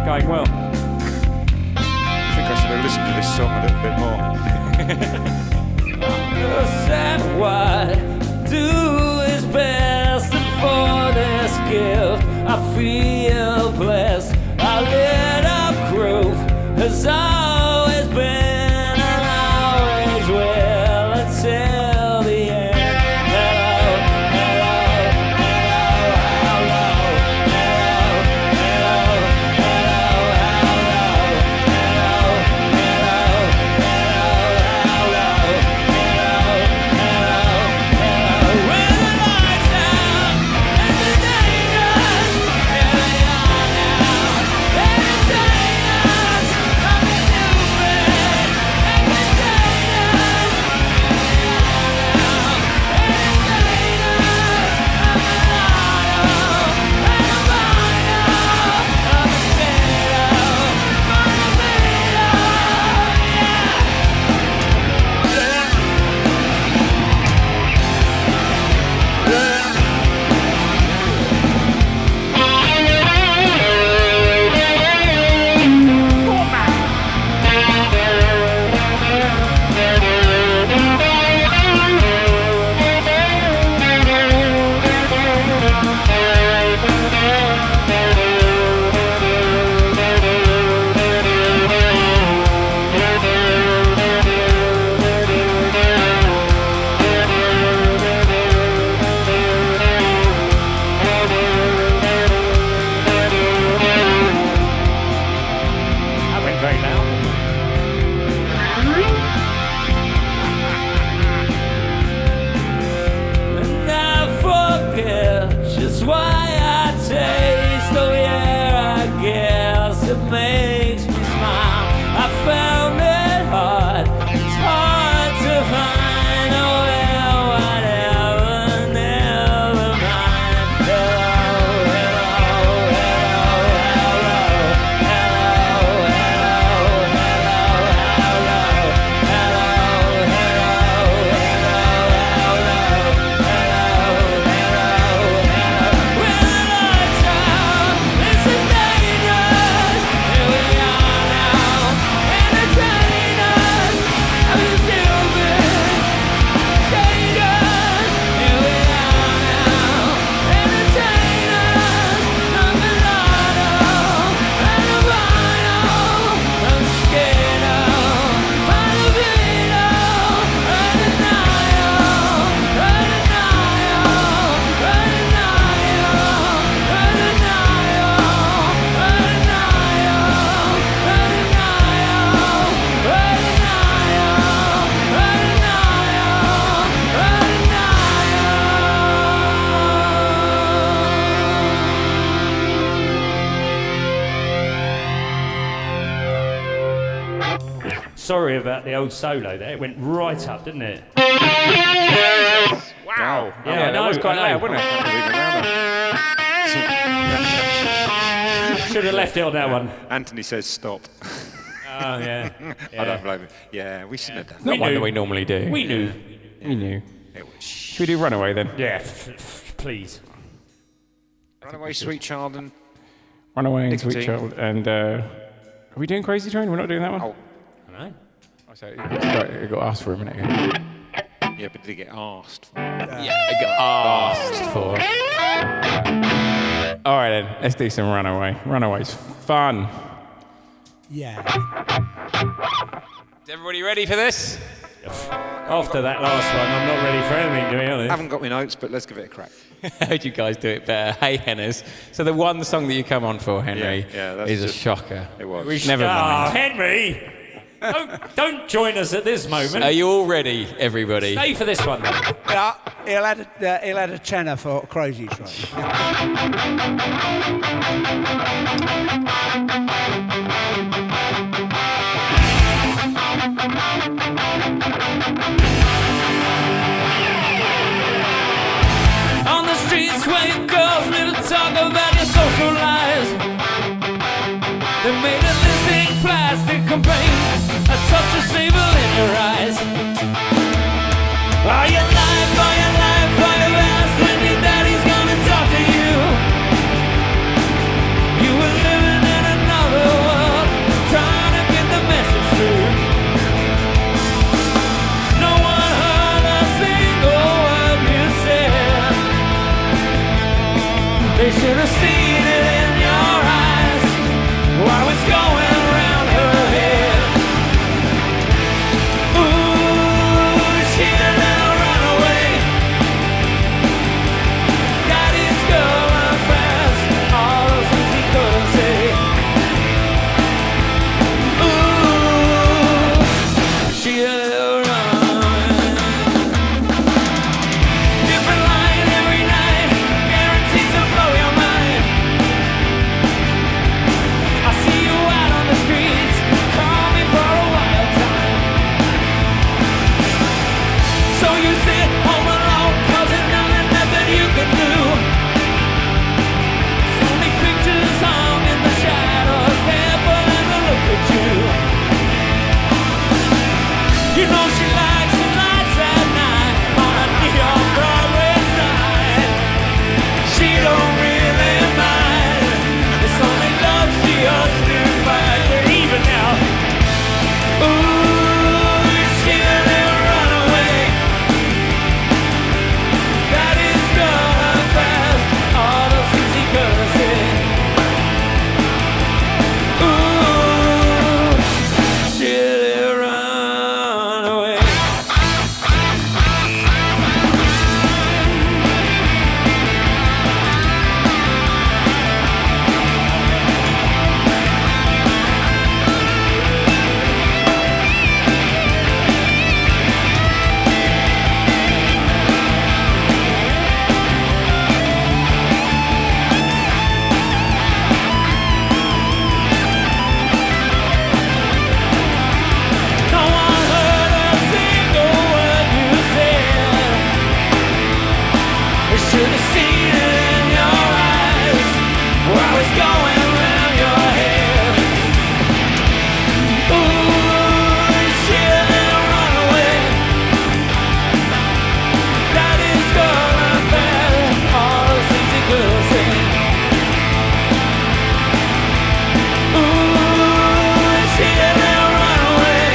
Going well. I think I should have listened to this song a little bit more. Said what do is best, and for this gift I feel blessed. Our little group has always been and always will until the end. Sorry about the old solo there. It went right up, didn't it? Wow. Yeah, that was quite loud, wasn't it? Should have left it on that one. Anthony says stop. Oh, yeah. I don't blame him. Yeah, we shouldn't have done Not one that we normally do. We knew. We knew. Should we do Runaway then? Yeah, please. Run away, sweet child, and Runaway and Sweet Nicotine. Child. And are we doing Crazy Train? We're not doing that one? Oh. I know. So it got asked for a minute ago. Yeah, but did it get asked for? Yeah, it got asked for. All right then, let's do some Runaway. Runaway's fun. Yeah. Is everybody ready for this? After that last one, I'm not ready for anything, to be I honest. haven't got my notes, but let's give it a crack. How'd you guys do it better? Hey, Henners. So the one song that you come on for, Henry, Yeah, that's is a just- shocker. It was. Never Oh, mind. Henry! Don't join us at this moment. Are you all ready, everybody? Stay for this one, then. Yeah, he'll add a tenner for Crazy Train. On the streets where girls little talk about your social lives. They made a listing plastic campaign, a touch of evil in your eyes. Are you alive, are you alive, are you asked when your daddy's gonna talk to you? You were living in another world, trying to get the message through. No one heard a single word you said. They should have seen it in your eyes while it's going around her head. Ooh, she a little runaway. Daddy's going fast, all those things he couldn't say. Ooh, she a little runaway. Different line every night, guaranteed to blow your mind. I see you out on the streets, call me for a wild time. So you sit home alone, 'cause there's nothing you can do. Only pictures hung in the shadows, never ever look at you. You know she likes the lights at night on a neon Broadway sign. She don't really mind. It's only love she has to find. Even now, ooh, she a little runaway. Daddy's gone fast, all those things he couldn't say. Ooh, she a little runaway. No one heard a single word you said. They should have seen it in your eyes while it's going around your head. Ooh, she a little runaway. Daddy's going fast, all those things he could say. Ooh, she a little runaway.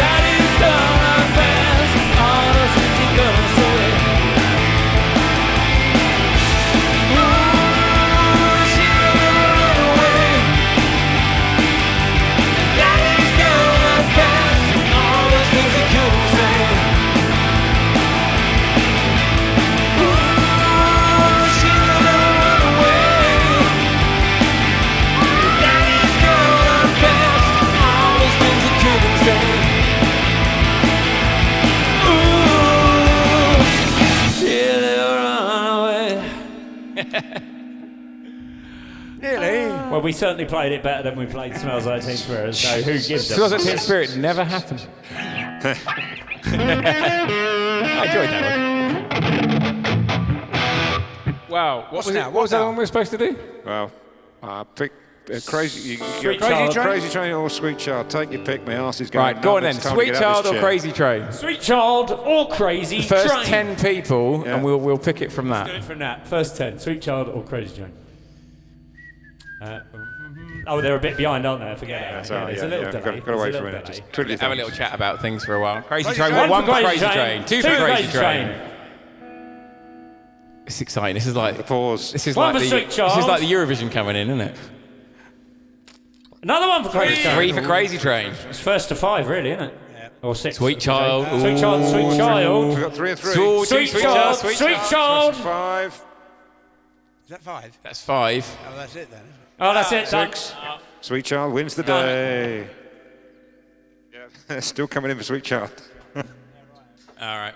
Daddy's going fast, all those things he couldn't say. Ooh, she a little runaway. Daddy's going fast, all those things he couldn't say. Ooh, she a little runaway. Daddy's going fast, all those things he couldn't say. Ooh, she a little runaway. Nearly. Well, we certainly played it better than we played Smells Like Teen Spirit, so who gives Smells a Like Teen Spirit never happened. I enjoyed that one. Wow, what was the other one we were supposed to do? Well, pick crazy. You Sweet go Child. crazy train or Sweet Child. Take your pick. My ass is going. Right, go on then. nuts. It's time to Sweet get out of Child this or chair. Crazy Train? Sweet Child or Crazy First Train. 10 people, Yeah. and we'll pick it from Do that. it from that. First 10. Sweet Child or Crazy Train. Oh, they're a bit behind, aren't they? Forget it. So, There's a little delay. Got to wait There's for a a minute. little Just twiddle your Have a thumbs. little chat about things for a while. Crazy Crazy train. train. One for Crazy crazy train. train. Two Two for crazy crazy train. train. It's exciting. This is like The pause. This is One like for the Sweet This Child. is like the Eurovision coming in, isn't it? Another one for Crazy Train. Three for crazy train. It's first to 5, really, isn't it? Or 6. Sweet Child. Sweet Child, Sweet We've Child. got 3 and 3. Sweet Child, Sweet Child. 5. Is that 5? That's 5. Oh, that's it then. Isn't it? Oh, that's it. Done. 6. Sweet Child wins the Done. day. Yeah. Still coming in for Sweet Child. All right.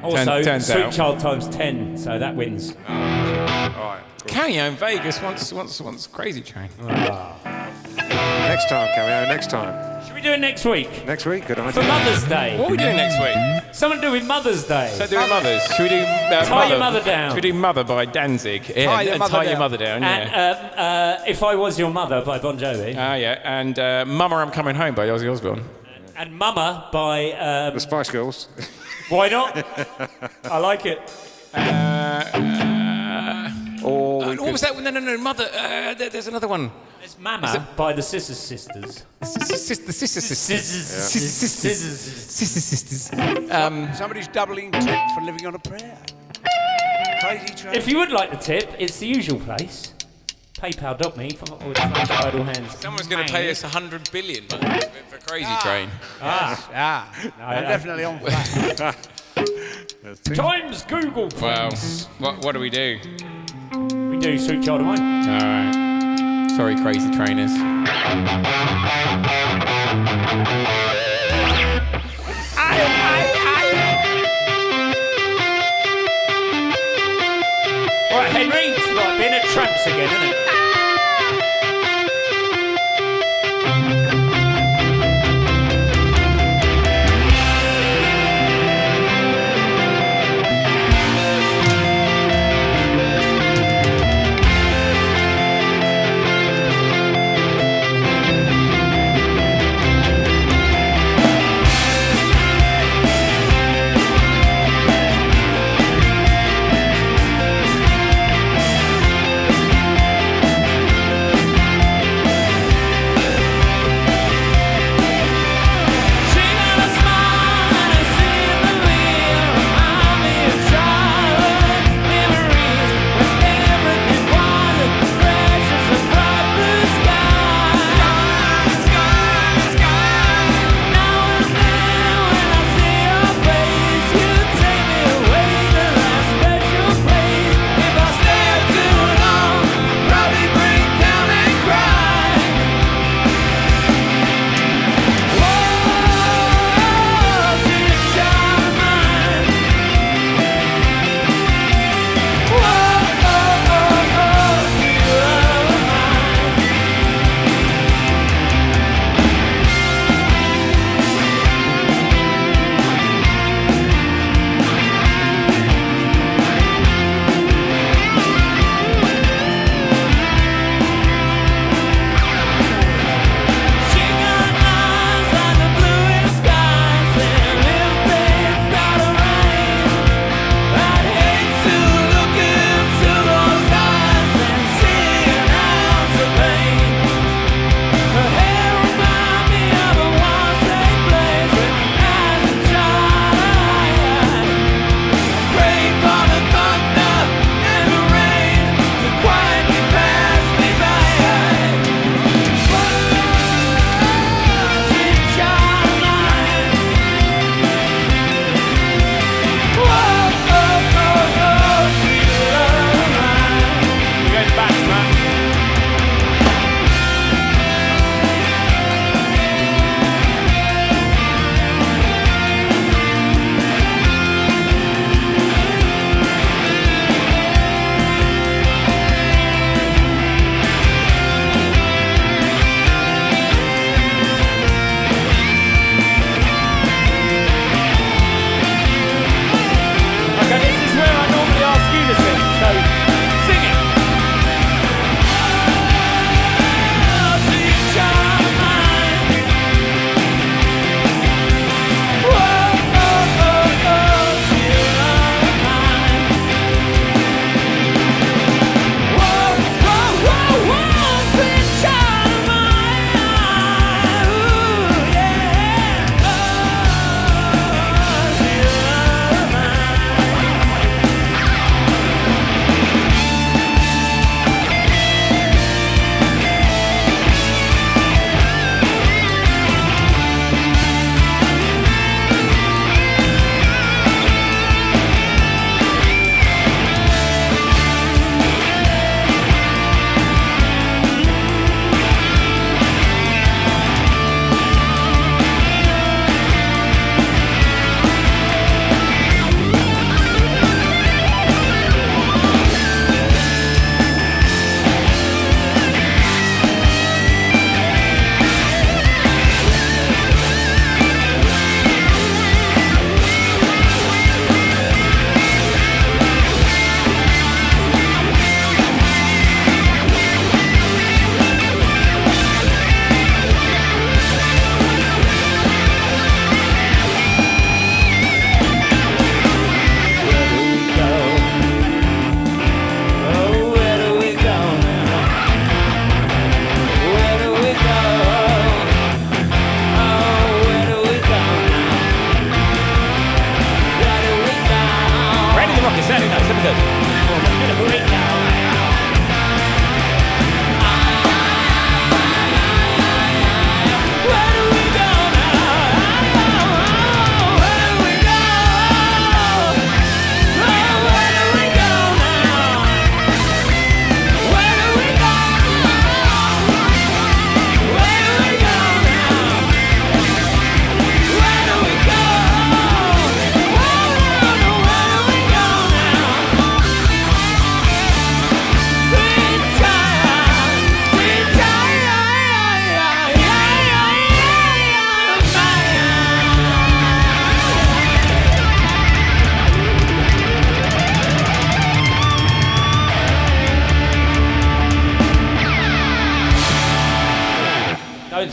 Also, Turns Sweet out. Child times 10, so that wins. All right. Cool. Cameo in Vegas once Crazy Train. Next time, Cameo. Next time. Should we do it next week? Next week. Good For idea. Mother's Day. What are we doing next week? Something to do with Mother's Day. So do Mothers. Should we do Tie Your Mother Down. Should we do Mother by Danzig? Yeah, Tie Your and Mother Tie Your Down. Mother Down. Yeah. And If I Was Your Mother by Bon Jovi. Yeah. And Mama, I'm Coming Home by Ozzy Osbourne. And Mama by... The Spice Girls. Why not? I like it. Or we What could, was that? No, Mother. There's another one. It's Mama by the Scissors Sisters. The Sister Sisters. Somebody's doubling tip for living on a prayer. Crazy train. If you would like the tip, it's the usual place. PayPal.me with idle hands. Someone's going to pay us 100 billion for Crazy Train. I'm definitely on for that. Times Google. Wow. Points. What do we do? We do Sweet Child of Mine. All right. Sorry, Crazy Trainers. Right, Henry, it's like being at Tramps again, isn't it?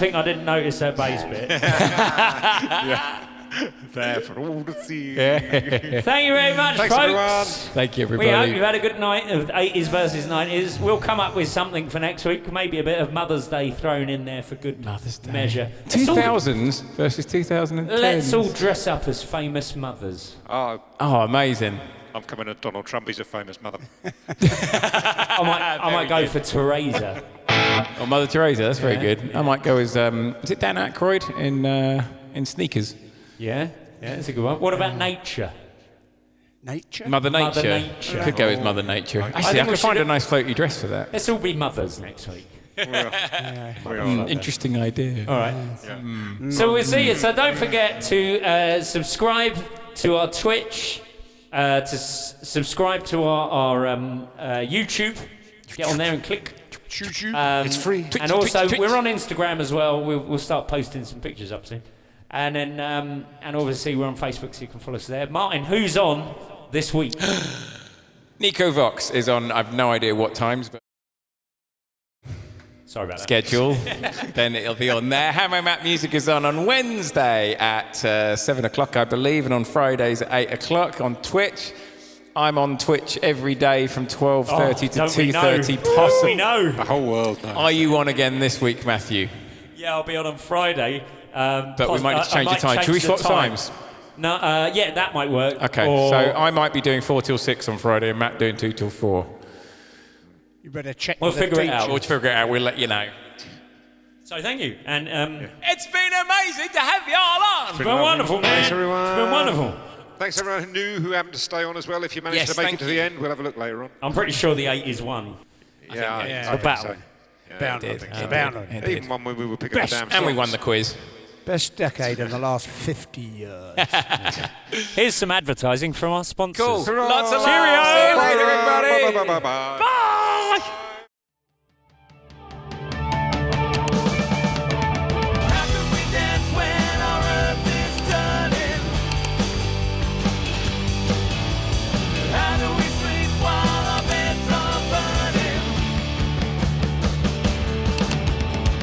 think I didn't notice that bass bit. There for all to see. Thank you very much, Thanks, folks. everyone. Thank you, We hope everybody. you've had a good night of 80s versus 90s. We'll come up with something for next week. Maybe a bit of Mother's Day thrown in there for good measure. 2000s versus 2010s. Let's all dress up as famous mothers. Oh, amazing. I'm coming at Donald Trump. He's a famous mother. I might go for Teresa. Oh, Mother Teresa, that's very good. I might go as, is it Dan Aykroyd in Sneakers? Yeah, that's a good one. What about nature? Nature? Mother Nature. Mother Nature. Could go as Mother Nature. Actually, think I we could find should- a nice floaty dress for that. Let's all be mothers next week. Interesting idea. All right. So we'll see you. So don't forget to subscribe to our Twitch, to subscribe to our YouTube. Get on there and click. It's free. And also, we're on Instagram as well. We'll start posting some pictures up soon. And then, and obviously, we're on Facebook, so you can follow us there. Martin, who's on this week? Nico Vox is on, I've no idea what times, but Sorry about that. schedule. Then it'll be on there. Hammer Map Music is on Wednesday at 7 o'clock, I believe, and on Fridays at 8 o'clock on Twitch. I'm on Twitch every day from 12:30 to 2:30 possibly. We know. The whole world knows. Are you on again this week, Matthew? Yeah, I'll be on Friday. But we might need to change the time. Should we swap times? No, yeah, that might work. Okay, Or- so I might be doing 4 till 6 on Friday and Matt doing 2 till 4. You better check We'll with the figure it teacher. out. We'll figure it out, we'll let you know. So thank you. And It's been amazing to have you all on. it's been wonderful, man. Thanks, everyone. It's been wonderful. Thanks everyone who knew, who happened to stay on as well. If you managed Yes, to make thank it to the end, we'll have a look later on. I'm pretty sure the 80s won. Yeah, I yeah. think battle. so. Bound on It it. did. Bound on it. It did. Even one when we were picking up Best. damn And we songs. won the quiz. Best decade in the last 50 years. Here's some advertising from our sponsors. Cool. Hurrah! Lots of love. Cheerio. See you later, everybody. Bye, bye, bye, bye. Bye! How can we dance when our earth is turning? How do we sleep while our beds are burning?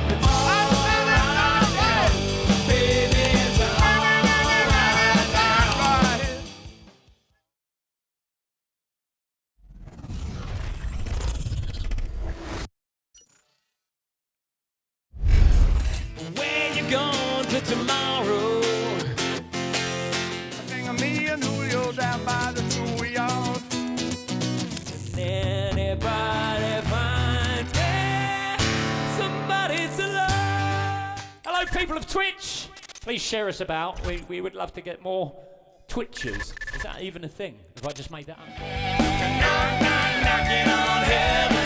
It's all right now, baby, it's all right now. Where you going for tomorrow? Sing me and Julio down by the schoolyard. Anybody find somebody to love? Hello, people of Twitch. Please share us about. We would love to get more Twitchers. Is that even a thing? Have I just made that up? Knocking on heaven.